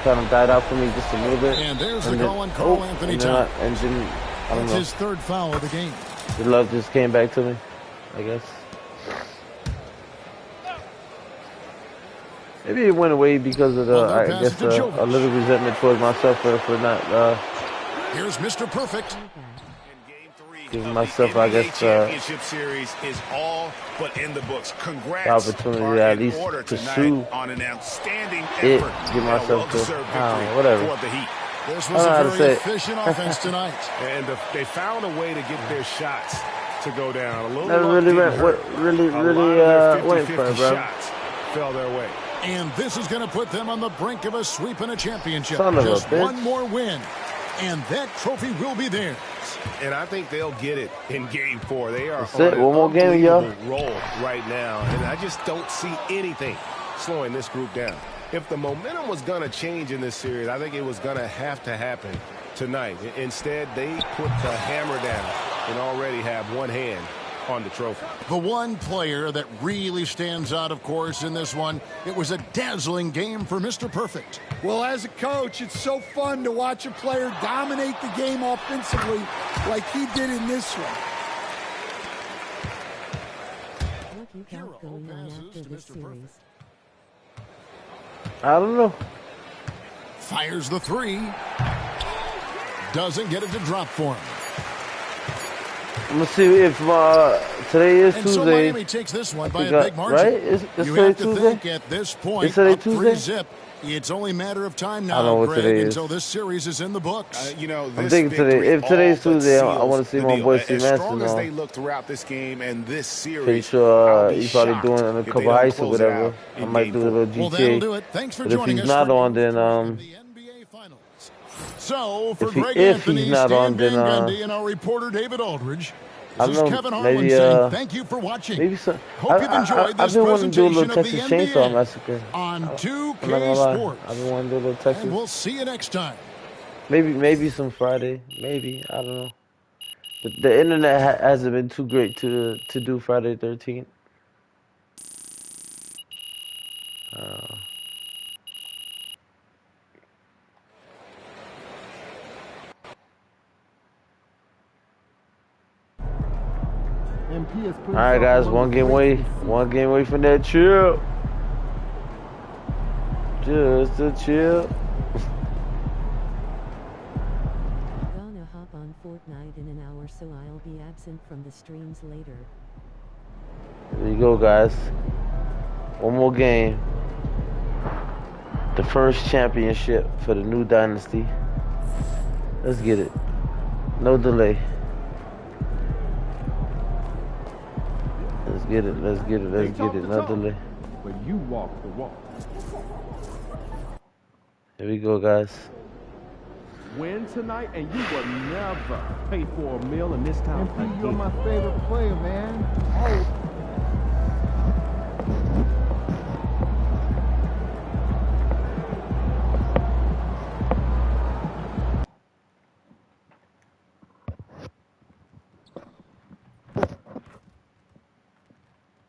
kind of died out for me just a little bit. And there's the call on Karl Anthony Towns. And then, I don't know. That's his 3rd foul of the game. The love just came back to me, I guess. Maybe it went away because of I guess a little resentment towards myself for not. Here's Mr. Perfect. Giving myself, I guess, championship series is all but in the books. Congrats, the opportunity to at least pursue on an outstanding it. effort. Give myself whatever. For the Heat. This was a very efficient offense tonight. And they found a way to get their shots to go down. A little Never really went for it, bro. Shots fell their way. And this is going to put them on the brink of a sweep in a championship. Just one more win, and that trophy will be theirs. And I think they'll get it in Game 4. They are on an unbelievable roll right now, and I just don't see anything slowing this group down. If the momentum was going to change in this series, I think it was going to happen tonight. Instead, they put the hammer down and already have one hand on the trophy. The one player that really stands out, of course, in this one, it was a dazzling game for Mr. Perfect. Well, as a coach, it's so fun to watch a player dominate the game offensively like he did in this one. What you got going on after this series? I don't know. Fires the three. Doesn't get it to drop for him. I'm gonna see if today is Tuesday. So Miami takes this one by a big margin. Right? It's you have to Tuesday? think at this point, up Tuesday? 3-zip. It's only a matter of time now, Greg, until this series is in the books. You know, I'm thinking today. If today's Tuesday, I want to see my boy Steve Manson. As strong as they look throughout this game and this series, pretty sure he's probably doing a couple heists or whatever. I might do a little GTA. Well, that'll do it. Thanks for but joining if he's us not on, then So for if Greg Anthony, he's not Stan on, then Van Gundy, and our reporter David Aldridge. I This don't is know, Kevin Harlan maybe saying thank you for watching. Maybe some. Hope you've enjoyed I've this been wanting to do a presentation little of the Texas Chainsaw NBA Massacre on I'm not 2K gonna lie. Sports. I've been wanting to do a little Texas. And we'll see you next time. Maybe some Friday. Maybe, I don't know. The internet hasn't been too great to do Friday the 13th. Alright guys, one game away from that chill. Just a chill. Gonna hop on Fortnite in an hour, so I'll be absent from the streams later. There you go, guys. One more game. The first championship for the new dynasty. Let's get it. No delay. Let's get it. No delay. But you walk the walk. Here we go, guys. Win tonight, and you will never pay for a meal in this town. MP, you're my favorite player, man. Oh.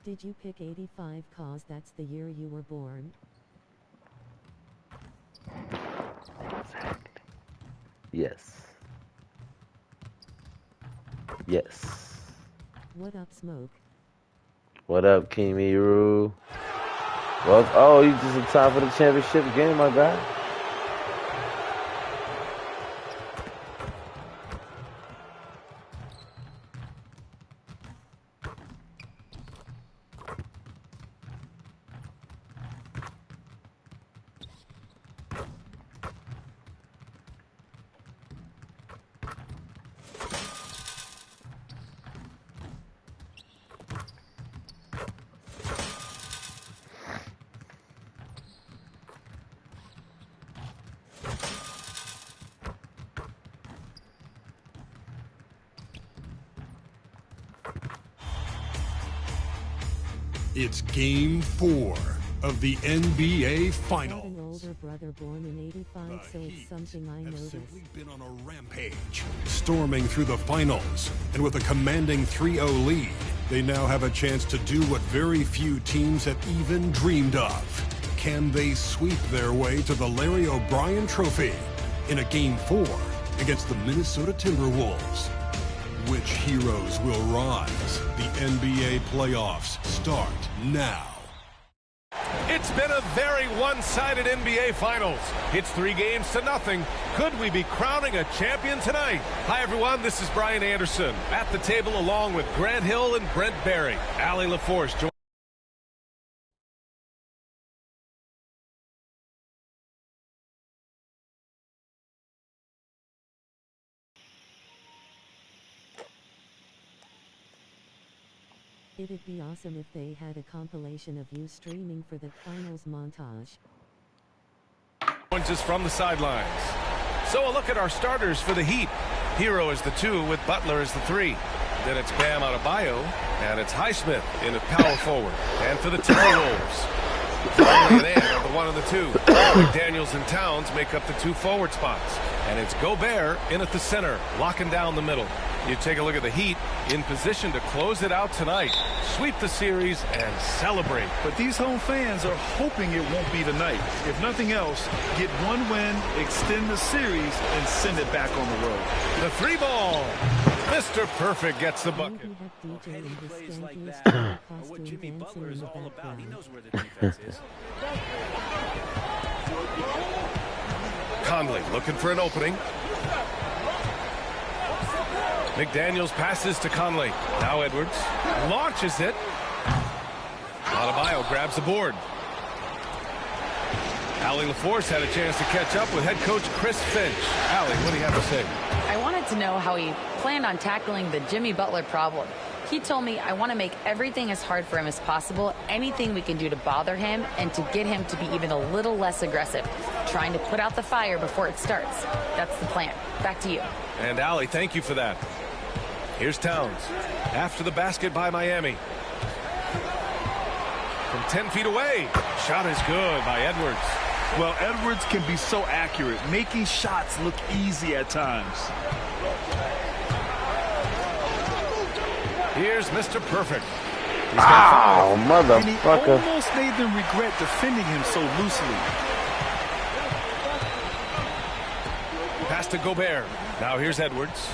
Did you pick 85 cause that's the year you were born? Yes. Yes. What up, Smoke? What up, Kimiru? Well, oh, you just in time for the championship game, my guy. It's Game 4 of the NBA Finals. I have an older brother born in 85, so it's something I noticed. Simply been on a rampage, storming through the finals, and with a commanding 3-0 lead, they now have a chance to do what very few teams have even dreamed of. Can they sweep their way to the Larry O'Brien Trophy in a Game 4 against the Minnesota Timberwolves? Which heroes will rise? The NBA playoffs start now. It's been a very one-sided NBA Finals. It's 3-0. Could we be crowning a champion tonight? Hi, everyone. This is Brian Anderson at the table along with Grant Hill and Brent Barry. Allie LaForce joins It'd be awesome if they had a compilation of you streaming for the finals montage. Just from the sidelines. So a look at our starters for the Heat. Hero is the 2 with Butler as the 3. Then it's Bam Adebayo, and it's Highsmith in at power forward. And for the Timberwolves, Conley and Ant are the 1 and the 2. McDaniels and Towns make up the 2 forward spots. And it's Gobert in at the center, locking down the middle. You take a look at the Heat in position to close it out tonight, sweep the series, and celebrate. But these home fans are hoping it won't be tonight. If nothing else, get 1 win, extend the series, and send it back on the road. The 3 ball. Mr. Perfect gets the bucket. Plays like that are what Jimmy Butler is all about. He knows where the defense is. Conley looking for an opening. McDaniels passes to Conley. Now Edwards launches it. Adebayo grabs the board. Allie LaForce had a chance to catch up with head coach Chris Finch. Allie, what do you have to say? I wanted to know how he planned on tackling the Jimmy Butler problem. He told me, I want to make everything as hard for him as possible, anything we can do to bother him and to get him to be even a little less aggressive, trying to put out the fire before it starts. That's the plan. Back to you. And Allie, thank you for that. Here's Towns after the basket by Miami. From 10 feet away. Shot is good by Edwards. Well, Edwards can be so accurate, making shots look easy at times. Here's Mr. Perfect. Wow, motherfucker. And he almost made them regret defending him so loosely. Pass to Gobert. Now here's Edwards.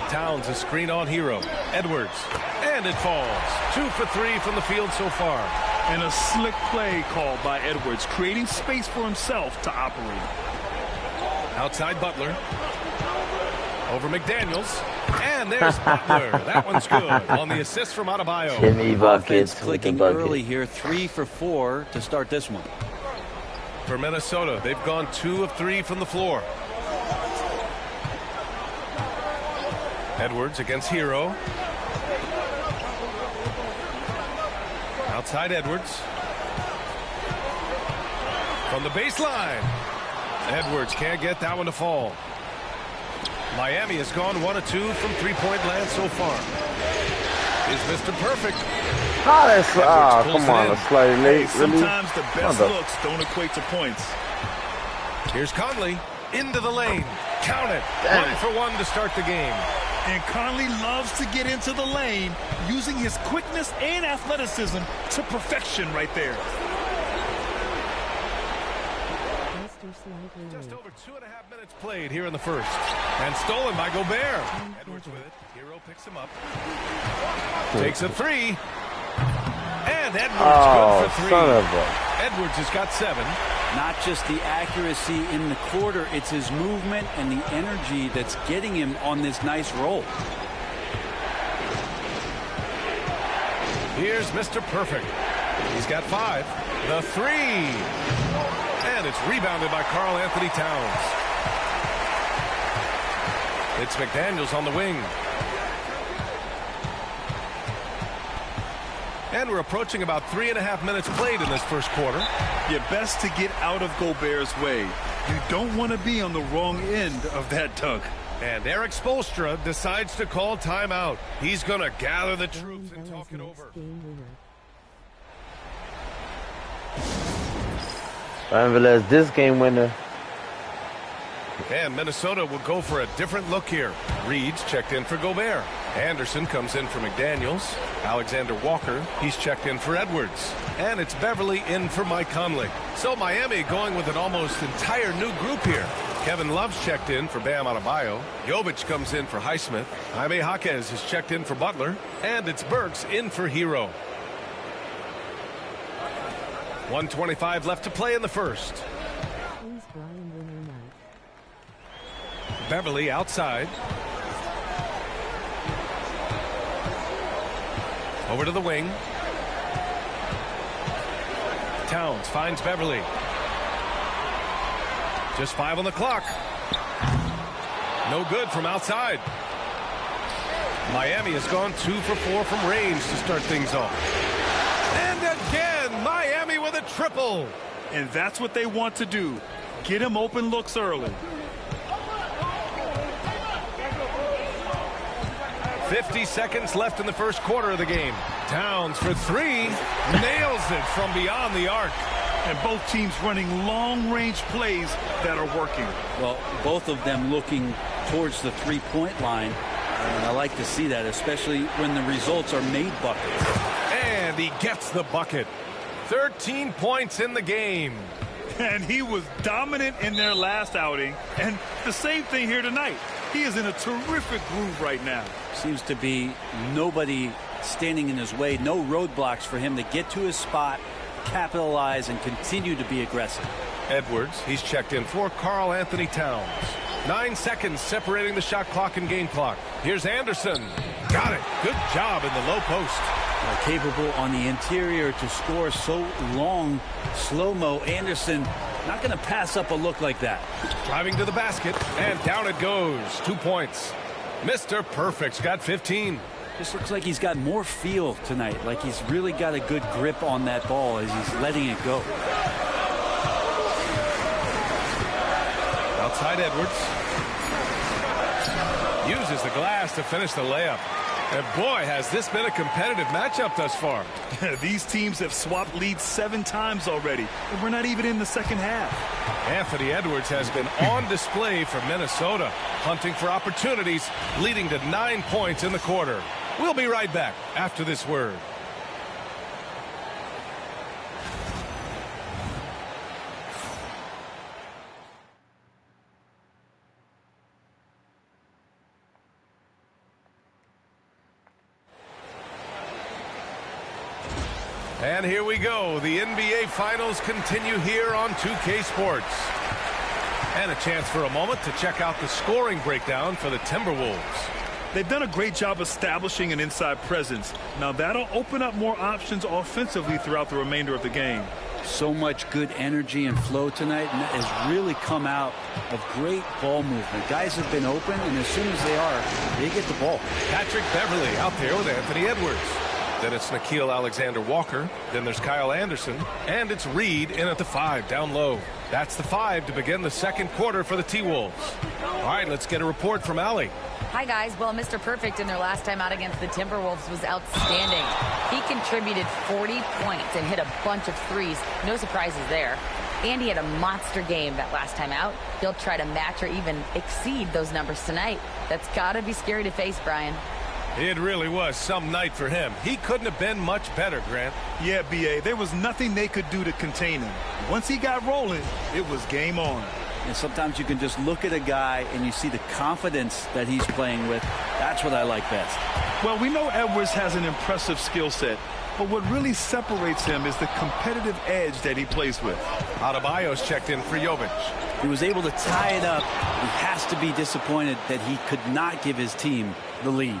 Towns a screen on Hero. Edwards. And it falls. 2 for 3 from the field so far. And a slick play called by Edwards, creating space for himself to operate. Outside Butler. Over McDaniels. And there's Butler. That one's good on the assist from Adebayo. Jimmy buckets clicking early here. 3 for 4 to start this one. For Minnesota, they've gone 2 of 3 from the floor. Edwards against Hero. Outside Edwards. From the baseline. Edwards can't get that one to fall. Miami has gone 1 of 2 from 3-point land so far. Is Mr. Perfect. Come on, it's slightly late. Sometimes the best looks don't equate to points. Here's Conley into the lane. Count it. 1 for 1 to start the game. And Conley loves to get into the lane, using his quickness and athleticism to perfection right there. Just over 2.5 minutes played here in the first. And stolen by Gobert. Edwards with it. Hero picks him up. Takes a 3. And Edwards good for 3. Edwards has got 7. Not just the accuracy in the quarter, it's his movement and the energy that's getting him on this nice roll. Here's Mr. Perfect. He's got 5. The 3. And it's rebounded by Karl Anthony Towns. It's McDaniels on the wing. And we're approaching about 3.5 minutes played in this first quarter. You're best to get out of Gobert's way. You don't want to be on the wrong end of that dunk. And Eric Spoelstra decides to call timeout. He's going to gather the troops and talk it over. Velez, this game winner. And Minnesota will go for a different look here. Reed's checked in for Gobert. Anderson comes in for McDaniels. Alexander Walker, he's checked in for Edwards. And it's Beverly in for Mike Conley. So Miami going with an almost entire new group here. Kevin Love's checked in for Bam Adebayo. Jovic comes in for Highsmith. Jaime Jaquez is checked in for Butler. And it's Burks in for Hero. 1:25 left to play in the first. Beverly outside. Over to the wing. Towns finds Beverly. Just 5 on the clock. No good from outside. Miami has gone 2 for 4 from range to start things off. And again, Miami with a triple. And that's what they want to do. Get him open looks early. 50 seconds left in the first quarter of the game. Towns for 3. Nails it from beyond the arc. And both teams running long-range plays that are working. Well, both of them looking towards the three-point line. And I like to see that, especially when the results are made buckets. And he gets the bucket. 13 points in the game. And he was dominant in their last outing. And the same thing here tonight. He is in a terrific groove right now. Seems to be nobody standing in his way. No roadblocks for him to get to his spot, capitalize, and continue to be aggressive. Edwards, he's checked in for Karl Anthony Towns. 9 seconds separating the shot clock and game clock. Here's Anderson. Got it. Good job in the low post. Capable on the interior to score so long. Slow-mo. Anderson not going to pass up a look like that. Driving to the basket, and down it goes. 2 points. Mr. Perfect's got 15. Just looks like he's got more feel tonight, like he's really got a good grip on that ball as he's letting it go. Outside Edwards. Uses the glass to finish the layup. And boy, has this been a competitive matchup thus far. These teams have swapped leads 7 times already, and we're not even in the second half. Anthony Edwards has been on display for Minnesota, hunting for opportunities, leading to 9 points in the quarter. We'll be right back after this word. And here we go. The NBA Finals continue here on 2K Sports. And a chance for a moment to check out the scoring breakdown for the Timberwolves. They've done a great job establishing an inside presence. Now that'll open up more options offensively throughout the remainder of the game. So much good energy and flow tonight, and that has really come out of great ball movement. Guys have been open, and as soon as they are, they get the ball. Patrick Beverley out there with Anthony Edwards. Then it's Nickeil Alexander-Walker. Then there's Kyle Anderson. And it's Reed in at the 5 down low. That's the 5 to begin the second quarter for the T-Wolves. All right, let's get a report from Allie. Hi, guys. Well, Mr. Perfect in their last time out against the Timberwolves was outstanding. He contributed 40 points and hit a bunch of threes. No surprises there. And he had a monster game that last time out. He'll try to match or even exceed those numbers tonight. That's got to be scary to face, Brian. It really was some night for him. He couldn't have been much better, Grant. Yeah, B.A., there was nothing they could do to contain him. Once he got rolling, it was game on. And sometimes you can just look at a guy and you see the confidence that he's playing with. That's what I like best. Well, we know Edwards has an impressive skill set, but what really separates him is the competitive edge that he plays with. Adebayo's checked in for Jovic. He was able to tie it up. He has to be disappointed that he could not give his team the lead.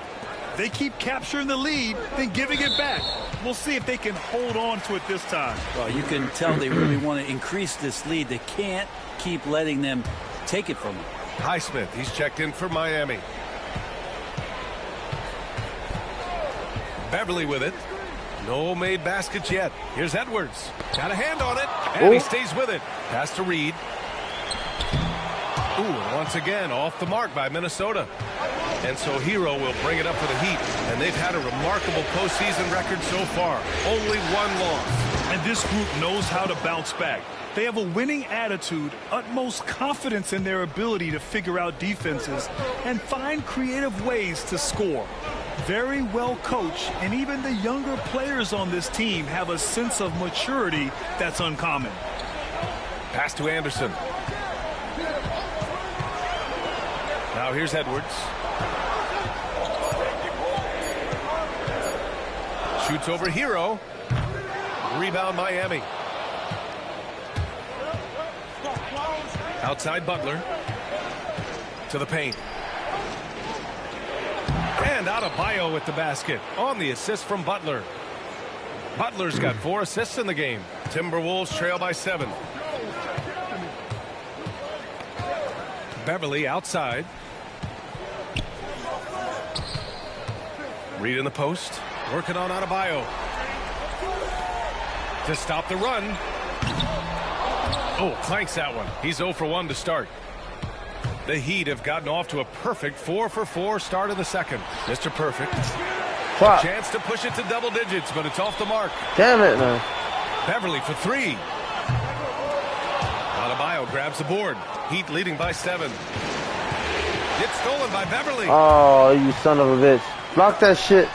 They keep capturing the lead, then giving it back. We'll see if they can hold on to it this time. Well, you can tell they really want to increase this lead. They can't keep letting them take it from them. Highsmith, he's checked in for Miami. Beverly with it. No made baskets yet. Here's Edwards. Got a hand on it, and he stays with it. Pass to Reed. Ooh, once again, off the mark by Minnesota. And so Hero will bring it up for the Heat. And they've had a remarkable postseason record so far. Only 1 loss. And this group knows how to bounce back. They have a winning attitude, utmost confidence in their ability to figure out defenses, and find creative ways to score. Very well coached, and even the younger players on this team have a sense of maturity that's uncommon. Pass to Anderson. Now here's Edwards. Shoots over Hero. Rebound Miami. Outside Butler. To the paint. And Adebayo with the basket on the assist from Butler. Butler's got 4 assists in the game. Timberwolves trail by 7. Beverly outside. Reed in the post. Working on Adebayo. To stop the run. Oh, clanks that one. He's 0 for 1 to start. The Heat have gotten off to a perfect 4 for 4 start of the second. Mr. Perfect. A chance to push it to double digits, but it's off the mark. Damn it, man. Beverly for 3. Adebayo grabs the board. Heat leading by 7. It's stolen by Beverly. Oh, you son of a bitch. Block that shit.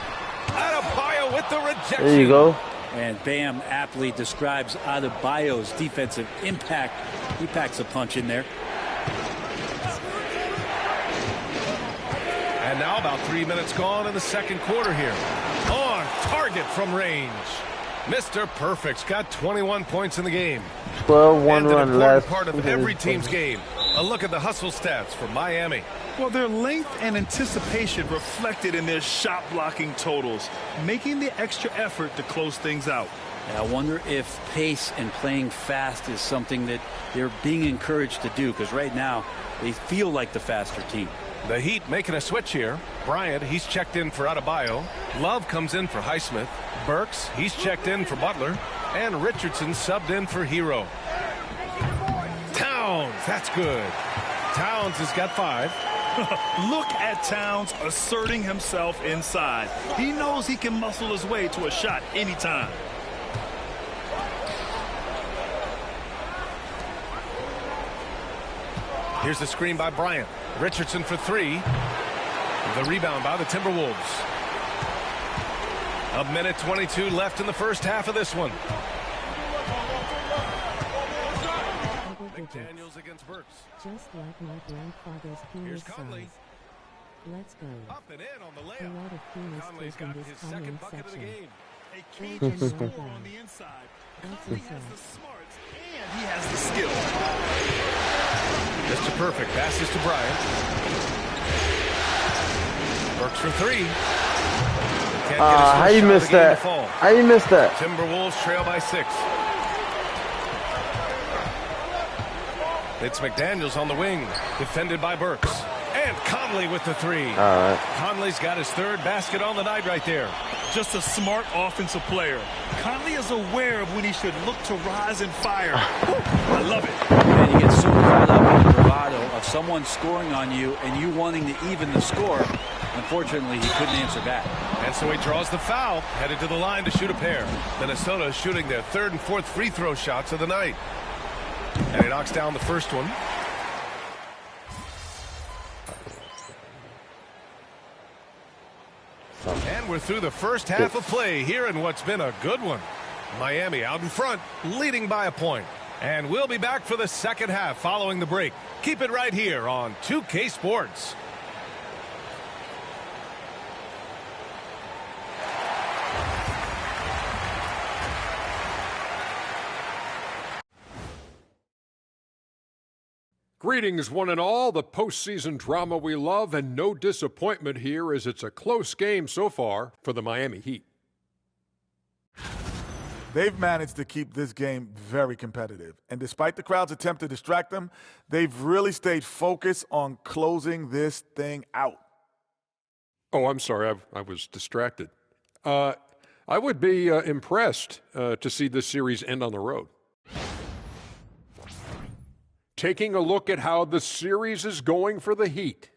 Adebayo with the rejection. There you go. And Bam aptly describes Adebayo's defensive impact. He packs a punch in there. And now about 3 minutes gone in the second quarter here. On target from range. Mr. Perfect's got 21 points in the game. 12-1 run last. Part of every team's game. A look at the hustle stats for Miami. Well, their length and anticipation reflected in their shot blocking totals, making the extra effort to close things out. And I wonder if pace and playing fast is something that they're being encouraged to do, because right now they feel like the faster team. The Heat making a switch here. Bryant, he's checked in for Adebayo. Love comes in for Highsmith. Burks, he's checked in for Butler. And Richardson subbed in for Hero. Towns, that's good. Towns has got 5. Look at Towns asserting himself inside. He knows he can muscle his way to a shot anytime. Here's the screen by Bryant. Richardson for 3. The rebound by the Timberwolves. 1:22 left in the first half of this one. McDaniels against Burks. Just like my grandfather's penis size. Let's go. Up and in on the layup. A lot of penis Conley's talk in got this his comment second bucket of the section. game. A Cajun score on the inside. Conley has the smarts and he has the skill. Mr. Perfect passes to Bryant. Burks for 3. How you missed that? How you missed that? Timberwolves trail by 6. It's McDaniels on the wing, defended by Burks. And Conley with the 3. All right. Conley's got his 3rd basket on the night right there. Just a smart offensive player. Conley is aware of when he should look to rise and fire. I love it. And you get so caught up in the bravado of someone scoring on you and you wanting to even the score. Unfortunately, he couldn't answer back. And so he draws the foul, headed to the line to shoot a pair. Minnesota shooting their 3rd and 4th free throw shots of the night. And he knocks down the first one. And we're through the first half of play here in what's been a good one. Miami out in front, leading by a point. And we'll be back for the second half following the break. Keep it right here on 2K Sports. Greetings, one and all. The postseason drama we love, and no disappointment here as it's a close game so far for the Miami Heat. They've managed to keep this game very competitive. And despite the crowd's attempt to distract them, they've really stayed focused on closing this thing out. Oh, I'm sorry. I was distracted. I would be impressed to see this series end on the road. Taking a look at how the series is going for the Heat.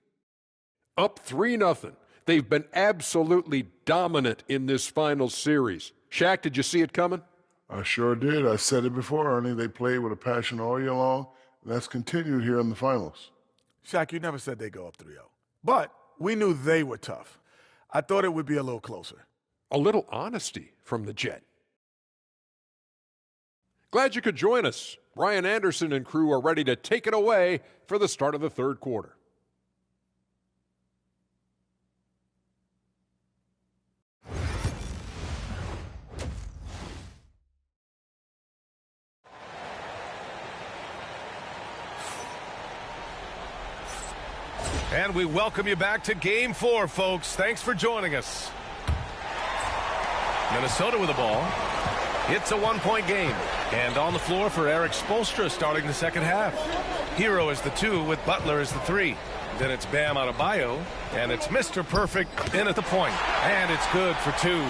Up 3-0. They've been absolutely dominant in this final series. Shaq, did you see it coming? I sure did. I said it before, Ernie. They played with a passion all year long, and that's continued here in the finals. Shaq, you never said they'd go up 3-0. But we knew they were tough. I thought it would be a little closer. A little honesty from the Jet. Glad you could join us. Ryan Anderson and crew are ready to take it away for the start of the third quarter. And we welcome you back to Game 4, folks. Thanks for joining us. Minnesota with the ball. It's a one-point game. And on the floor for Eric Spoelstra starting the second half. Hero is the 2 with Butler as the 3. Then it's Bam Adebayo, and it's Mr. Perfect in at the point. And it's good for 2.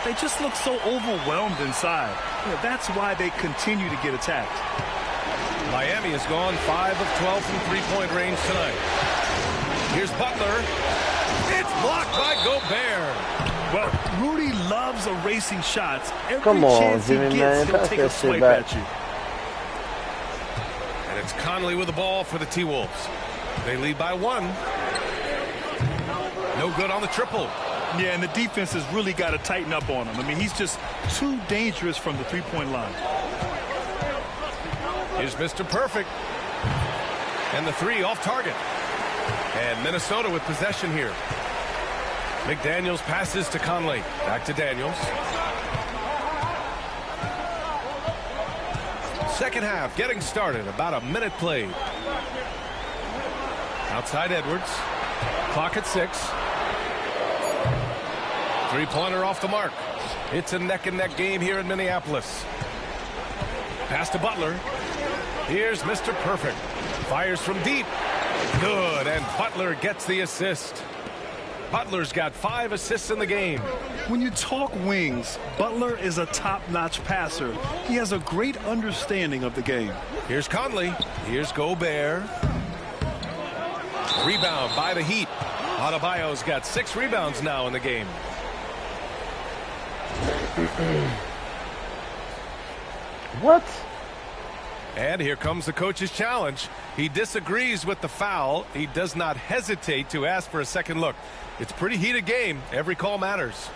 They just look so overwhelmed inside. That's why they continue to get attacked. Miami has gone 5 of 12 from three-point range tonight. Here's Butler. It's blocked by Gobert. Well, Rudy loves erasing shots. Every Come on, chance he Jimmy, gets, man. he'll take a swipe at you. And it's Conley with the ball for the T-Wolves. They lead by 1. No good on the triple. Yeah, and the defense has really got to tighten up on him. I mean, he's just too dangerous from the three-point line. Here's Mr. Perfect. And the 3 off target. And Minnesota with possession here. McDaniels passes to Conley. Back to Daniels. Second half getting started. About a minute played. Outside Edwards. Clock at 6. Three-pointer off the mark. It's a neck-and-neck game here in Minneapolis. Pass to Butler. Here's Mr. Perfect. Fires from deep. Good, and Butler gets the assist. Butler's got 5 assists in the game. When you talk wings, Butler is a top-notch passer. He has a great understanding of the game. Here's Conley. Here's Gobert. Rebound by the Heat. Adebayo's got 6 rebounds now in the game. What? And here comes the coach's challenge. He disagrees with the foul. He does not hesitate to ask for a second look. It's a pretty heated game. Every call matters.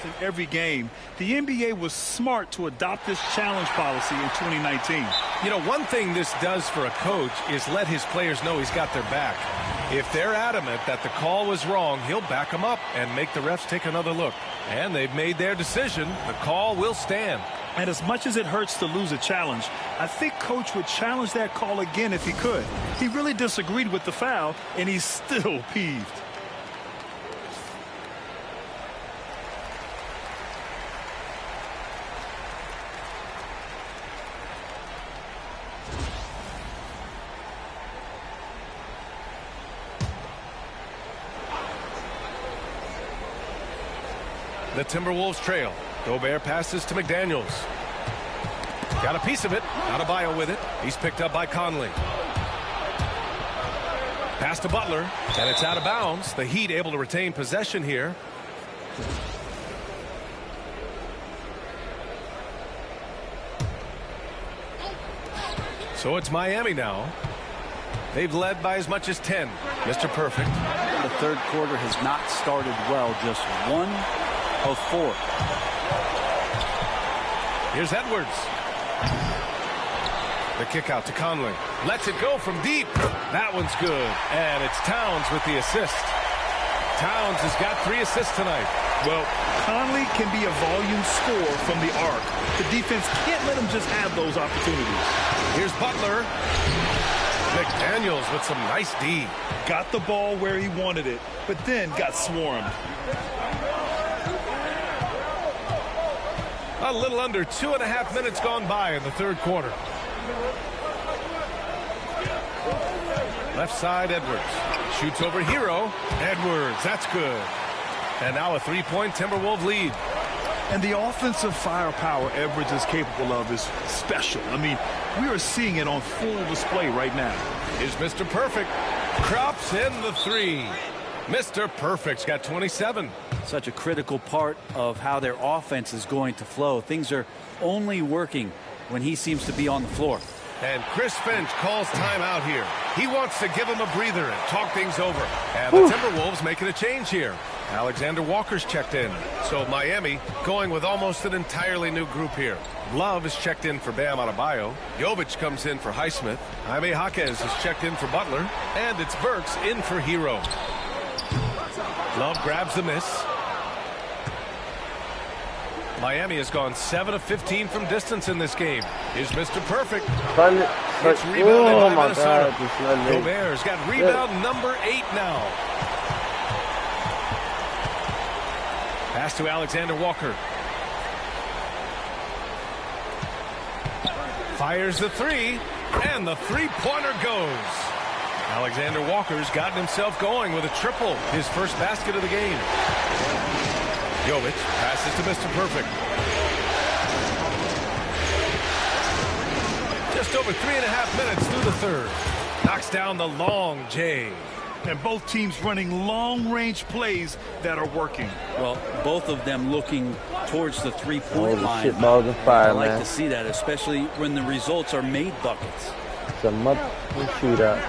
In every game, the NBA was smart to adopt this challenge policy in 2019. You know, one thing this does for a coach is let his players know he's got their back. If they're adamant that the call was wrong, he'll back them up and make the refs take another look. And they've made their decision. The call will stand. And as much as it hurts to lose a challenge, I think Coach would challenge that call again if he could. He really disagreed with the foul, and he's still peeved. The Timberwolves trail. Gobert passes to McDaniels. Got a piece of it. Adebayo with it. He's picked up by Conley. Pass to Butler, and it's out of bounds. The Heat able to retain possession here. So it's Miami now. They've led by as much as 10. Mr. Perfect. The third quarter has not started well. Just 1 of 4. Here's Edwards. The kick out to Conley. Lets it go from deep. That one's good. And it's Towns with the assist. Towns has got 3 assists tonight. Well, Conley can be a volume scorer from the arc. The defense can't let him just have those opportunities. Here's Butler. McDaniels with some nice D. Got the ball where he wanted it, but then got swarmed. A little under 2.5 minutes gone by in the third quarter. Left side, Edwards. Shoots over Hero. Edwards, that's good. And now a 3-point Timberwolves lead. And the offensive firepower Edwards is capable of is special. I mean, we are seeing it on full display right now. Here's Mr. Perfect. Crops in the 3. Mr. Perfect's got 27. Such a critical part of how their offense is going to flow. Things are only working when he seems to be on the floor. And Chris Finch calls timeout here. He wants to give him a breather and talk things over. And the Timberwolves making a change here. Alexander Walker's checked in. So Miami going with almost an entirely new group here. Love is checked in for Bam Adebayo. Jovic comes in for Highsmith. Jaime Jaquez is checked in for Butler. And it's Burks in for Hero. Love grabs the miss. Miami has gone 7 of 15 from distance in this game. Here's Mr. Perfect. It's rebounded by Minnesota. Gobert's got rebound number 8 now. Pass pass to Alexander Walker. Fires the three, and the three-pointer goes. Alexander Walker's gotten himself going with a triple, his first basket of the game. Jovic passes to Mr. Perfect. Just over 3.5 minutes through the third. Knocks down the long J. And both teams running long-range plays that are working. Well, both of them looking towards the three-point line. Shit balls and fire, I like man. to see that, especially when the results are made buckets. It's a motherfucking shootout.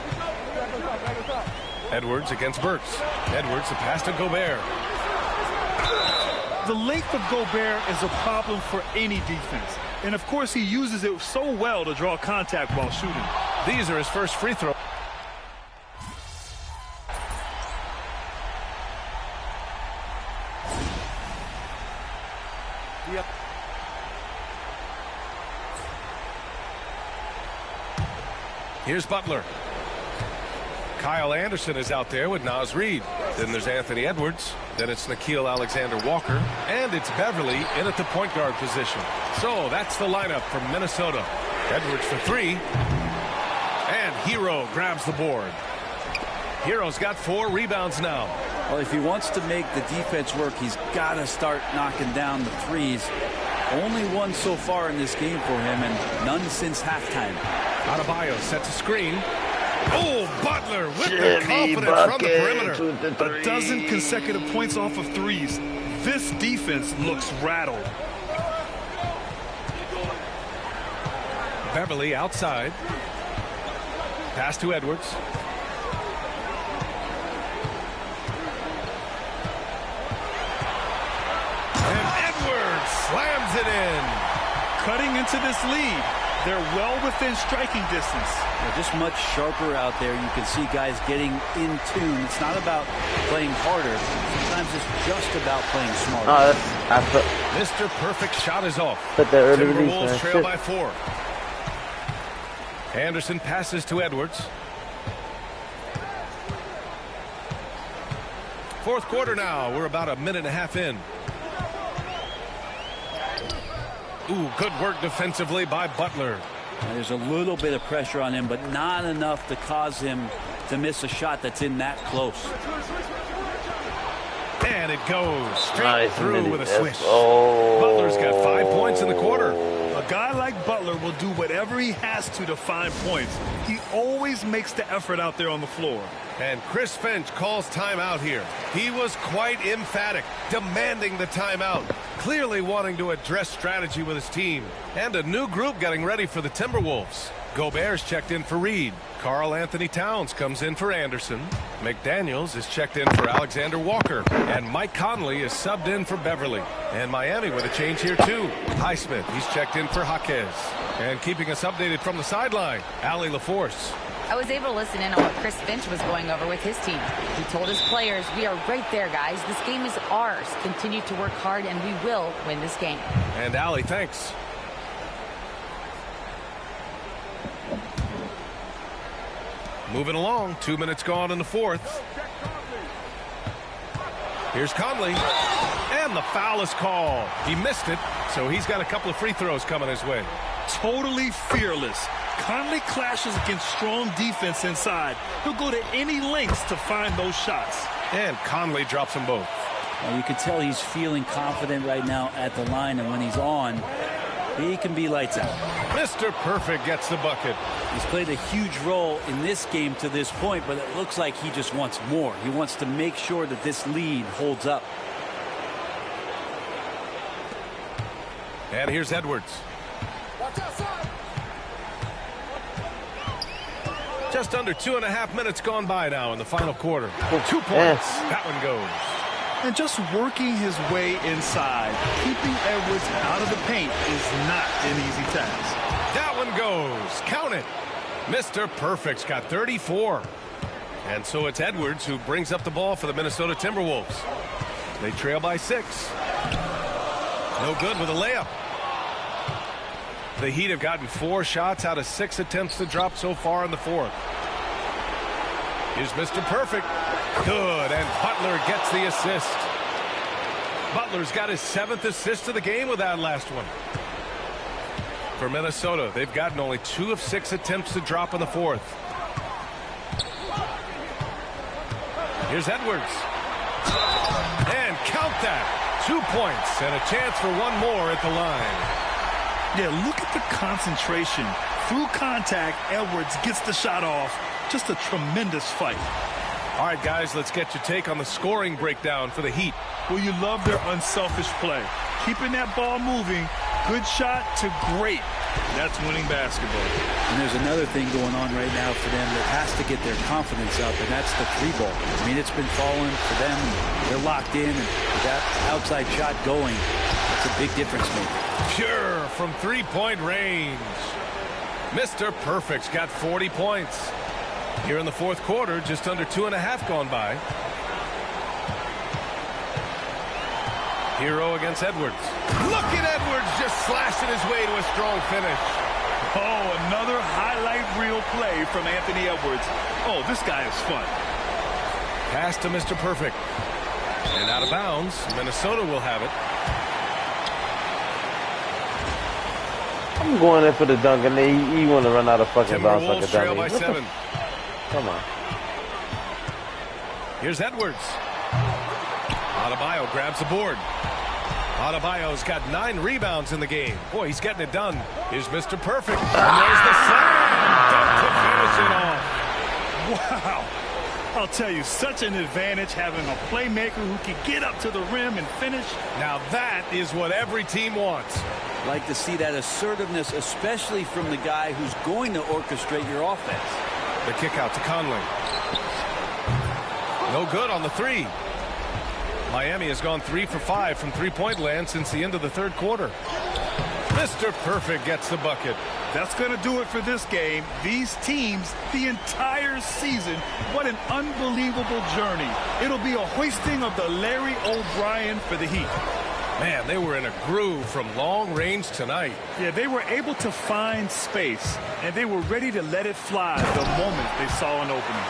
Edwards against Burks. Edwards, the pass to Gobert. The length of Gobert is a problem for any defense. And, of course, he uses it so well to draw contact while shooting. These are his first free throw. Yep. Here's Butler. Kyle Anderson is out there with Naz Reid. Then there's Anthony Edwards. Then it's Nickeil Alexander-Walker. And it's Beverly in at the point guard position. So that's the lineup from Minnesota. Edwards for three. And Hero grabs the board. Hero's got 4 rebounds now. Well, if he wants to make the defense work, he's got to start knocking down the threes. Only one so far in this game for him, and none since halftime. Adebayo sets a screen. Oh, Butler with the confidence from the perimeter. A dozen consecutive points off of threes. This defense looks rattled. Beverly outside. Pass to Edwards. And Edwards slams it in. Cutting into this lead. They're well within striking distance. They're just much sharper out there. You can see guys getting in tune. It's not about playing harder. Sometimes it's just about playing smarter. Mr. Perfect shot is off. Put that early Timberwolves release, trail by 4. Anderson passes to Edwards. Fourth quarter now. We're about a minute and a half in. Ooh, good work defensively by Butler. There's a little bit of pressure on him, but not enough to cause him to miss a shot that's in that close. And it goes straight through with a swish. Oh. Butler's got 5 points in the quarter. A guy like Butler will do whatever he has to find points. He always makes the effort out there on the floor. And Chris Finch calls timeout here. He was quite emphatic, demanding the timeout, clearly wanting to address strategy with his team. And a new group getting ready for the Timberwolves. Gobert's checked in for Reed. Karl Anthony Towns comes in for Anderson. McDaniels is checked in for Alexander Walker. And Mike Conley is subbed in for Beverly. And Miami with a change here too. Highsmith, he's checked in for Jaquez. And keeping us updated from the sideline, Allie LaForce. I was able to listen in on what Chris Finch was going over with his team. He told his players, we are right there, guys. This game is ours. Continue to work hard, and we will win this game. And Allie, thanks. Moving along, 2 minutes gone in the fourth. Here's Conley. And the foul is called. He missed it, so he's got a couple of free throws coming his way. Totally fearless. Conley clashes against strong defense inside. He'll go to any lengths to find those shots. And Conley drops them both. Well, you can tell he's feeling confident right now at the line, and when he's on, he can be lights out. Mr. Perfect gets the bucket. He's played a huge role in this game to this point, but it looks like he just wants more. He wants to make sure that this lead holds up. And here's Edwards. Just under 2.5 minutes gone by now in the final quarter. 2 points. Yes. That one goes. And just working his way inside, keeping Edwards out of the paint is not an easy task. That one goes. Count it. Mr. Perfect's got 34. And so it's Edwards who brings up the ball for the Minnesota Timberwolves. They trail by 6. No good with a layup. The Heat have gotten 4 shots out of 6 attempts to drop so far in the fourth. Here's Mr. Perfect. Good, and Butler gets the assist. Butler's got his 7th assist of the game with that last one. For Minnesota, they've gotten only 2 of 6 attempts to drop in the 4th. Here's Edwards. And count that. 2 points and a chance for one more at the line. Yeah, look at the concentration. Through contact, Edwards gets the shot off. Just a tremendous fight. All right, guys, let's get your take on the scoring breakdown for the Heat. Well, you love their unselfish play. Keeping that ball moving, good shot to great. That's winning basketball. And there's another thing going on right now for them that has to get their confidence up, and that's the 3 ball. I mean, it's been falling for them. They're locked in, and that outside shot going, that's a big difference maker. Pure from 3-point range. Mr. Perfect's got 40 points. Here in the 4th quarter, just under 2.5 gone by. Hero against Edwards. Look at Edwards just slashing his way to a strong finish. Oh, another highlight reel play from Anthony Edwards. Oh, this guy is fun. Pass to Mr. Perfect. And out of bounds. Minnesota will have it. I'm going in for the dunk, and he want to run out of fucking bounds like a trail dummy. by 7. Come on. Here's Edwards. Adebayo grabs the board. Adebayo's got 9 rebounds in the game. Boy, he's getting it done. Here's Mr. Perfect. And there's the slam dunk to finish it off. Wow. I'll tell you, such an advantage having a playmaker who can get up to the rim and finish. Now that is what every team wants. Like to see that assertiveness, especially from the guy who's going to orchestrate your offense. The kick out to Conley. No good on the 3. Miami has gone 3 for 5 from 3-point land since the end of the 3rd quarter. Mr. Perfect gets the bucket. That's going to do it for this game. These teams, the entire season, what an unbelievable journey. It'll be a hoisting of the Larry O'Brien for the Heat. Man, they were in a groove from long range tonight. Yeah, they were able to find space, and they were ready to let it fly the moment they saw an opening.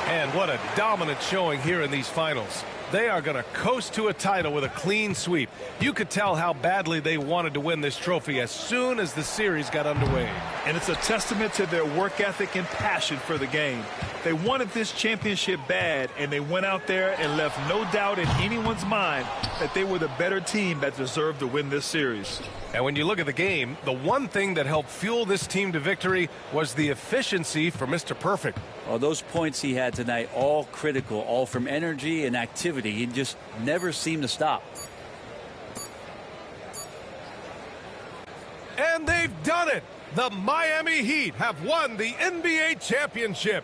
And what a dominant showing here in these finals. They are going to coast to a title with a clean sweep. You could tell how badly they wanted to win this trophy as soon as the series got underway. And it's a testament to their work ethic and passion for the game. They wanted this championship bad, and they went out there and left no doubt in anyone's mind that they were the better team that deserved to win this series. And when you look at the game, the one thing that helped fuel this team to victory was the efficiency for Mr. Perfect. Well, those points he had tonight, all critical, all from energy and activity. He just never seemed to stop. And they've done it. The Miami Heat have won the NBA championship.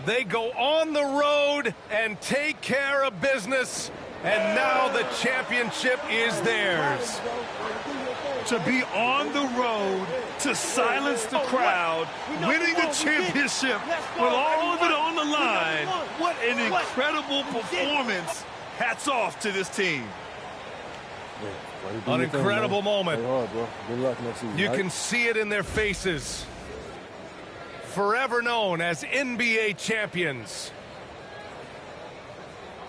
They go on the road and take care of business. And now the championship is theirs. To be on the road, to silence the crowd, winning the championship with all of it on the line. What an incredible performance. Hats off to this team. An incredible moment. Good luck next season. You can see it in their faces. Forever known as NBA champions.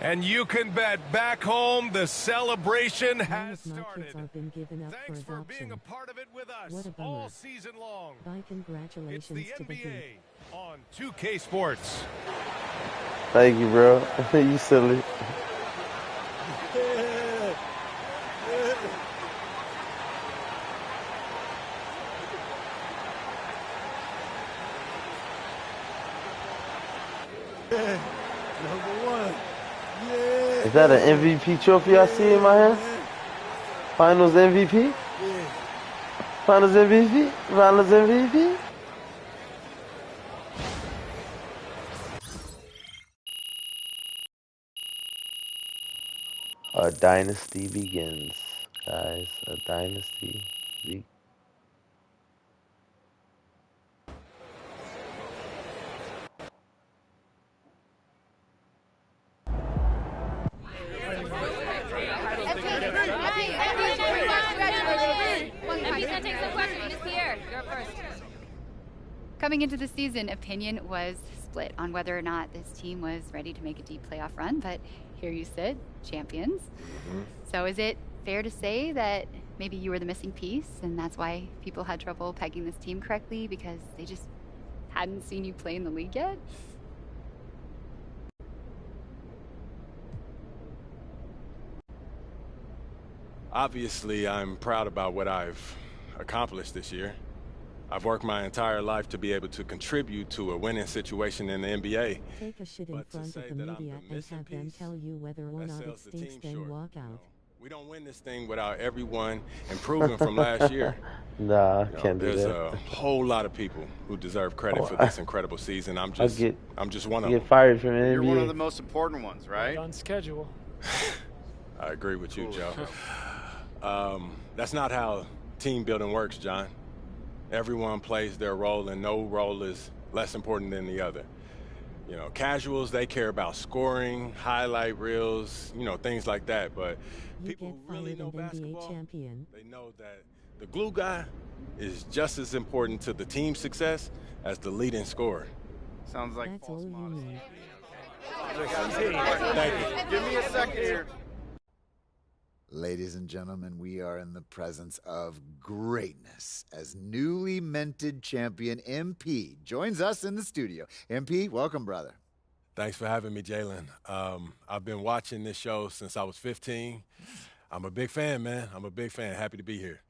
And you can bet back home the celebration has started. Thanks for being a part of it with us all season long. Congratulations it's the to the NBA Heat. on 2K Sports. Thank you, bro. You silly. Number 1. Is that an MVP trophy I see in my hand? Finals MVP? Finals MVP? Finals MVP? A dynasty begins, guys. A dynasty begins. Coming into the season, opinion was split on whether or not this team was ready to make a deep playoff run, but here you sit, champions. So is it fair to say that maybe you were the missing piece, and that's why people had trouble pegging this team correctly, because they just hadn't seen you play in the league yet? Obviously, I'm proud about what I've accomplished this year. I've worked my entire life to be able to contribute to a winning situation in the NBA. Take a shit in front of the media and have them tell you whether or not it stinks, then walk out. We don't win this thing without everyone improving from last year. Nah, I can't do there's that. a whole lot of people who deserve credit for this incredible season. I'm just one of them. Get fired from the NBA. You're one of the most important ones, right? On schedule. I agree with you, Joe. That's not how team building works, John. Everyone plays their role, and no role is less important than the other. You know, casuals, they care about scoring, highlight reels, you know, things like that. But people who really know basketball, they know that the glue guy is just as important to the team's success as the leading scorer. Sounds like that's all you need. Thank you. Give me a second here. Ladies and gentlemen, we are in the presence of greatness as newly minted champion MP joins us in the studio. MP, welcome, brother. Thanks for having me, Jalen. I've been watching this show since I was 15. I'm a big fan, man. I'm a big fan. Happy to be here.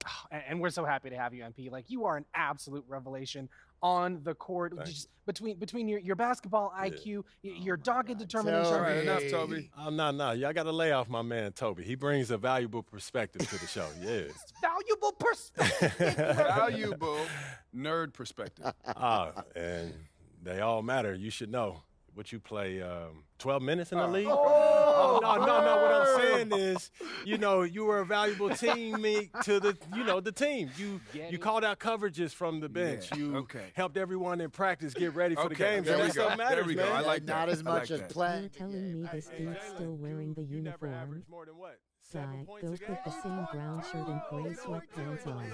And we're so happy to have you, MP. Like, you are an absolute revelation on the court. Just between your basketball IQ, your dogged determination. All right, enough, Toby. No. Y'all got to lay off my man, Toby. He brings a valuable perspective to the show. Yeah. Valuable perspective. Valuable nerd perspective. And they all matter. You should know. What you play, 12 minutes in the league? No. What I'm saying is, you know, you were a valuable teammate to the team. You called out coverages from the bench. You helped everyone in practice get ready for the games. There and that stuff matters, There we go. man. I like that. Not as much as You're playing. telling me this dude's still wearing the uniform? Sigh, go put the same brown shirt and gray sweatpants on.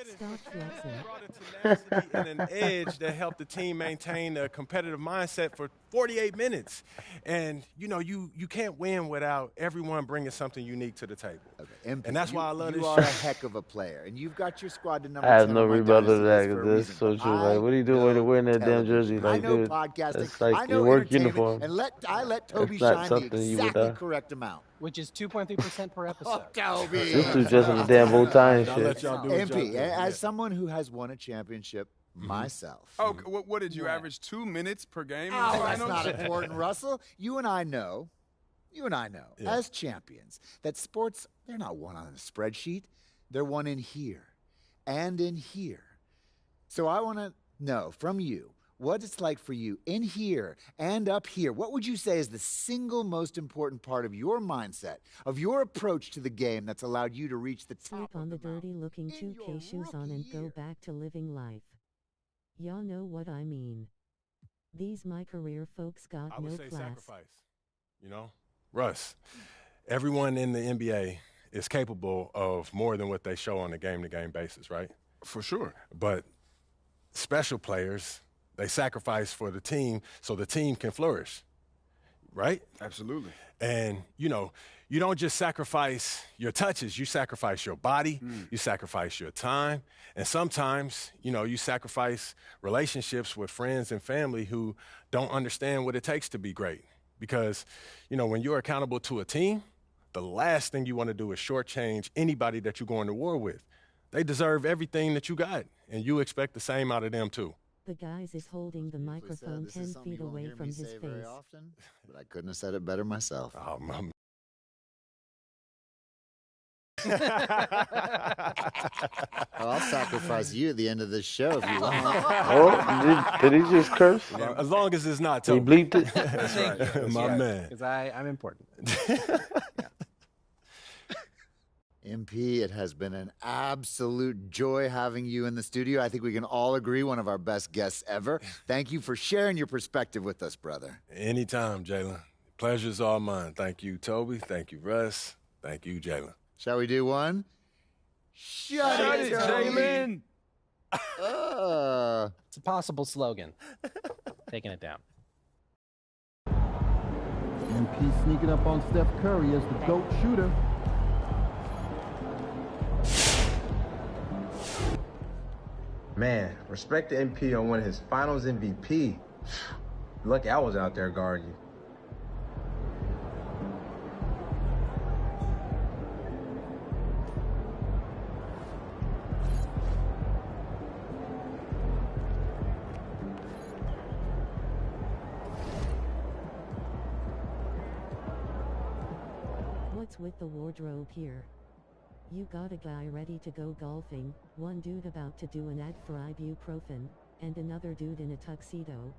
Stop flexing. Tenacity and an edge that helped the team maintain a competitive mindset for 48 minutes. And, you know, you can't win without everyone bringing something unique to the table. MP, and that's why I love this You are show. a heck of a player, and you've got your squad to number I have 10 no on my rebuttal to dynasty that list for a because that's so reason. true. Like, what are you doing to wearing that damn jersey? I Like, know dude, podcasting. that's like I know your work entertainment, uniform. and I let Toby It's not shine the something you would, exactly correct amount. Which is 2.3% per episode. Toby. This dude's just in the damn bow tie and I'll shit. let y'all do what y'all MP, do. as someone who has won a championship myself. Oh, what did you average? 2 minutes per game? in the Oh, that's finals? not important, Russell. You and I know, as champions, that sports, they're not won on a spreadsheet. They're won in here and in here. So I want to know from you what it's like for you in here and up here. What would you say is the single most important part of your mindset, of your approach to the game that's allowed you to reach the top Slip on the dirty-looking 2K shoes on and go back to living life. Y'all know what I mean. These my career folks got I would no say class. sacrifice. You know, Russ, everyone in the NBA is capable of more than what they show on a game-to-game basis, right? For sure. But special players, they sacrifice for the team so the team can flourish, right? Absolutely. And, you know, you don't just sacrifice your touches, you sacrifice your body, you sacrifice your time, and sometimes, you know, you sacrifice relationships with friends and family who don't understand what it takes to be great. Because, you know, when you're accountable to a team, the last thing you want to do is shortchange anybody that you're going to war with. They deserve everything that you got, and you expect the same out of them too. The guy is holding the microphone 10 feet away from his face. very often, but I couldn't have said it better myself. Oh, my. Well, I'll sacrifice you at the end of this show if you want. Oh, did he just curse? As long as it's not He Toby. bleeped it? That's right. My man. Because I'm important. MP, it has been an absolute joy having you in the studio. I think we can all agree one of our best guests ever. Thank you for sharing your perspective with us, brother. Anytime, Jalen. Pleasure's all mine. Thank you, Toby. Thank you, Russ. Thank you, Jalen. Shall we do one? Shut it, Jalen. It's a possible slogan. Taking it down. MP sneaking up on Steph Curry as the GOAT shooter. Man, respect to MP on winning his finals MVP. Lucky I was out there guarding you. What's with the wardrobe here? You got a guy ready to go golfing, one dude about to do an ad for ibuprofen, and another dude in a tuxedo.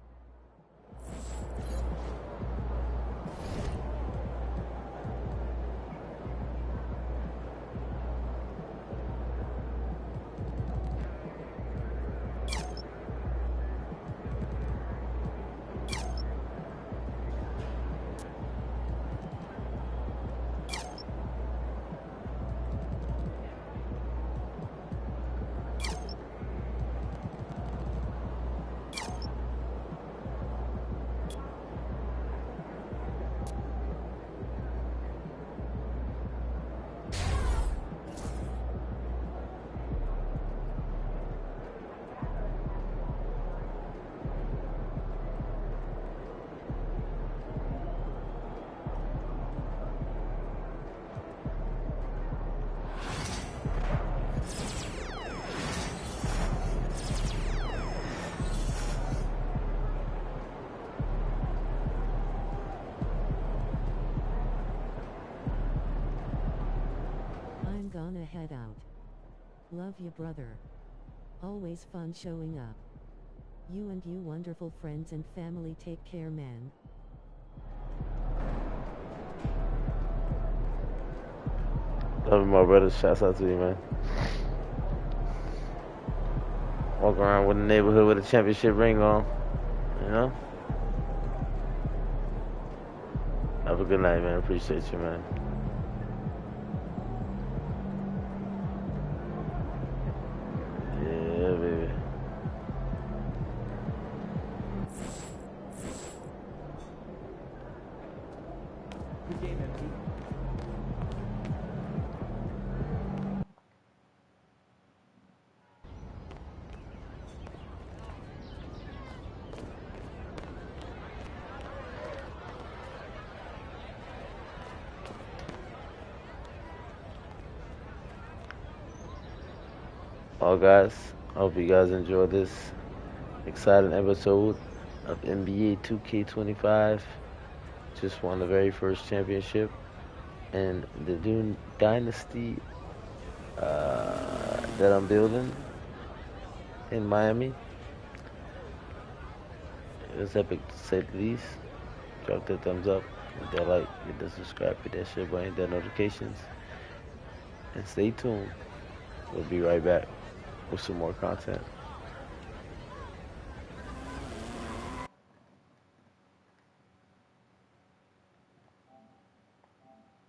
I'm gonna head out. Love you, brother. Always fun showing up. You and you wonderful friends and family take care, man. Love you, my brother. Shouts out to you, man. Walk around with the neighborhood with a championship ring on. You know? Have a good night, man. Appreciate you, man. Yeah, baby. Good game, MP. Well, guys, I hope you guys enjoyed this exciting episode of NBA 2K25. Just won the very first championship, and the new dynasty that I'm building in Miami. It was epic to say the least. Drop that thumbs up, hit that like, hit that subscribe, hit that share button, hit that notifications, and stay tuned. We'll be right back with some more content.